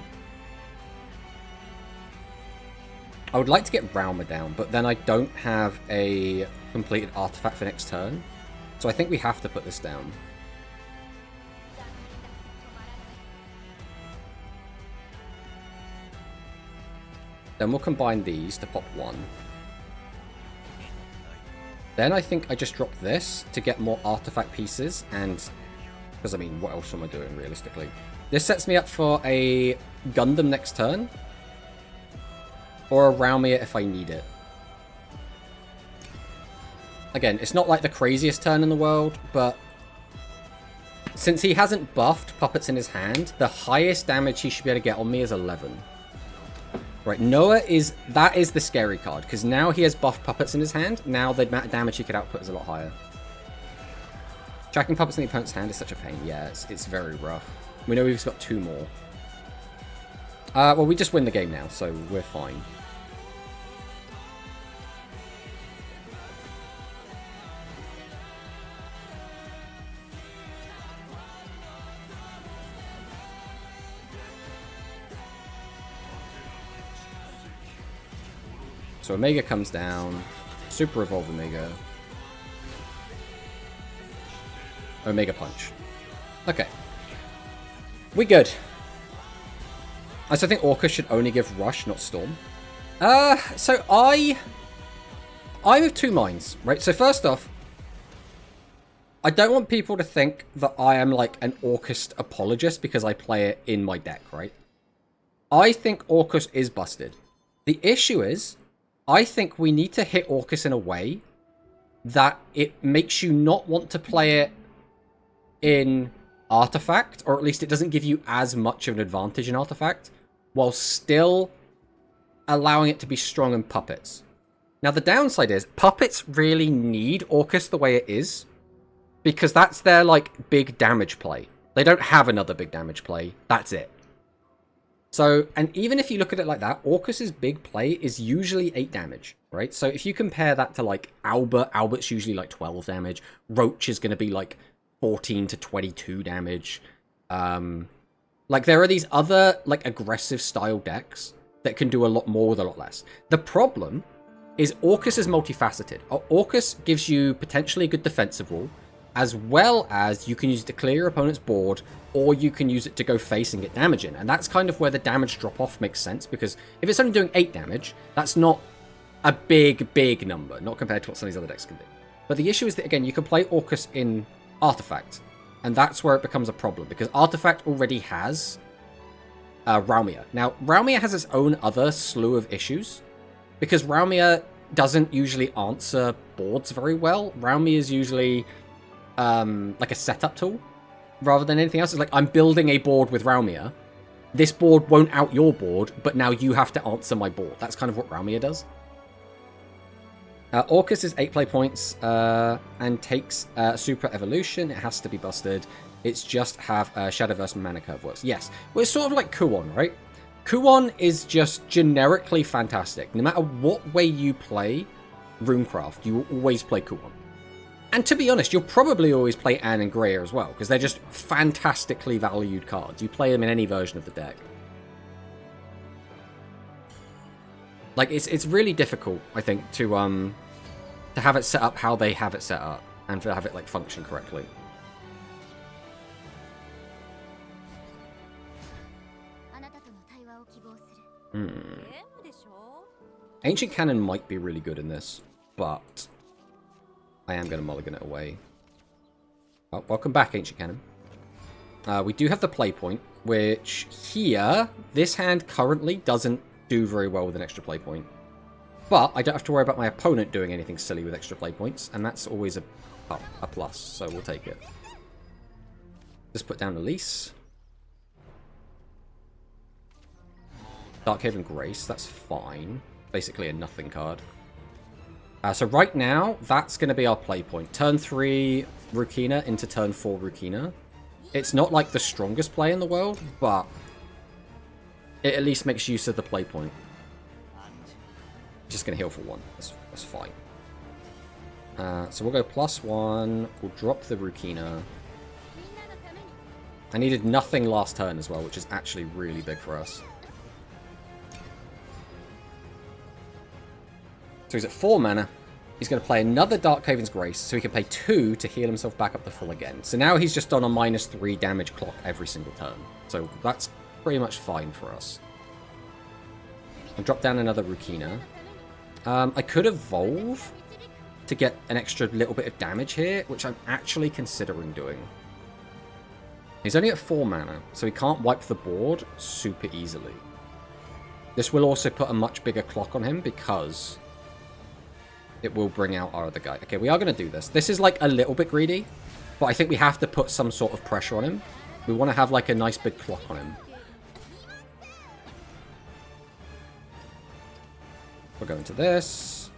I would like to get Rauma down, but then I don't have a completed artifact for next turn. So I think we have to put this down. Then we'll combine these to pop 1. Then I think I just drop this to get more artifact pieces, and... because, I mean, what else am I doing, realistically? This sets me up for a Gundam next turn. Or a Raumia if I need it. Again, it's not like the craziest turn in the world, but... since he hasn't buffed puppets in his hand, the highest damage he should be able to get on me is 11. Right, Noah is... that is the scary card, because now he has buffed puppets in his hand, now the amount of damage he could output is a lot higher. Tracking puppets in the opponent's hand is such a pain. Yeah, it's very rough. We know he's got 2 more. Well, we just win the game now, so we're fine. So Omega comes down. Super Evolve Omega. Omega Punch. Okay. We good. I still think Orcus should only give Rush, not Storm. So I'm of 2 minds, right? So first off, I don't want people to think that I am like an Orcus apologist because I play it in my deck, right? I think Orcus is busted. The issue is, I think we need to hit Orcus in a way that it makes you not want to play it in Artifact, or at least it doesn't give you as much of an advantage in Artifact, while still allowing it to be strong in Puppets. Now, the downside is, Puppets really need Orcus the way it is, because that's their, like, big damage play. They don't have another big damage play. That's it. So, and even if you look at it like that, Orcus's big play is usually 8 damage, right? So if you compare that to, like, Albert's usually, like, 12 damage. Roach is going to be, like, 14 to 22 damage. Like, there are these other, like, aggressive style decks that can do a lot more with a lot less. The problem is Orcus is multifaceted. Orcus gives you potentially a good defensive wall, as well as you can use it to clear your opponent's board, or you can use it to go face and get damage in. And that's kind of where the damage drop-off makes sense, because if it's only doing 8 damage, that's not a big number, not compared to what some of these other decks can do. But the issue is that, again, you can play Orcus in Artifact, and that's where it becomes a problem, because Artifact already has Raumia. Now, Raumia has its own other slew of issues, because Raumia doesn't usually answer boards very well. Raumia is usually like a setup tool, rather than anything else. It's like, I'm building a board with Raumia. This board won't out your board, but now you have to answer my board. That's kind of what Raumia does. Orcus is 8 play points and takes Super Evolution. It has to be busted. It's just have Shadowverse Mana Curve works. Yes, well, it's sort of like Kuon, right? Kuon is just generically fantastic. No matter what way you play Runecraft, you will always play Kuon. And to be honest, you'll probably always play Anne and Greer as well, because they're just fantastically valued cards. You play them in any version of the deck. Like, it's really difficult, I think, to have it set up how they have it set up, and to have it, like, function correctly. Ancient Cannon might be really good in this, but I am going to mulligan it away. Oh, welcome back, Ancient Cannon. We do have the play point, which here, this hand currently doesn't do very well with an extra play point. But I don't have to worry about my opponent doing anything silly with extra play points, and that's always a plus, so we'll take it. Just put down Elise. Darkhaven Grace, that's fine. Basically a nothing card. So right now, that's going to be our play point. Turn 3 Rukina into turn 4 Rukina. It's not like the strongest play in the world, but it at least makes use of the play point. Just going to heal for 1. That's fine. So we'll go +1. We'll drop the Rukina. I needed nothing last turn as well, which is actually really big for us. So he's at 4 mana. He's going to play another Dark Haven's Grace, so he can play 2 to heal himself back up to full again. So now he's just on a -3 damage clock every single turn. So that's pretty much fine for us. I'll drop down another Rukina. I could evolve to get an extra little bit of damage here, which I'm actually considering doing. He's only at 4 mana, so he can't wipe the board super easily. This will also put a much bigger clock on him because it will bring out our other guy. Okay, we are going to do this. This is like a little bit greedy, but I think we have to put some sort of pressure on him. We want to have like a nice big clock on him. We'll go into this.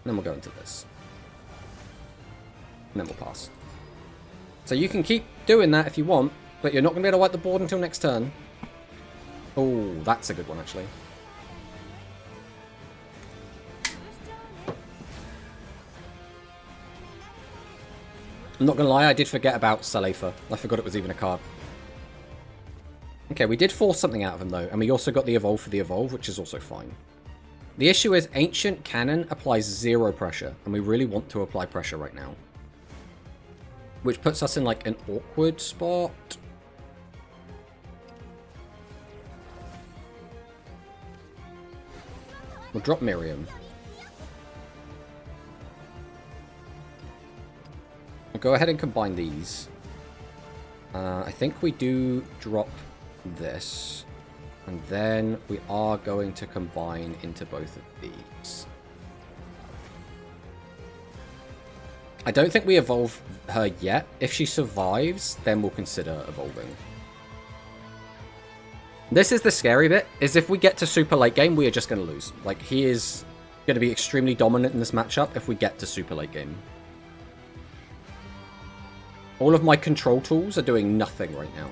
And then we'll go into this. And then we'll pass. So you can keep doing that if you want, but you're not going to be able to wipe the board until next turn. Oh, that's a good one, actually. I'm not going to lie, I did forget about Salefa. I forgot it was even a card. Okay, we did force something out of him, though, and we also got the Evolve for the Evolve, which is also fine. The issue is Ancient Cannon applies 0 pressure, and we really want to apply pressure right now. Which puts us in, like, an awkward spot. We'll drop Miriam. We'll go ahead and combine these. I think we do drop this. And then we are going to combine into both of these. I don't think we evolve her yet. If she survives, then we'll consider evolving. This is the scary bit, is if we get to super late game, we are just going to lose. Like, he is going to be extremely dominant in this matchup if we get to super late game. All of my control tools are doing nothing right now.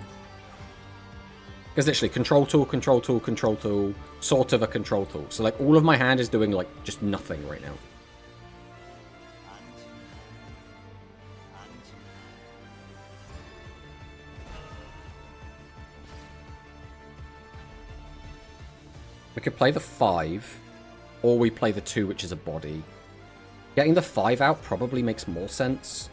Because literally, control tool, control tool, control tool, sort of a control tool. So, like, all of my hand is doing, like, just nothing right now. We could play the 5, or we play the 2, which is a body. Getting the 5 out probably makes more sense.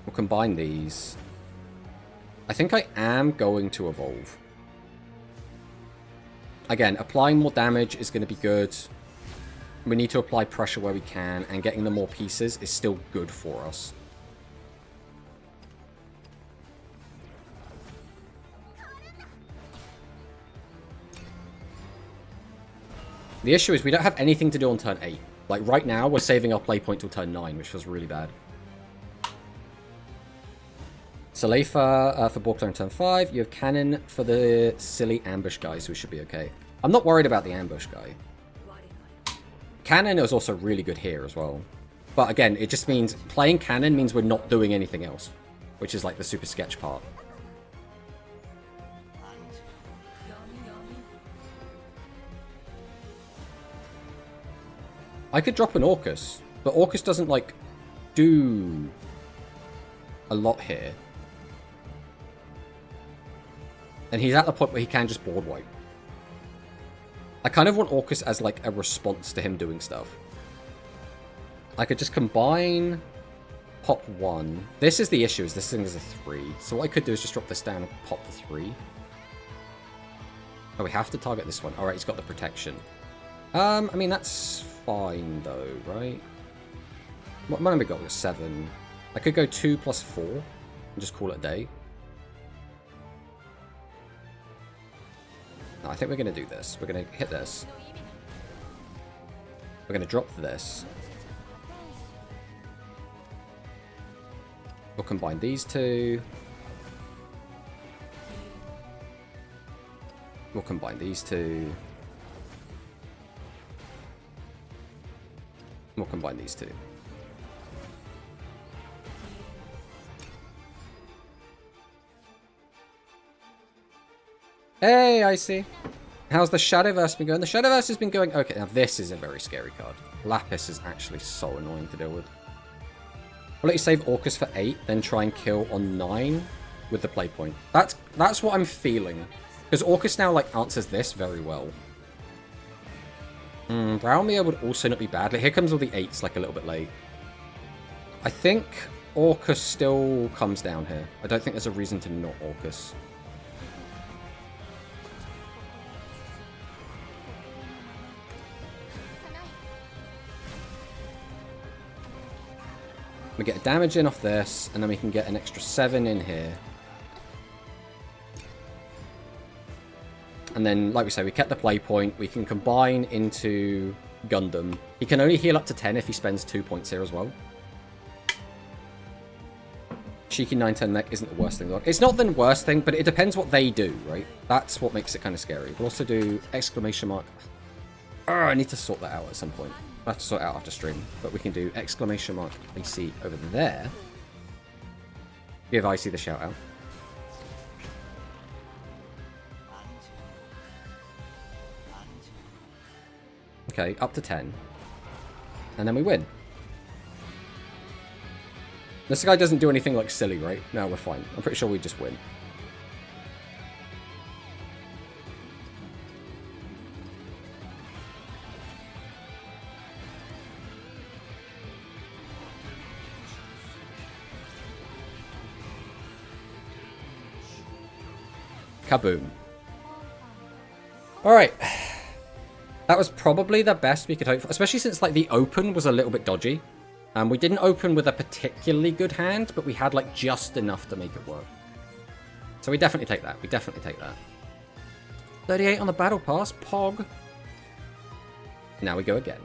We'll combine these. I think I am going to evolve. Again, applying more damage is going to be good. We need to apply pressure where we can, and getting the more pieces is still good for us. The issue is we don't have anything to do on turn 8. Like, right now, we're saving our play point till turn 9, which feels really bad. Salefa for Board Clear on turn 5. You have Cannon for the silly ambush guy, so we should be okay. I'm not worried about the ambush guy. Cannon is also really good here as well. But again, it just means playing Cannon means we're not doing anything else, which is like the super sketch part. I could drop an Orcus, but Orcus doesn't like do a lot here. And he's at the point where he can just board wipe. I kind of want Orcus as, like, a response to him doing stuff. I could just combine pop 1. This is the issue, is this thing is a 3. So what I could do is just drop this down and pop the 3. Oh, we have to target this one. Alright, he's got the protection. I mean, that's fine, though, right? What have we got? We've got 7. I could go 2 plus 4 and just call it a day. No, I think we're going to do this. We're going to hit this. We're going to drop this. We'll combine these two. We'll combine these two. We'll combine these two. Hey, I see. How's the Shadowverse been going? The Shadowverse has been going... Okay, now this is a very scary card. Lapis is actually so annoying to deal with. I'll let you save Orcus for 8, then try and kill on 9 with the play point. That's what I'm feeling. Because Orcus now, like, answers this very well. Braumir would also not be bad. Like, here comes all the 8s, like, a little bit late. I think Orcus still comes down here. I don't think there's a reason to not Orcus. We get a damage in off this, and then we can get an extra 7 in here. And then, like we say, we kept the play point. We can combine into Gundam. He can only heal up to 10 if he spends 2 points here as well. Cheeky 9-10 mech isn't the worst thing. It's not the worst thing, but it depends what they do, right? That's what makes it kind of scary. We'll also do exclamation mark. I need to sort that out at some point. I'll have to sort it out after stream. But we can do exclamation mark IC over there. Give IC the shout out. Okay, up to 10. And then we win. This guy doesn't do anything like silly, right? No, we're fine. I'm pretty sure we just win. Kaboom. Alright. That was probably the best we could hope for, especially since like the open was a little bit dodgy. We didn't open with a particularly good hand, but we had like just enough to make it work. So we definitely take that. We definitely take that. 38 on the battle pass. Pog. Now we go again.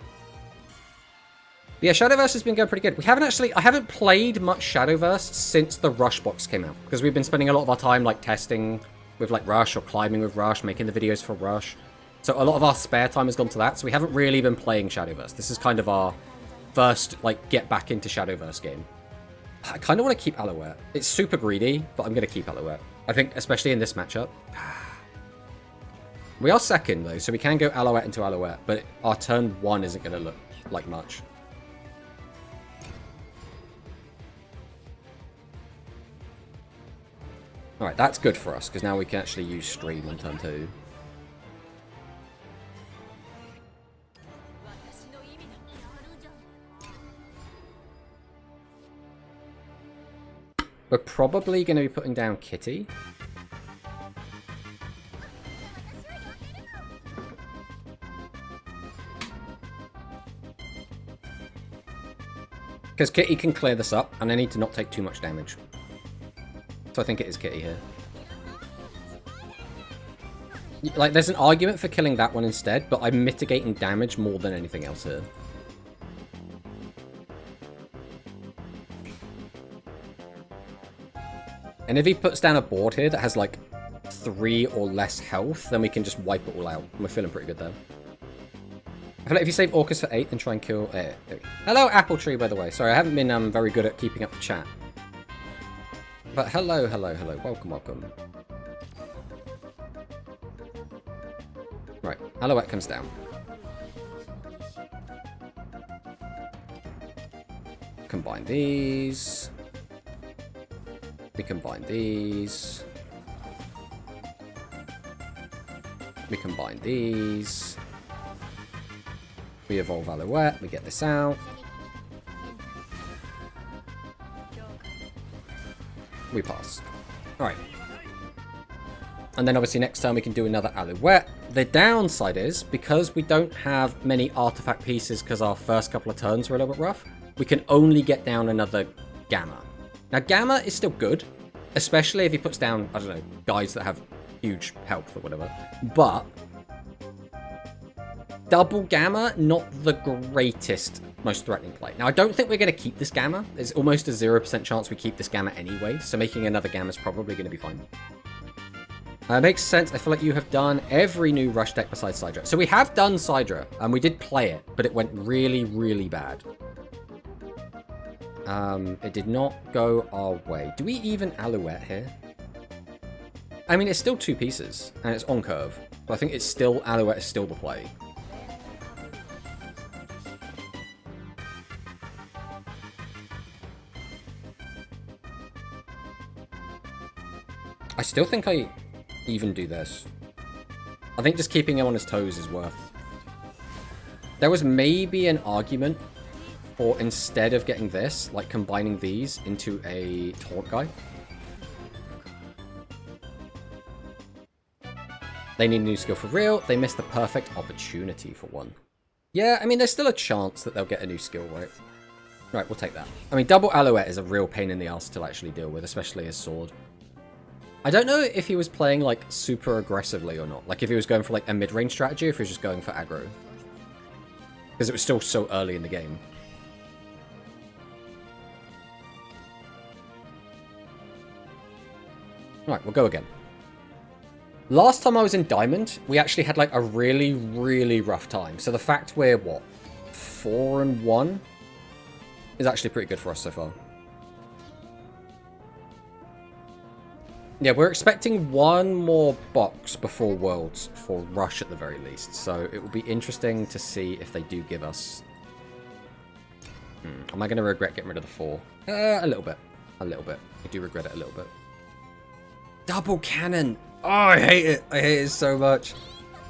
But yeah, Shadowverse has been going pretty good. I haven't played much Shadowverse since the Rush box came out, because we've been spending a lot of our time like testing with like Rush or climbing with Rush, making the videos for Rush. So a lot of our spare time has gone to that. So we haven't really been playing Shadowverse. This is kind of our first, like, get back into Shadowverse game. I kind of want to keep Alouette. It's super greedy, but I'm going to keep Alouette. I think, especially in this matchup. We are second, though, so we can go Alouette into Alouette, but our turn 1 isn't going to look like much. Alright, that's good for us, because now we can actually use Stream on turn 2. We're probably going to be putting down Kitty. Because Kitty can clear this up, and I need to not take too much damage. So I think it is Kitty here. Like, there's an argument for killing that one instead, but I'm mitigating damage more than anything else here. And if he puts down a board here that has, like, 3 or less health, then we can just wipe it all out. We're feeling pretty good there. I feel like if you save Orcus for 8, then try and kill... Hello, Apple Tree, by the way. Sorry, I haven't been very good at keeping up the chat. But hello, hello, hello. Welcome, welcome. Right, Alouette comes down. Combine these... We combine these. We combine these. We evolve Alouette. We get this out. We pass. Alright. And then obviously next turn we can do another Alouette. The downside is, because we don't have many artifact pieces because our first couple of turns were a little bit rough, we can only get down another Gamma. Now, Gamma is still good, especially if he puts down, I don't know, guys that have huge health or whatever. But double Gamma, not the greatest, most threatening play. Now, I don't think we're going to keep this Gamma. There's almost a 0% chance we keep this Gamma anyway, so making another Gamma is probably going to be fine. Makes sense. I feel like you have done every new Rush deck besides Sidra. So we have done Sidra, and we did play it, but it went really, really bad. It did not go our way. Do we even Alouette here? I mean, it's still 2 pieces, and it's on curve. But I think it's still, Alouette is still the play. I still think I even do this. I think just keeping him on his toes is worth. There was maybe an argument for instead of getting this, like combining these into a taunt guy. They need a new skill for real. They missed the perfect opportunity for one. Yeah, I mean, there's still a chance that they'll get a new skill, right? Right, we'll take that. I mean, double Alouette is a real pain in the ass to actually deal with, especially his sword. I don't know if he was playing, like, super aggressively or not. Like, if he was going for, like, a mid-range strategy, or if he was just going for aggro. Because it was still so early in the game. Right, we'll go again. Last time I was in Diamond, we actually had, like, a really, really rough time. So the fact we're, what, 4-1 is actually pretty good for us so far. Yeah, we're expecting one more box before Worlds for Rush at the very least. So it will be interesting to see if they do give us... Am I going to regret getting rid of the 4? A little bit. A little bit. I do regret it a little bit. Double cannon! Oh, I hate it. I hate it so much.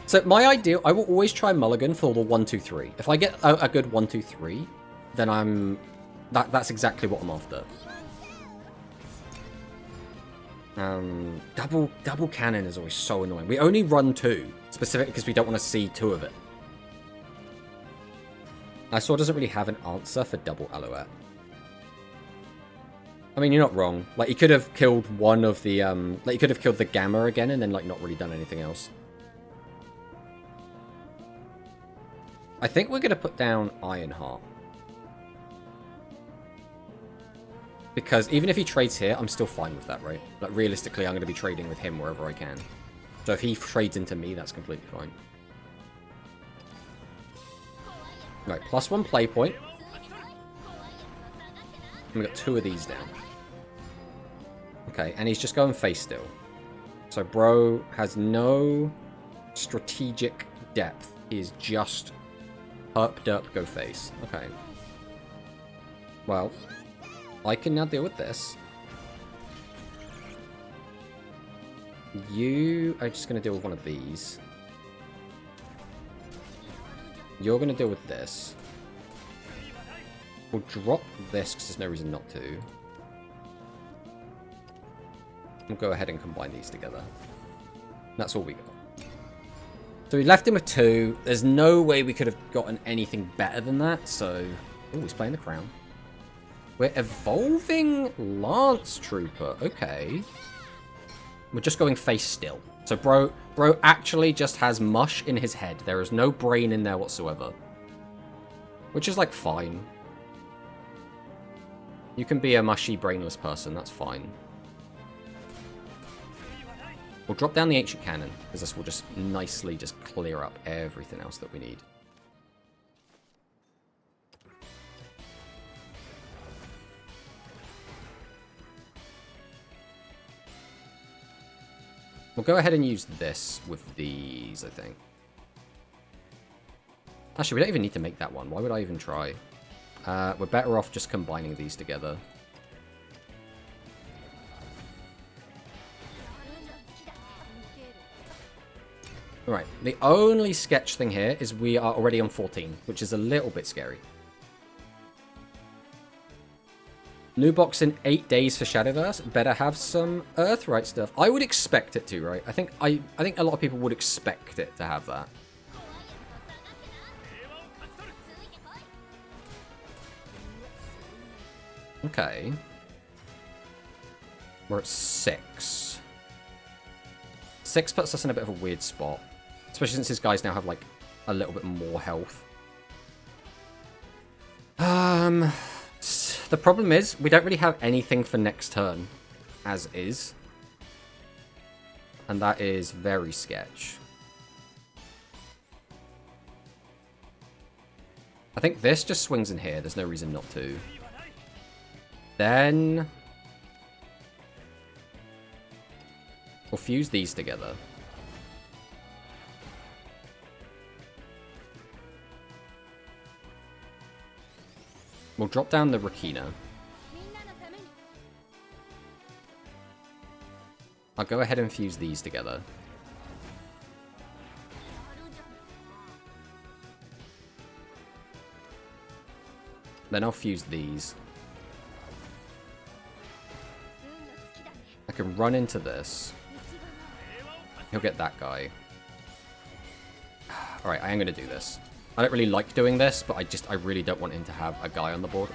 So my ideal... I will always try Mulligan for the 1-2-3. If I get a good 1-2-3, then I'm... That's exactly what I'm after. Double cannon is always so annoying. We only run 2, specifically because we don't want to see 2 of it. Isoar doesn't really have an answer for double Alouette. I mean, you're not wrong. Like, he could have killed one of the, like, he could have killed the Gamma again and then, like, not really done anything else. I think we're going to put down Ironheart. Because even if he trades here, I'm still fine with that, right? Like, realistically, I'm going to be trading with him wherever I can. So if he trades into me, that's completely fine. Right, +1 play point. And we got 2 of these down. Okay, and he's just going face still. So bro has no strategic depth. He is just up, go face. Okay. Well... I can now deal with this. You are just going to deal with one of these. You're going to deal with this. We'll drop this because there's no reason not to. We'll go ahead and combine these together. That's all we got. So we left him with 2. There's no way we could have gotten anything better than that. So, oh, he's playing the crown. We're evolving Lance Trooper. Okay. We're just going face still. So bro actually just has mush in his head. There is no brain in there whatsoever. Which is, like, fine. You can be a mushy, brainless person. That's fine. We'll drop down the Ancient Cannon, because this will just nicely just clear up everything else that we need. We'll go ahead and use this with these, I think. Actually, we don't even need to make that one. Why would I even try? We're better off just combining these together. Alright, the only sketch thing here is we are already on 14, which is a little bit scary. New box in 8 days for Shadowverse. Better have some Earthright stuff. I would expect it to, right? I think a lot of people would expect it to have that. Okay. We're at 6. 6 puts us in a bit of a weird spot. Especially since his guys now have, like, a little bit more health. The problem is, we don't really have anything for next turn, as is. And that is very sketch. I think this just swings in here. There's no reason not to. Then... we'll fuse these together. We'll drop down the Rakina. I'll go ahead and fuse these together. Then I'll fuse these. I can run into this. He'll get that guy. Alright, I am going to do this. I don't really like doing this, but I really don't want him to have a guy on the board.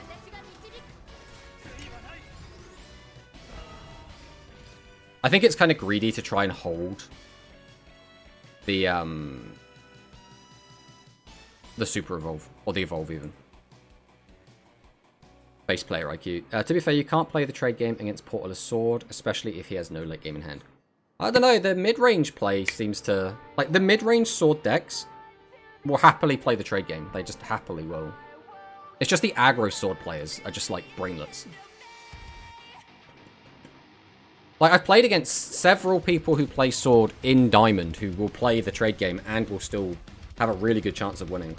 I think it's kind of greedy to try and hold the Super Evolve, or the Evolve even. Base player IQ. To be fair, you can't play the trade game against Portal's Sword, especially if he has no late game in hand. I don't know, the mid-range play seems to... Like, the mid-range sword decks will happily play the trade game. They just happily will. It's just the aggro sword players are just, like, brainlets. Like, I've played against several people who play sword in Diamond who will play the trade game and will still have a really good chance of winning.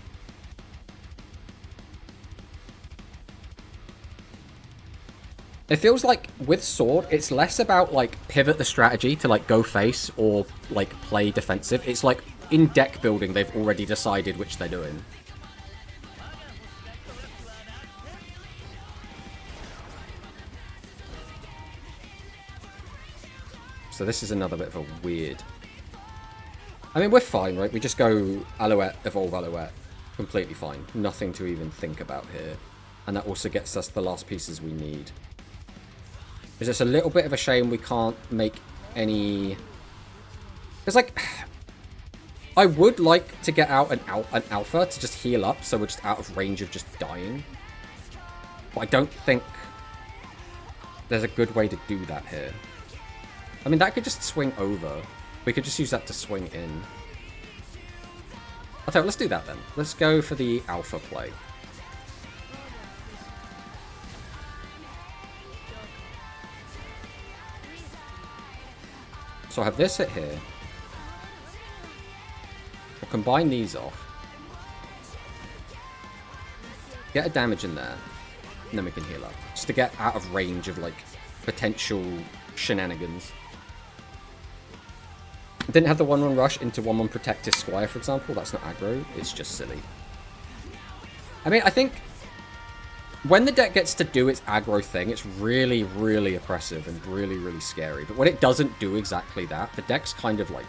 It feels like with sword, it's less about like pivot the strategy to like go face or like play defensive. It's like in deck building, they've already decided which they're doing. So this is another bit of a weird... I mean, we're fine, right? We just go Alouette, evolve Alouette. Completely fine. Nothing to even think about here. And that also gets us the last pieces we need. It's just a little bit of a shame we can't make any... It's like... I would like to get out an alpha to just heal up, so we're just out of range of just dying. But I don't think there's a good way to do that here. I mean, that could just swing over. We could just use that to swing in. I'll tell you, let's do that then. Let's go for the alpha play. So I have this hit here. We'll combine these off. Get a damage in there. And then we can heal up. Just to get out of range of, like, potential shenanigans. Didn't have the 1-1 rush into 1-1 protect his Squire, for example. That's not aggro. It's just silly. I mean, I think when the deck gets to do its aggro thing, it's really, really oppressive and really, really scary. But when it doesn't do exactly that, the deck's kind of like...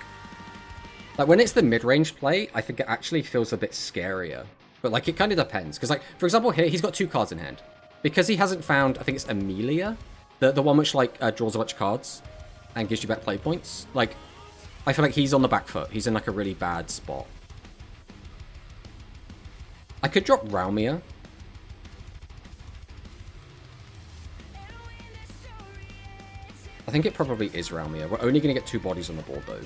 Like, when it's the mid-range play, I think it actually feels a bit scarier. But, like, it kind of depends. Because, like, for example, here, he's got 2 cards in hand. Because he hasn't found, I think it's Amelia, the one which, like, draws a bunch of cards and gives you back play points. Like, I feel like he's on the back foot. He's in, like, a really bad spot. I could drop Raumia. I think it probably is Raumia. We're only going to get 2 bodies on the board, though.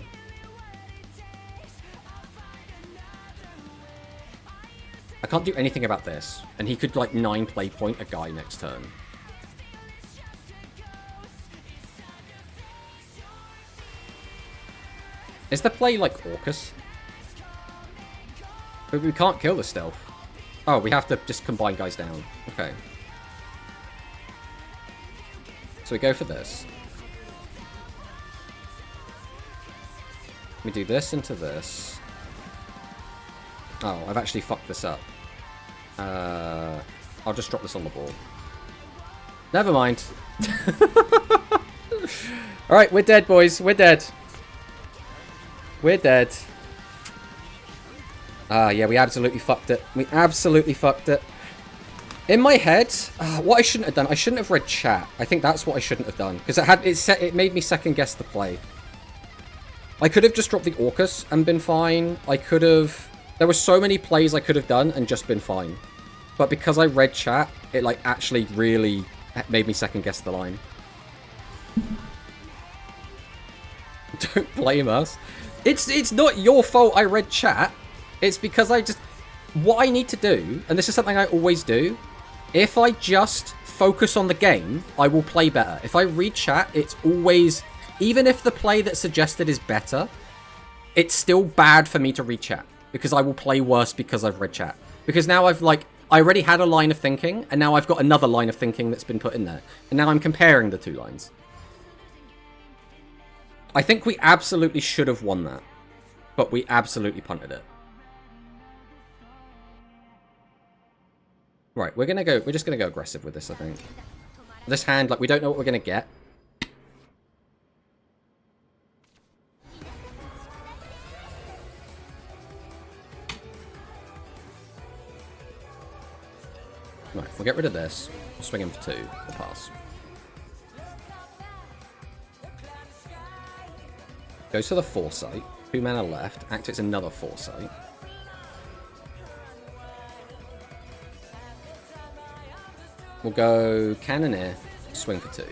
I can't do anything about this. And he could, like, 9 play point a guy next turn. Is the play, like, Orcus? But we can't kill the stealth. Oh, we have to just combine guys down. Okay. So we go for this. We do this into this. Oh, I've actually fucked this up. I'll just drop this on the board. Never mind. Alright, we're dead, boys. We're dead. We're dead. Yeah, we absolutely fucked it. We absolutely fucked it. In my head, what I shouldn't have done, I shouldn't have read chat. I think that's what I shouldn't have done. Because it made me second guess the play. I could have just dropped the Orcus and been fine. I could have... There were so many plays I could have done and just been fine. But because I read chat, it like actually really made me second guess the line. Don't blame us. It's not your fault I read chat. It's because I just... What I need to do, and this is something I always do, if I just focus on the game, I will play better. If I read chat, it's always... Even if the play that's suggested is better, it's still bad for me to read chat. Because I will play worse because I've read chat. Because now I've like... I already had a line of thinking, and now I've got another line of thinking that's been put in there. And now I'm comparing the 2 lines. I think we absolutely should have won that. But we absolutely punted it. Right, we're just gonna go aggressive with this, I think. This hand, like, we don't know what we're gonna get. Right, we'll get rid of this. We'll swing him for 2. We'll pass. Goes to the Foresight. 2 mana left. Activates another Foresight. We'll go Cannoneer. Swing for 2.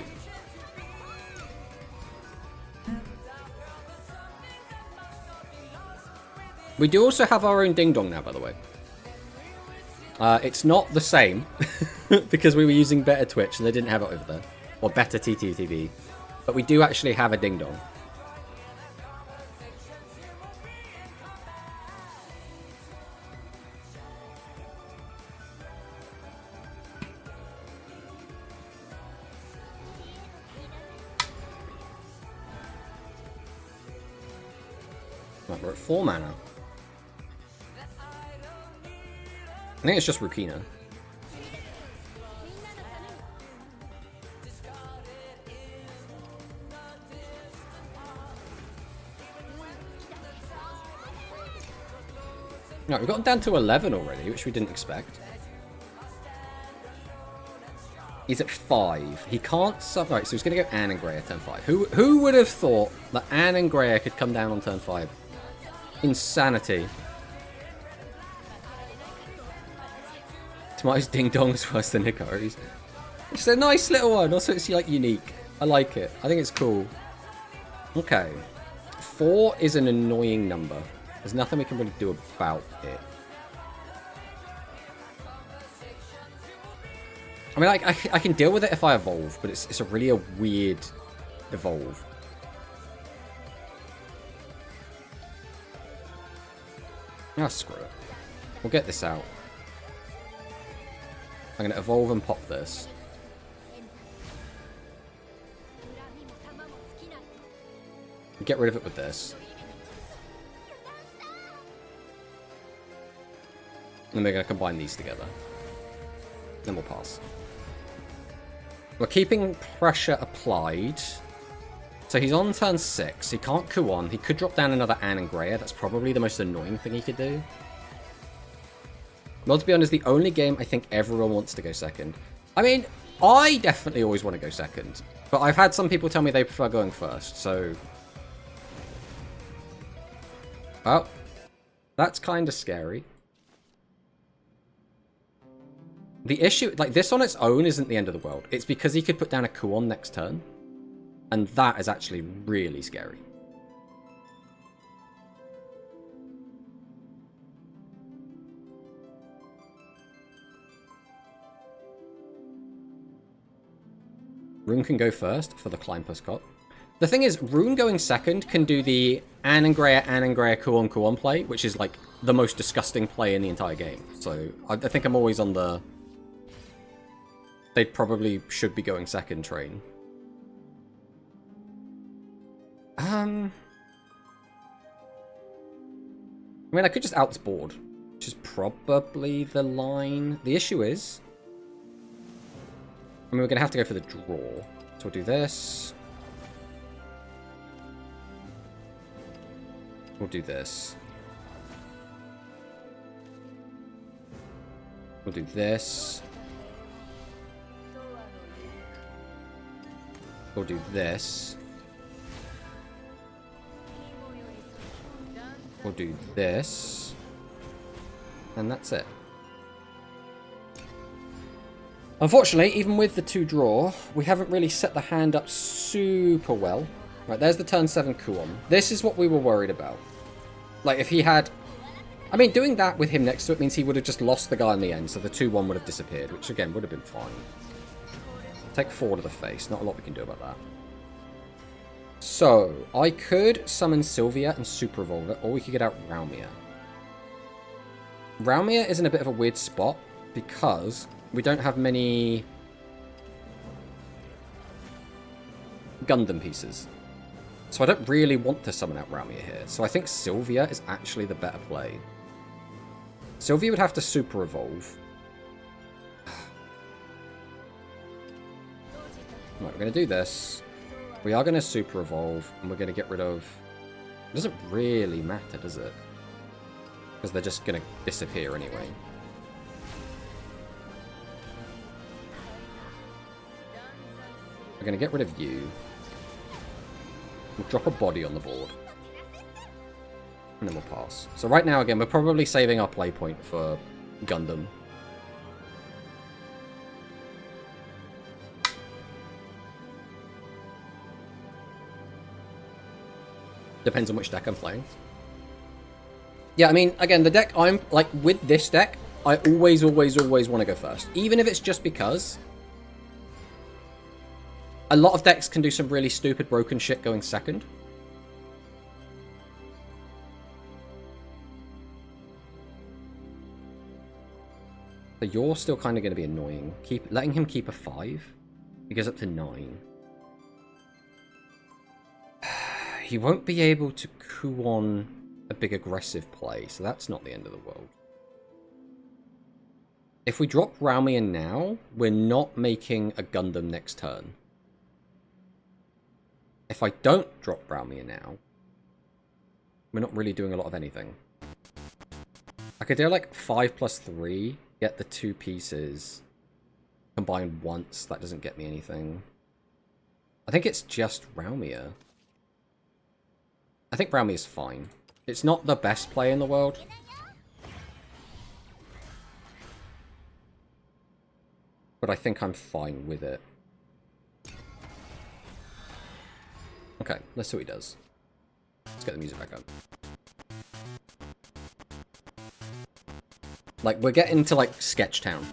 We do also have our own Ding Dong now, by the way. It's not the same, because we were using better Twitch and they didn't have it over there. Or better TTTV. But we do actually have a Ding Dong. Right, we're at 4 mana. I think it's just Rukina. Right, we've gotten down to 11 already, which we didn't expect. He's at 5. He can't sub. Right, so he's going to go Anne and Greya turn 5. Who would have thought that Anne and Greya could come down on turn 5? Insanity. Tomato's Ding Dong's worse than Hikari's. It's a nice little one. Also, it's like unique. I like it. I think it's cool. Okay. 4 is an annoying number. There's nothing we can really do about it. I mean, I can deal with it if I evolve, but it's a really weird evolve. Ah, screw it. We'll get this out. I'm going to evolve and pop this. Get rid of it with this. And we're going to combine these together. Then we'll pass. We're keeping pressure applied. So he's on turn 6. He can't Kuon. He could drop down another Anne and Greya. That's probably the most annoying thing he could do. Well, to be honest, the only game I think everyone wants to go second. I mean, I definitely always want to go second. But I've had some people tell me they prefer going first, so... Well, that's kind of scary. The issue, like, this on its own isn't the end of the world. It's because he could put down a Kuon next turn. And that is actually really scary. Rune can go first for the Climb Postcot. The thing is, Rune going second can do the Anne and Greya, Kuon, Kuon play, which is, like, the most disgusting play in the entire game. So, I think I'm always on the... They probably should be going second train. I mean, I could just outsboard, which is probably the line. The issue is... I mean, we're going to have to go for the draw. So we'll do this. We'll do this. We'll do this. We'll do this. We'll do this. And that's it. Unfortunately, even with the 2 draw, we haven't really set the hand up super well. Right, there's the turn 7 Kuon. This is what we were worried about. Like, if he had... I mean, doing that with him next to it means he would have just lost the guy in the end, so the 2-1 would have disappeared, which, again, would have been fine. Take 4 to the face. Not a lot we can do about that. So, I could summon Sylvia and Super Evolve it, or we could get out Raumia. Raumia is in a bit of a weird spot, because we don't have many Gundam pieces. So I don't really want to summon out Raumia here. So I think Sylvia is actually the better play. Sylvia would have to Super Evolve. Right, we're going to do this. We are going to Super Evolve, and we're going to get rid of... It doesn't really matter, does it? Because they're just going to disappear anyway. We're going to get rid of you. We'll drop a body on the board. And then we'll pass. So right now, again, we're probably saving our play point for Gundam. Depends on which deck I'm playing. Yeah, I mean, again, the deck I'm... Like, with this deck, I always want to go first. Even if it's just because... A lot of decks can do some really stupid broken shit going second. So you're still kind of going to be annoying. Letting him keep a 5. He goes up to 9. He won't be able to coup on a big aggressive play, so that's not the end of the world. If we drop Raumia now, we're not making a Gundam next turn. If I don't drop Raumia now, we're not really doing a lot of anything. I could do like 5+3, get the 2 pieces, combine once, that doesn't get me anything. I think it's just Raumia. I think Raumia's fine. It's not the best play in the world. But I think I'm fine with it. Okay, let's see what he does. Let's get the music back up. Like, we're getting to, like, Sketchtown.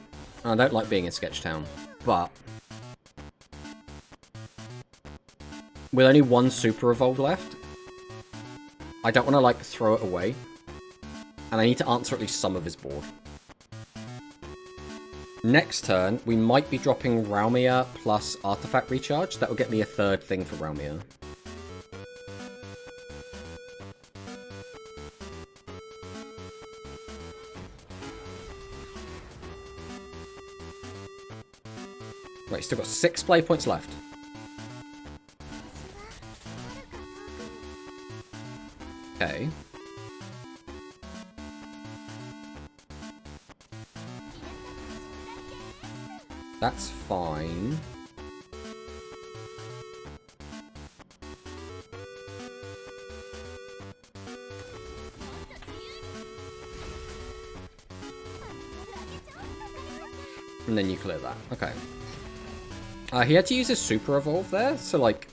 I don't like being in Sketchtown, but... with only one Super Evolve left, I don't want to, like, throw it away. And I need to answer at least some of his board. Next turn, we might be dropping Raumia plus Artifact Recharge. That will get me a 3rd thing for Raumia. Right, still got 6 play points left. Okay. That's fine. And then you clear that. Okay. He had to use his Super Evolve there, so, like...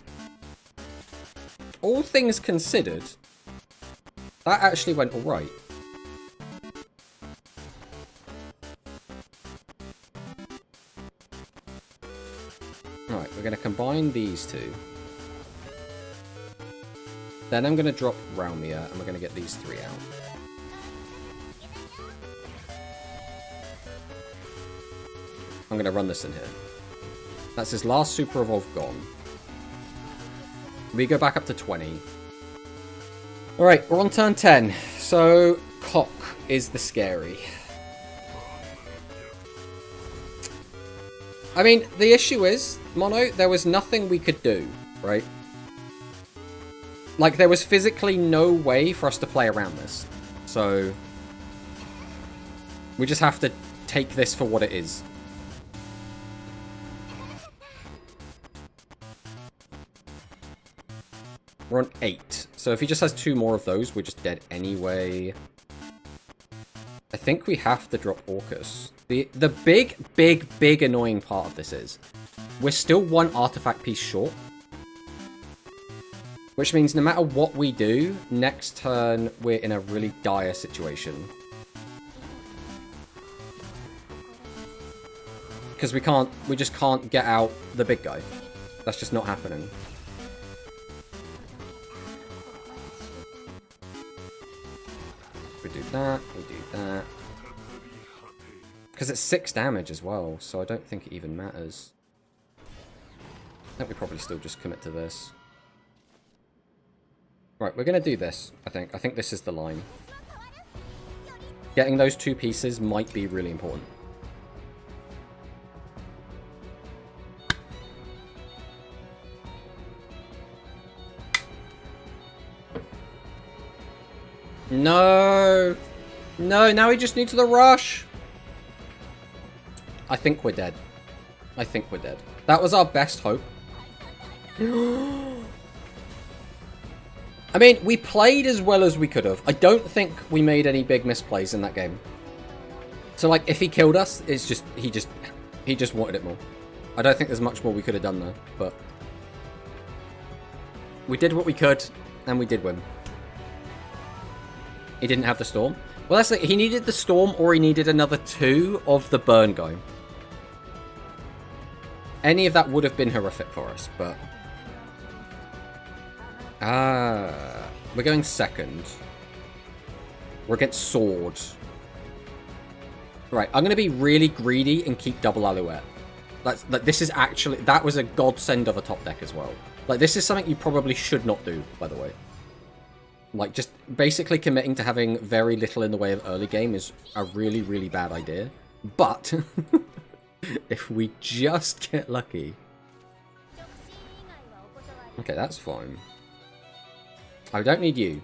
all things considered, that actually went alright. Alright, we're going to combine these two. Then I'm going to drop Raumia, and we're going to get these 3 out. I'm going to run this in here. That's his last Super Evolve gone. We go back up to 20. Alright, we're on turn 10. So, Cock is the scary. I mean, the issue is, Mono, there was nothing we could do, right? Like, there was physically no way for us to play around this. So, we just have to take this for what it is. We're on 8. So if he just has 2 more of those, we're just dead anyway. I think we have to drop Orcus. The big annoying part of this is we're still 1 artifact piece short. Which means no matter what we do, next turn we're in a really dire situation. Because we just can't get out the big guy. That's just not happening. We do that, we do that. Because it's 6 damage as well, so I don't think it even matters. I think we probably still just commit to this. Right, we're going to do this, I think. I think this is the line. Getting those 2 pieces might be really important. No! No, now he just needs the rush! I think we're dead. I think we're dead. That was our best hope. I mean, we played as well as we could have. I don't think we made any big misplays in that game. So, like, if he killed us, it's just... He just wanted it more. I don't think there's much more we could have done there, but... We did what we could, and we did win. He didn't have the storm. Well, that's like, he needed the storm, or he needed another 2 of the burn guy. Any of that would have been horrific for us, but... we're going second. We're against sword. Right, I'm going to be really greedy and keep double Alouette. This is actually... That was a godsend of a top deck as well. Like, this is something you probably should not do, by the way. Like, just basically committing to having very little in the way of early game is a really, really bad idea. But, if we just get lucky... Okay, that's fine. I don't need you.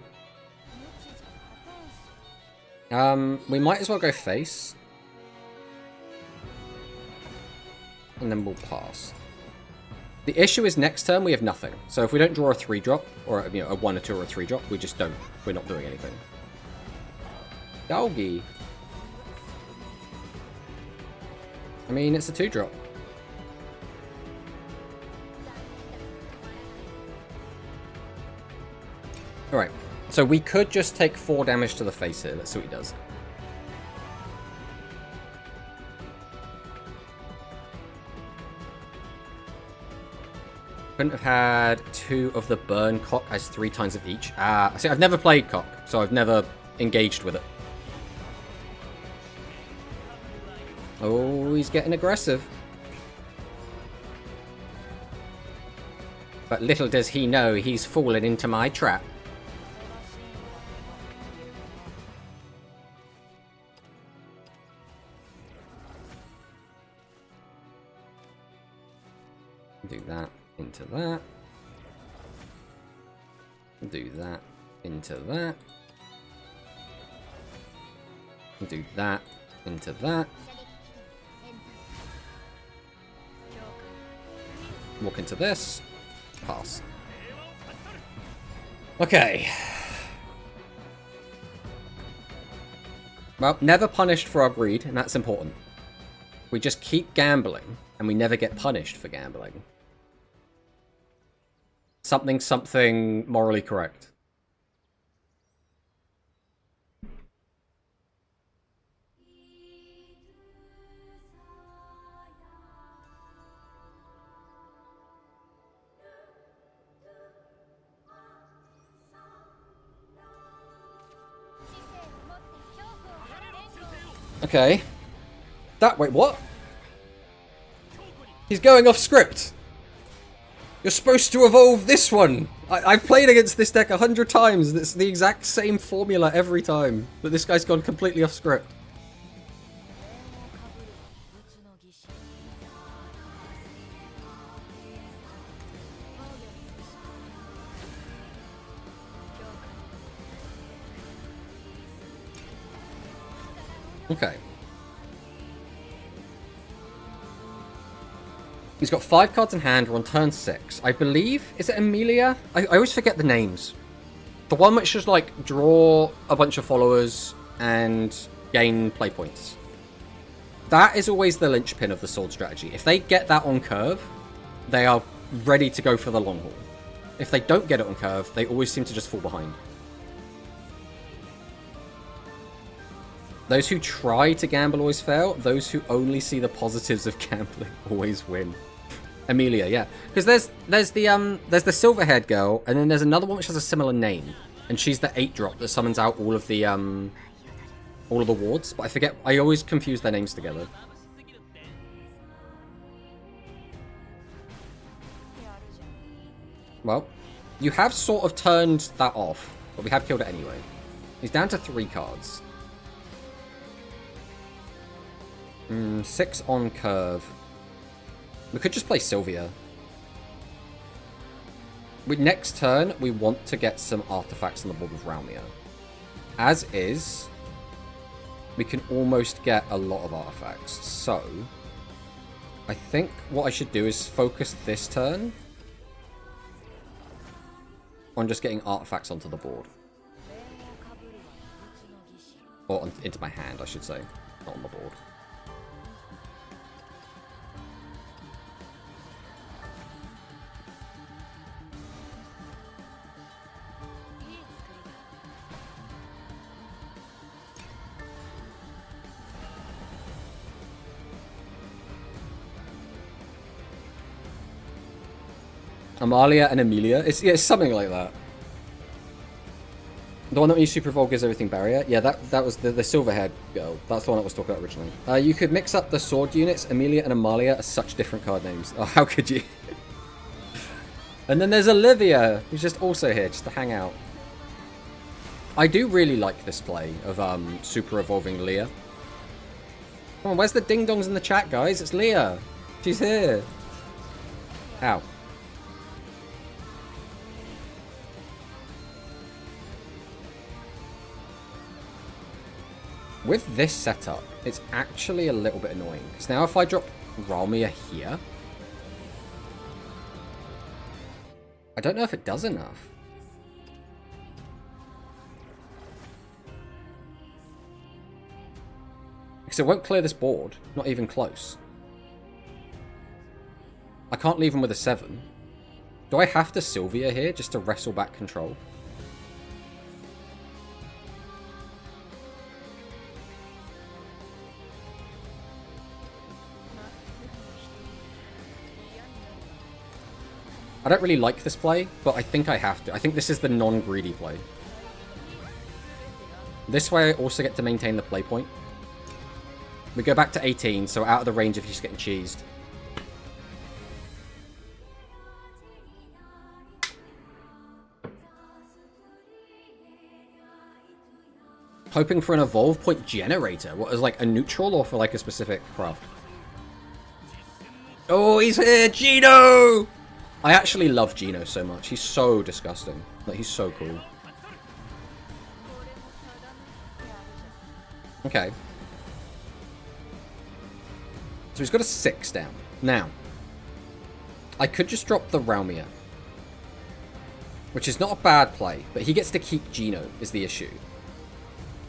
We might as well go face. And then we'll pass. The issue is next turn we have nothing. So if we don't draw a 3-drop, or you know, a 1, a 2, or a 3-drop, we just don't. We're not doing anything. Doggy. I mean, it's a 2-drop. Alright, so we could just take 4 damage to the face here. Let's see what he does. Couldn't have had 2 of the burn. Cock has 3 times of each. See, I've never played Cock, so I've never engaged with it. Oh, he's getting aggressive. But little does he know he's fallen into my trap. Do that into that. Do that into that. Do that into that. Walk into this. Pass. Okay. Well, never punished for our greed, and that's important. We just keep gambling, and we never get punished for gambling. Something morally correct. Okay. Wait, what? He's going off script. You're supposed to evolve this one. I've played against this deck 100 times. It's the exact same formula every time. But this guy's gone completely off script. Okay. He's got 5 cards in hand. We're on turn 6. I believe... Is it Amelia? I always forget the names. The one which is like, draw a bunch of followers and gain play points. That is always the linchpin of the sword strategy. If they get that on curve, they are ready to go for the long haul. If they don't get it on curve, they always seem to just fall behind. Those who try to gamble always fail. Those who only see the positives of gambling always win. Amelia, yeah, because there's the silver-haired girl, and then there's another one which has a similar name, and she's the 8-drop that summons out all of the wards. But I forget. I always confuse their names together. Well, You have sort of turned that off, but we have killed it anyway. He's down to 3 cards. 6 on curve. We could just play Sylvia. Next turn, we want to get some artifacts on the board with Ralmia. As is, we can almost get a lot of artifacts. So, I think what I should do is focus this turn on just getting artifacts onto the board. Or into my hand, I should say. Not on the board. Amalia and Amelia. It's something like that. The one that when you Super Evolve gives everything barrier? Yeah, that was the silver-haired girl. That's the one I was talking about originally. You could mix up the sword units. Amelia and Amalia are such different card names. Oh, how could you? And then there's Olivia, who's just also here, just to hang out. I do really like this play of Super Evolving Leah. Come on, where's the ding-dongs in the chat, guys? It's Leah. She's here. Ow. With this setup, it's actually a little bit annoying. Because now if I drop Ralmia here, I don't know if it does enough. Because it won't clear this board. Not even close. I can't leave him with a 7. Do I have to Sylvia here just to wrestle back control? I don't really like this play, but I think I have to. I think this is the non-greedy play. This way I also get to maintain the play point. We go back to 18, so out of the range of just getting cheesed. Hoping for an evolve point generator. What, is like a neutral or for like a specific craft? Oh, he's here! Gino! I actually love Gino so much. He's so disgusting. Like, he's so cool. Okay. So he's got a 6 down. Now, I could just drop the Ralmia, which is not a bad play, but he gets to keep Gino is the issue.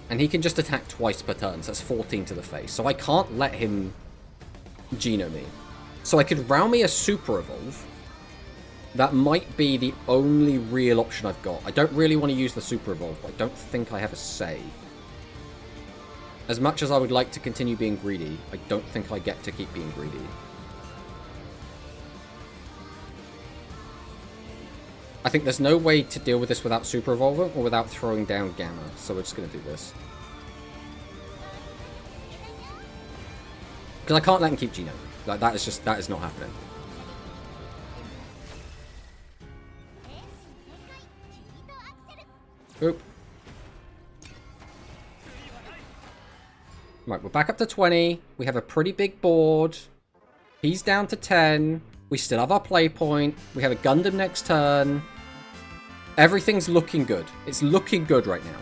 And he can just attack twice per turn, so that's 14 to the face. So I can't let him Gino me. So I could Ralmia Super Evolve. That might be the only real option I've got. I don't really want to use the Super Evolve, but I don't think I have a say. As much as I would like to continue being greedy, I don't think I get to keep being greedy. I think there's no way to deal with this without Super Evolving or without throwing down Gamma, so we're just going to do this. Because I can't let him keep Gino. Like, that is not happening. Oop. Right, we're back up to 20. We have a pretty big board. He's down to 10. We still have our play point. We have a Gundam next turn. Everything's looking good. It's looking good right now.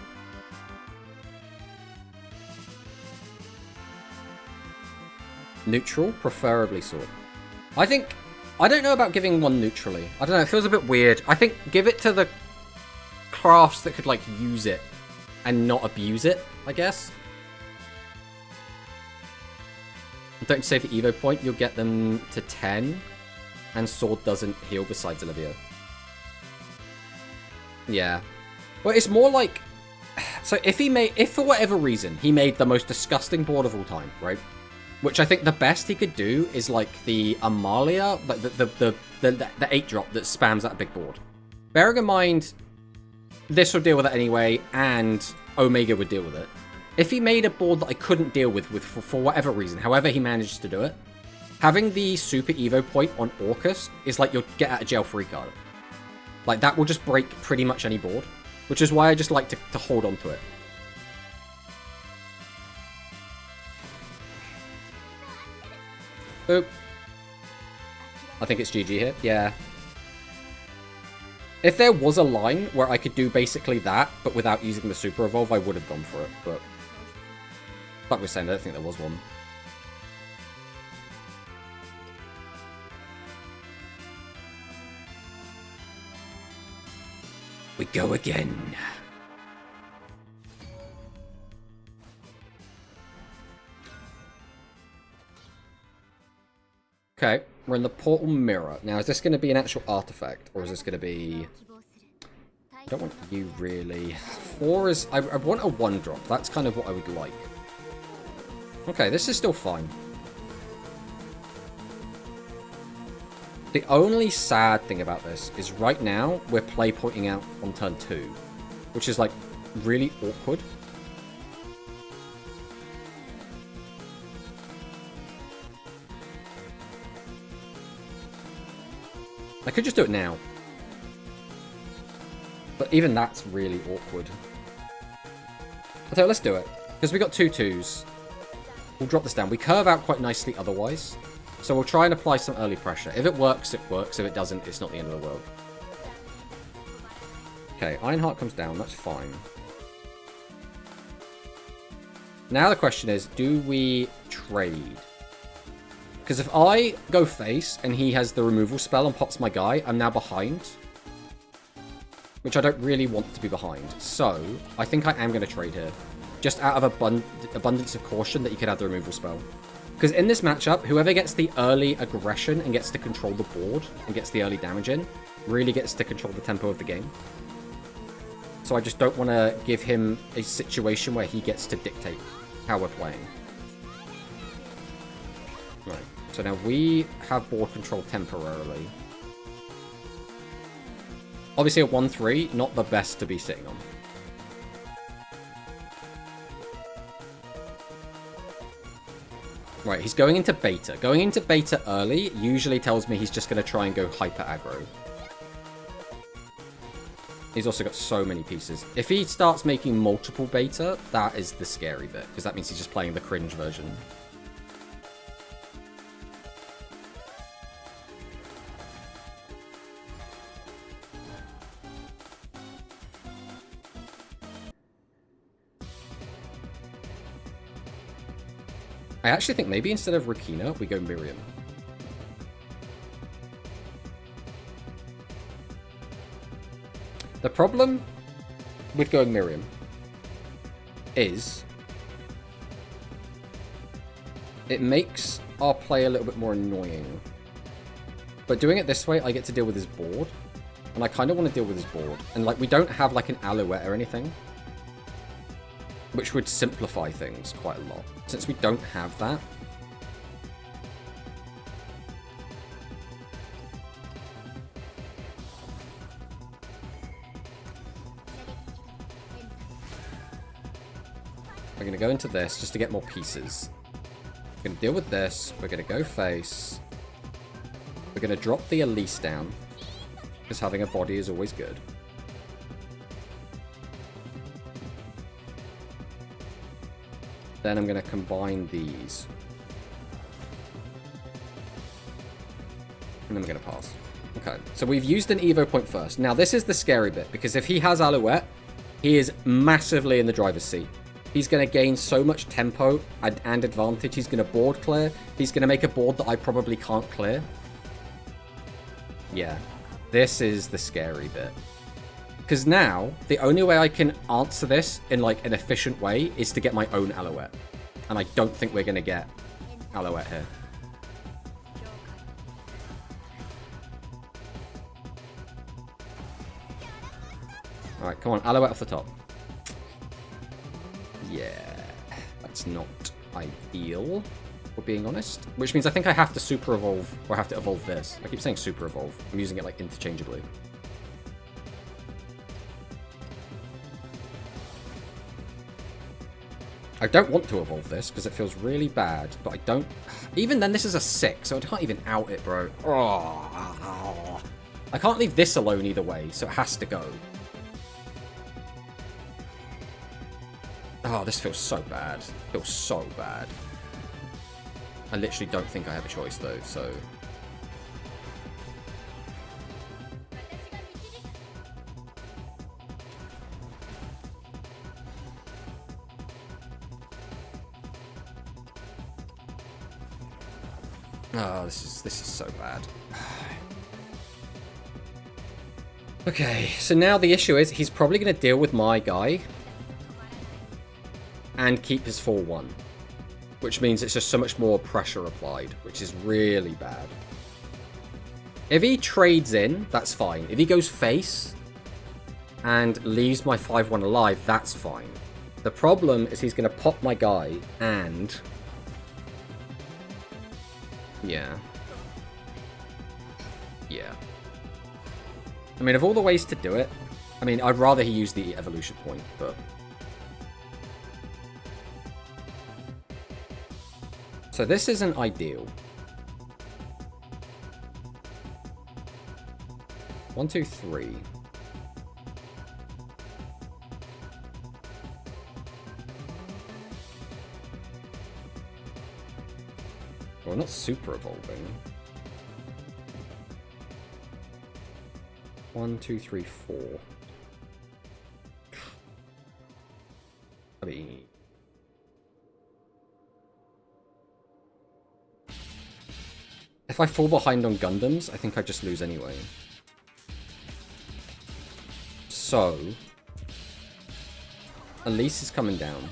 Neutral, preferably sword. I don't know about giving one neutrally. I don't know, it feels a bit weird. I think give it to the crafts that could, like, use it and not abuse it, I guess. Don't save the Evo point, you'll get them to 10. And sword doesn't heal besides Olivia. Yeah. Well, it's more like... So if for whatever reason he made the most disgusting board of all time, right? Which I think the best he could do is like the Amalia, like the 8-drop that spams that big board. Bearing in mind, this would deal with it anyway, and Omega would deal with it. If he made a board that I couldn't deal with for whatever reason, however he managed to do it, having the Super Evo point on Orcus is like your get-out-of-jail-free card. Like, that will just break pretty much any board. Which is why I just like to hold on to it. Boop. I think it's GG here. Yeah. If there was a line where I could do basically that, but without using the Super Evolve, I would have gone for it. But like we're saying, I don't think there was one. We go again. Okay, we're in the Portal Mirror. Now, is this going to be an actual artifact, or is this going to be... I don't want you, really. 4 is... I want a 1-drop. That's kind of what I would like. Okay, this is still fine. The only sad thing about this is right now, we're play pointing out on turn 2. Which is, like, really awkward. I could just do it now. But even that's really awkward. I tell you, let's do it. Because we got 2 2s. We'll drop this down. We curve out quite nicely otherwise. So we'll try and apply some early pressure. If it works, it works. If it doesn't, it's not the end of the world. Okay, Ironheart comes down. That's fine. Now the question is, do we trade? Because if I go face and he has the removal spell and pops my guy, I'm now behind. Which I don't really want to be behind. So, I think I am going to trade here. Just out of abundance of caution that you could have the removal spell. Because in this matchup, whoever gets the early aggression and gets to control the board and gets the early damage in, really gets to control the tempo of the game. So I just don't want to give him a situation where he gets to dictate how we're playing. Right. So now we have board control temporarily. Obviously a 1-3, not the best to be sitting on. Right, he's going into beta. Going into beta early usually tells me he's just going to try and go hyper aggro. He's also got so many pieces. If he starts making multiple beta, that is the scary bit, because that means he's just playing the cringe version. I actually think maybe instead of Rakina, we go Miriam. The problem with going Miriam is it makes our play a little bit more annoying. But doing it this way, I get to deal with his board. And I kind of want to deal with his board. And like, we don't have like an Alouette or anything, which would simplify things quite a lot. Since we don't have that. We're going to go into this just to get more pieces. We're going to deal with this. We're going to go face. We're going to drop the Elise down. Because having a body is always good. Then I'm going to combine these. And then we're going to pass. Okay, so we've used an Evo point first. Now, this is the scary bit, because if he has Alouette, he is massively in the driver's seat. He's going to gain so much tempo and advantage. He's going to board clear. He's going to make a board that I probably can't clear. Yeah, this is the scary bit. Because now, the only way I can answer this in like an efficient way is to get my own Alouette. And I don't think we're going to get Alouette here. Alright, come on, Alouette off the top. Yeah, that's not ideal, for being honest. Which means I think I have to super evolve, or I have to evolve this. I keep saying super evolve. I'm using it like interchangeably. I don't want to evolve this, because it feels really bad, but I don't... Even then, this is a 6, so I can't even out it, bro. Oh. I can't leave this alone either way, so it has to go. Oh, this feels so bad. Feels so bad. I literally don't think I have a choice, though, so... Oh, this is so bad. Okay, so now the issue is he's probably going to deal with my guy and keep his 4-1, which means it's just so much more pressure applied, which is really bad. If he trades in, that's fine. If he goes face and leaves my 5-1 alive, that's fine. The problem is he's going to pop my guy and... Yeah. Yeah. I mean, of all the ways to do it, I mean, I'd rather he use the evolution point, but... So this isn't ideal. 1, 2, 3. Well, not super evolving. 1, 2, 3, 4. I mean... If I fall behind on Gundams, I think I just lose anyway. So... Elise is coming down.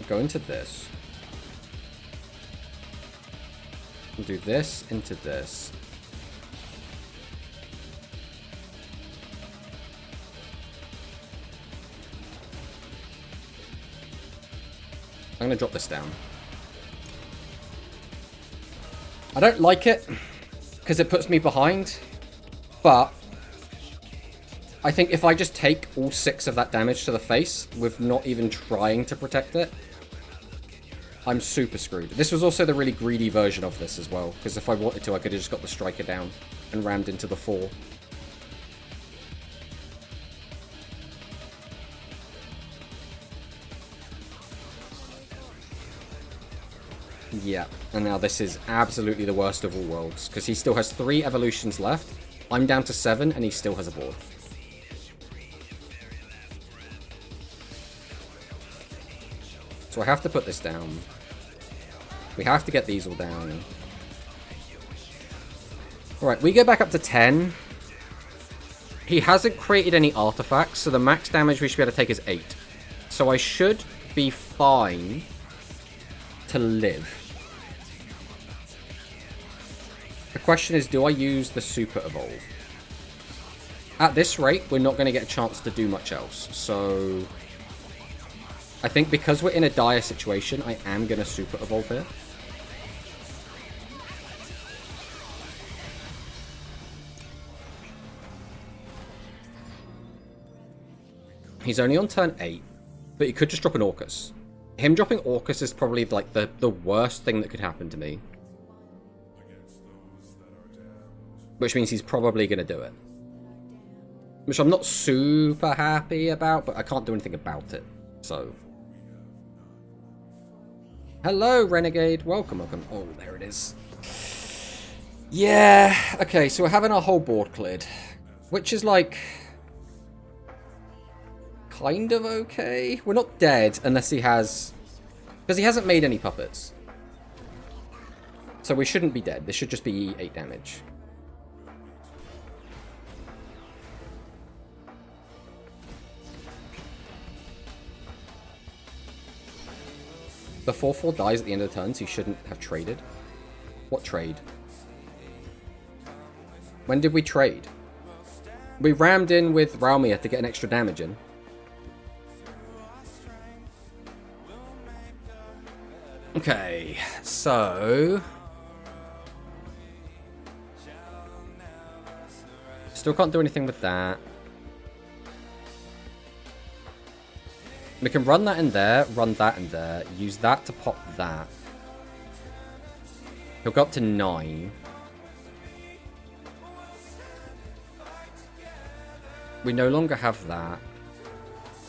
Go into this. We'll do this into this. I'm going to drop this down. I don't like it because it puts me behind, but I think if I just take all 6 of that damage to the face with not even trying to protect it, I'm super screwed. This was also the really greedy version of this as well, because if I wanted to, I could have just got the striker down and rammed into the 4. Yeah, and now this is absolutely the worst of all worlds, because he still has 3 evolutions left. I'm down to 7, and he still has a board. So I have to put this down. We have to get these all down. Alright, we go back up to 10. He hasn't created any artifacts, so the max damage we should be able to take is 8. So I should be fine to live. The question is, do I use the Super Evolve? At this rate, we're not going to get a chance to do much else, so... I think because we're in a dire situation, I am going to Super Evolve here. He's only on turn 8, but he could just drop an Orcus. Him dropping Orcus is probably like the worst thing that could happen to me. Which means he's probably going to do it. Which I'm not super happy about, but I can't do anything about it. So... Hello, Renegade. Welcome, welcome. Oh, there it is. Yeah. Okay, so we're having our whole board cleared. Which is like... kind of okay. We're not dead unless he has... because he hasn't made any puppets. So we shouldn't be dead. This should just be 8 damage. The 4/4 dies at the end of the turn, so you shouldn't have traded. What trade? When did we trade? We rammed in with Raumia to get an extra damage in. Okay, so... still can't do anything with that. We can run that in there, run that in there, use that to pop that. He'll go up to 9. We no longer have that.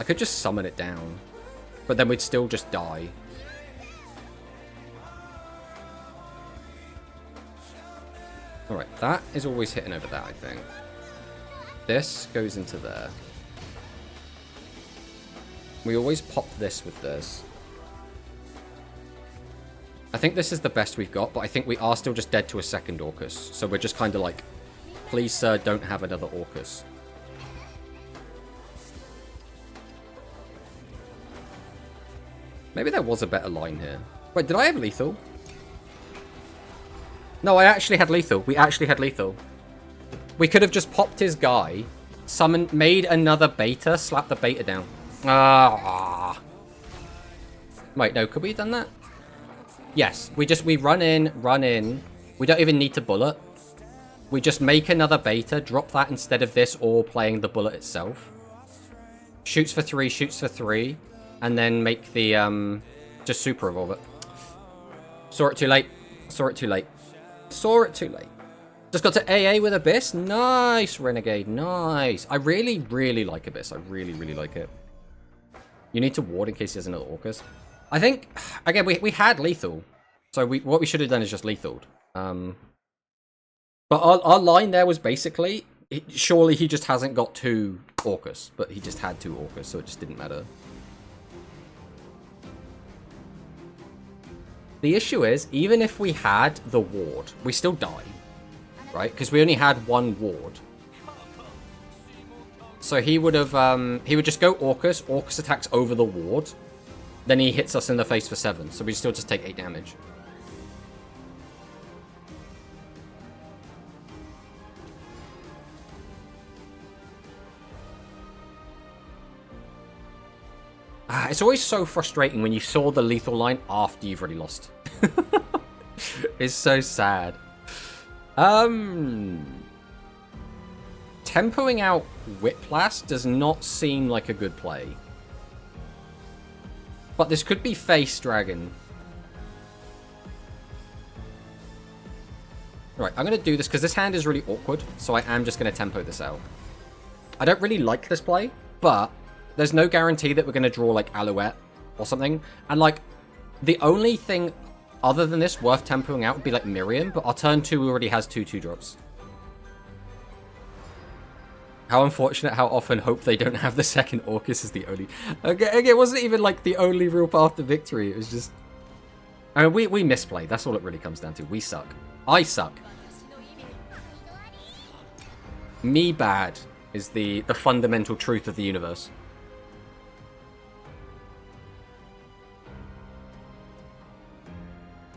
I could just summon it down. But then we'd still just die. Alright, that is always hitting over that, I think. This goes into there. We always pop this with this. I think this is the best we've got, but I think we are still just dead to a second Orcus. So we're just kind of like, please, sir, don't have another Orcus. Maybe there was a better line here. Wait, did I have lethal? No, I actually had lethal. We actually had lethal. We could have just popped his guy, summoned, made another beta, slapped the beta down. Ah. Wait, no, could we have done that? Yes, we run in. We don't even need to bullet. We just make another beta, drop that instead of this or playing the bullet itself. Shoots for 3, and then make the, just super evolve it. Saw it too late. Just got to AA with Abyss. Nice, Renegade. Nice. I really, really like Abyss. I really, really like it. You need to ward in case he has another Orcus. I think, again, we had lethal. So what we should have done is just lethaled. But our line there was basically, surely he just hasn't got 2 Orcus. But he just had 2 Orcus, so it just didn't matter. The issue is, even if we had the ward, we still die. Right? Because we only had 1 ward. So he would have, he would just go Orcus. Orcus attacks over the ward. Then he hits us in the face for 7. So we still just take 8 damage. It's always so frustrating when you saw the lethal line after you've already lost. It's so sad. Tempoing out Whiplash does not seem like a good play. But this could be Face Dragon. Right, I'm going to do this because this hand is really awkward. So I am just going to tempo this out. I don't really like this play, but there's no guarantee that we're going to draw like Alouette or something. And like, the only thing other than this worth tempoing out would be like Miriam, but our turn 2 already has 2 2-drops. How unfortunate, how often hope they don't have the second Orcus is the only... Okay, it wasn't even like the only real path to victory. It was just... I mean, we misplay. That's all it really comes down to. We suck. I suck. Me bad is the fundamental truth of the universe.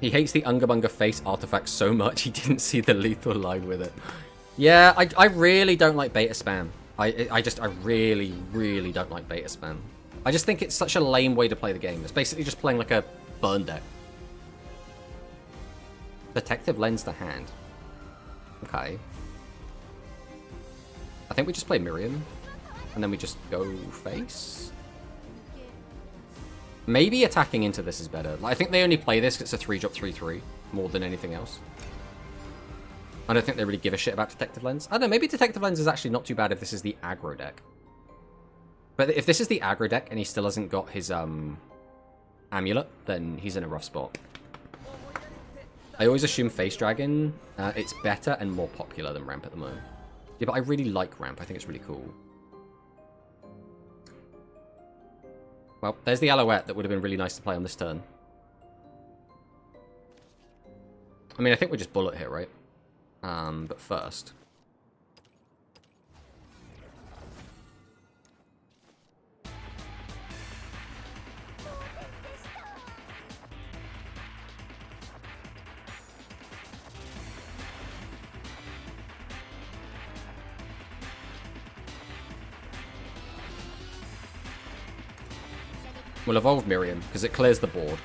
He hates the Unga Bunga face artifact so much he didn't see the lethal line with it. Yeah, I really don't like beta spam. I really, really don't like beta spam. I just think it's such a lame way to play the game. It's basically just playing like a burn deck. Protective Lens to hand. Okay. I think we just play Miriam. And then we just go face. Maybe attacking into this is better. Like, I think they only play this because it's a 3-drop 3-3 more than anything else. I don't think they really give a shit about Detective Lens. I don't know, maybe Detective Lens is actually not too bad if this is the aggro deck. But if this is the aggro deck and he still hasn't got his amulet, then he's in a rough spot. I always assume Face Dragon, it's better and more popular than Ramp at the moment. Yeah, but I really like Ramp. I think it's really cool. Well, there's the Alouette that would have been really nice to play on this turn. I mean, I think we just bullet here, right? But first... We'll evolve Miriam, because it clears the board,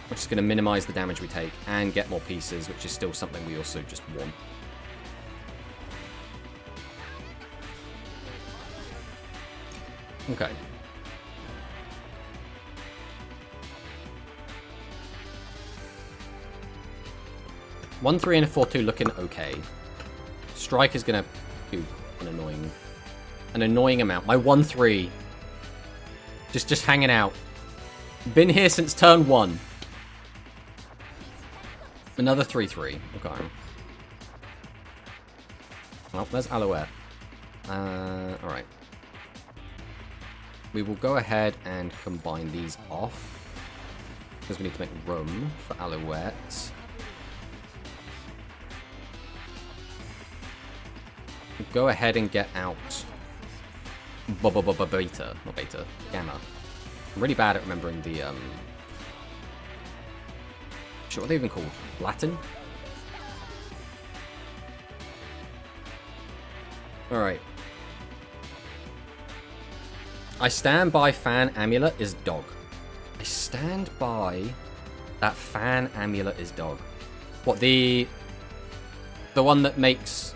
which is going to minimize the damage we take, and get more pieces, which is still something we also just want. Okay. 1-3 and a 4-2 looking okay. Strike is gonna do an annoying amount. My 1-3. Just hanging out. Been here since turn 1. Another 3-3. Okay. Well, there's Alouette. Alright. We will go ahead and combine these off. Because we need to make room for Alouette. Go ahead and get out Beta. Not Beta. Gamma. I'm really bad at remembering the, Shit, what are they even called? Latin? Alright. I stand by Fan Amulet is dog. I stand by that Fan Amulet is dog. What, the one that makes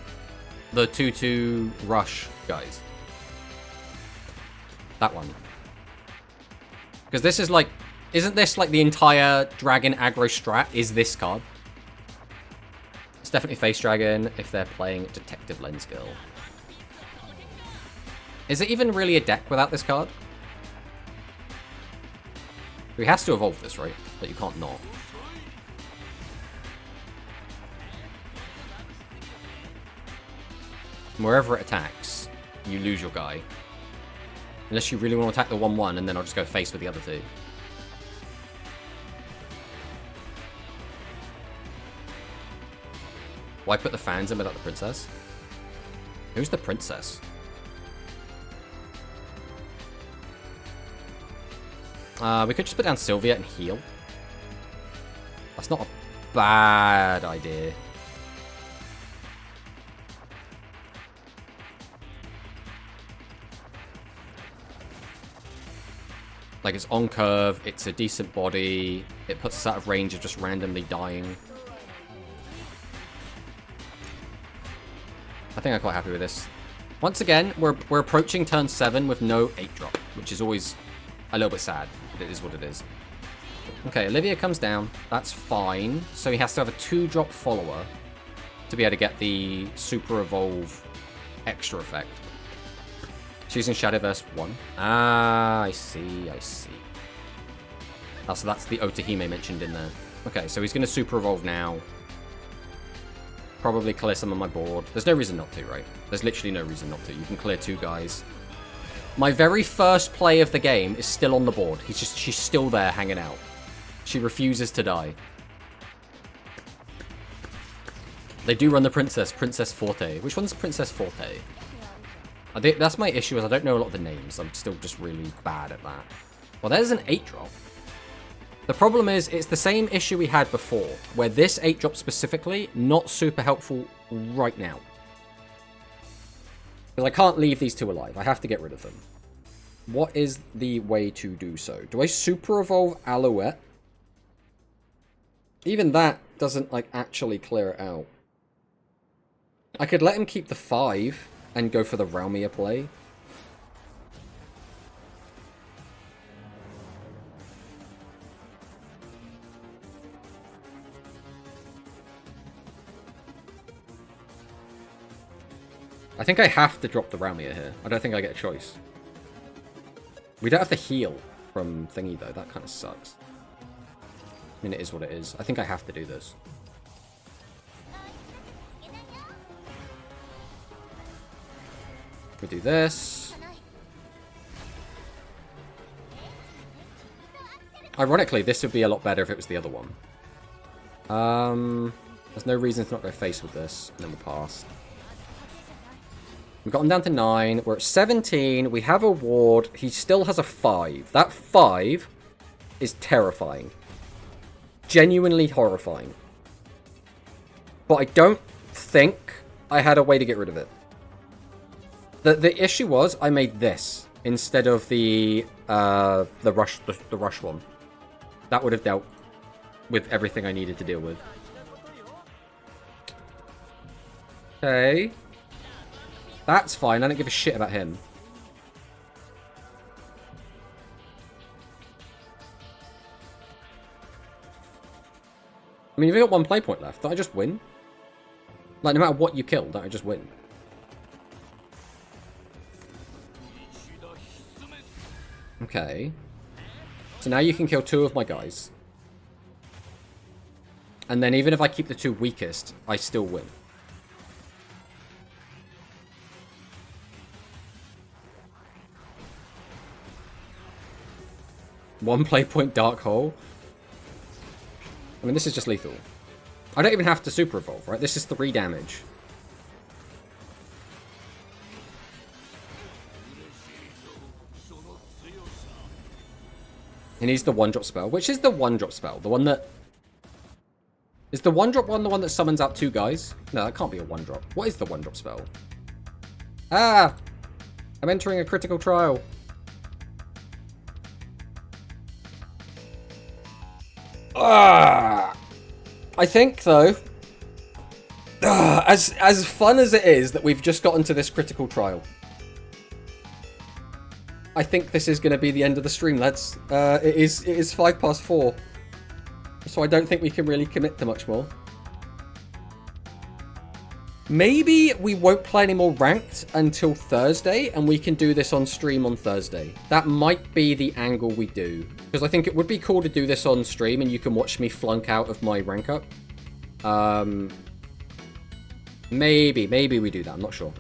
the 2-2 rush guys? That one. Because this is like... Isn't this like the entire Dragon aggro strat? Is this card? It's definitely Face Dragon if they're playing Detective Lens Girl. Is it even really a deck without this card? He has to evolve this, right? But you can't not. Wherever it attacks, you lose your guy. Unless you really want to attack the 1-1, and then I'll just go face with the other two. Why put the fans in without the princess? Who's the princess? We could just put down Sylvia and heal. That's not a bad idea. Like, it's on curve, it's a decent body, it puts us out of range of just randomly dying. I think I'm quite happy with this. Once again, we're approaching turn 7 with no 8-drop, which is always a little bit sad, but it is what it is. Okay, Olivia comes down. That's fine. So he has to have a 2-drop follower to be able to get the Super Evolve extra effect. She's in Shadowverse 1. Ah, I see, I see. Oh, so that's the Otahime mentioned in there. Okay, so he's going to Super Evolve now. Probably clear some on my board. There's no reason not to, right? There's literally no reason not to. You can clear 2 guys. My very first play of the game is still on the board. She's still there hanging out. She refuses to die. They do run the Princess Forte. Which one's Princess Forte? That's my issue, is I don't know a lot of the names. I'm still just really bad at that. Well, there's an 8-drop. The problem is, it's the same issue we had before, where this 8-drop specifically, not super helpful right now. Because I can't leave these 2 alive. I have to get rid of them. What is the way to do so? Do I Super Evolve Alouette? Even that doesn't, like, actually clear it out. I could let him keep the 5 and go for the Realmia play. I think I have to drop the Realmia here. I don't think I get a choice. We don't have to heal from thingy, though. That kind of sucks. I mean, it is what it is. I think I have to do this. We do this. Ironically, this would be a lot better if it was the other one. There's no reason to not go face with this, and then we'll pass. We've got him down to 9. We're at 17. We have a ward. He still has a 5. That 5 is terrifying. Genuinely horrifying. But I don't think I had a way to get rid of it. The issue was I made this instead of the rush one. That would have dealt with everything I needed to deal with. Okay. That's fine. I don't give a shit about him. I mean, you've got one play point left. Don't I just win? Like, no matter what you kill, don't I just win? Okay. So now you can kill 2 of my guys. And then even if I keep the 2 weakest, I still win. One play point Dark Hole. I mean, this is just lethal. I don't even have to super evolve, right? This is 3 damage. He needs the 1-drop spell. Which is the 1-drop spell? The one that... Is the 1-drop one the one that summons out 2 guys? No, that can't be a 1-drop. What is the 1-drop spell? Ah! I'm entering a critical trial. Ah! I think, though... as fun as it is that we've just gotten to this critical trial... I think this is going to be the end of the stream, lads. It is 4:05. So I don't think we can really commit to much more. Maybe we won't play any more ranked until Thursday, and we can do this on stream on Thursday. That might be the angle we do. Because I think it would be cool to do this on stream, and you can watch me flunk out of my rank up. Maybe we do that. I'm not sure.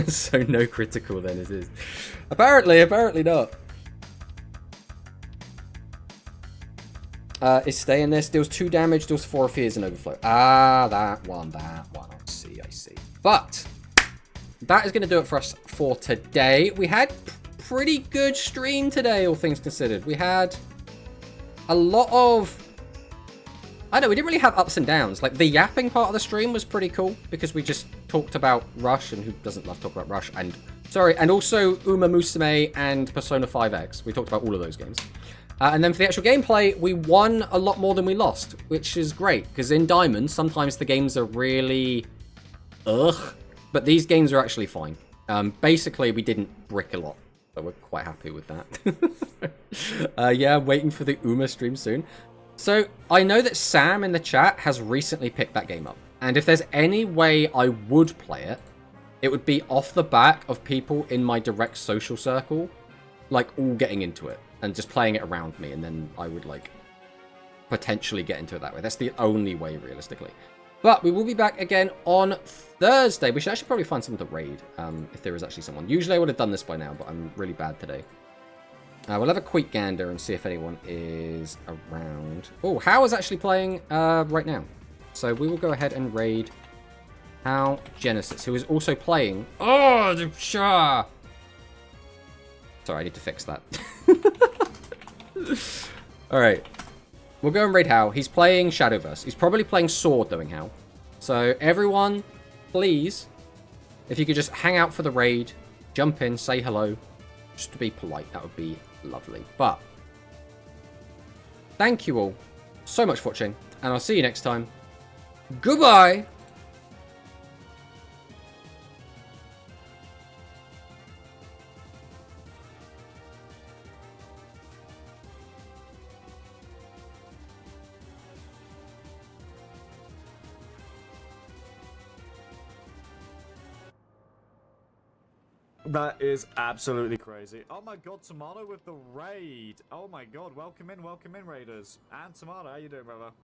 So no critical then it is. Apparently not. Is staying this. Deals 2 damage, deals 4 if he is an overflow. Ah, that one. I see. But that is going to do it for us for today. We had pretty good stream today, all things considered. We had a lot of... I know, we didn't really have ups and downs. Like, the yapping part of the stream was pretty cool, because we just talked about Rush, and who doesn't love to talk about Rush, and... Sorry, and also Uma Musume and Persona 5X. We talked about all of those games. And then for the actual gameplay, we won a lot more than we lost, which is great, because in Diamond, sometimes the games are really... ugh. But these games are actually fine. Basically, we didn't brick a lot, so we're quite happy with that. Yeah, I'm waiting for the Uma stream soon. So, I know that Sam in the chat has recently picked that game up. And if there's any way I would play it, it would be off the back of people in my direct social circle, like, all getting into it. And just playing it around me, and then I would, like, potentially get into it that way. That's the only way, realistically. But we will be back again on Thursday. We should actually probably find someone to raid, if there is actually someone. Usually I would have done this by now, but I'm really bad today. We'll have a quick gander and see if anyone is around. Oh, Hao is actually playing right now. So we will go ahead and raid Hao Genesis, who is also playing... Oh, the Shah! Sorry, I need to fix that. Alright. We'll go and raid Hao. He's playing Shadowverse. He's probably playing Sword, doing Hao. So, everyone, please, if you could just hang out for the raid, jump in, say hello, just to be polite, that would be lovely. But, thank you all so much for watching, and I'll see you next time. Goodbye! That is absolutely crazy. Oh my god, Tomato with the raid. Oh my god, welcome in, Raiders. And Tomato, how you doing, brother?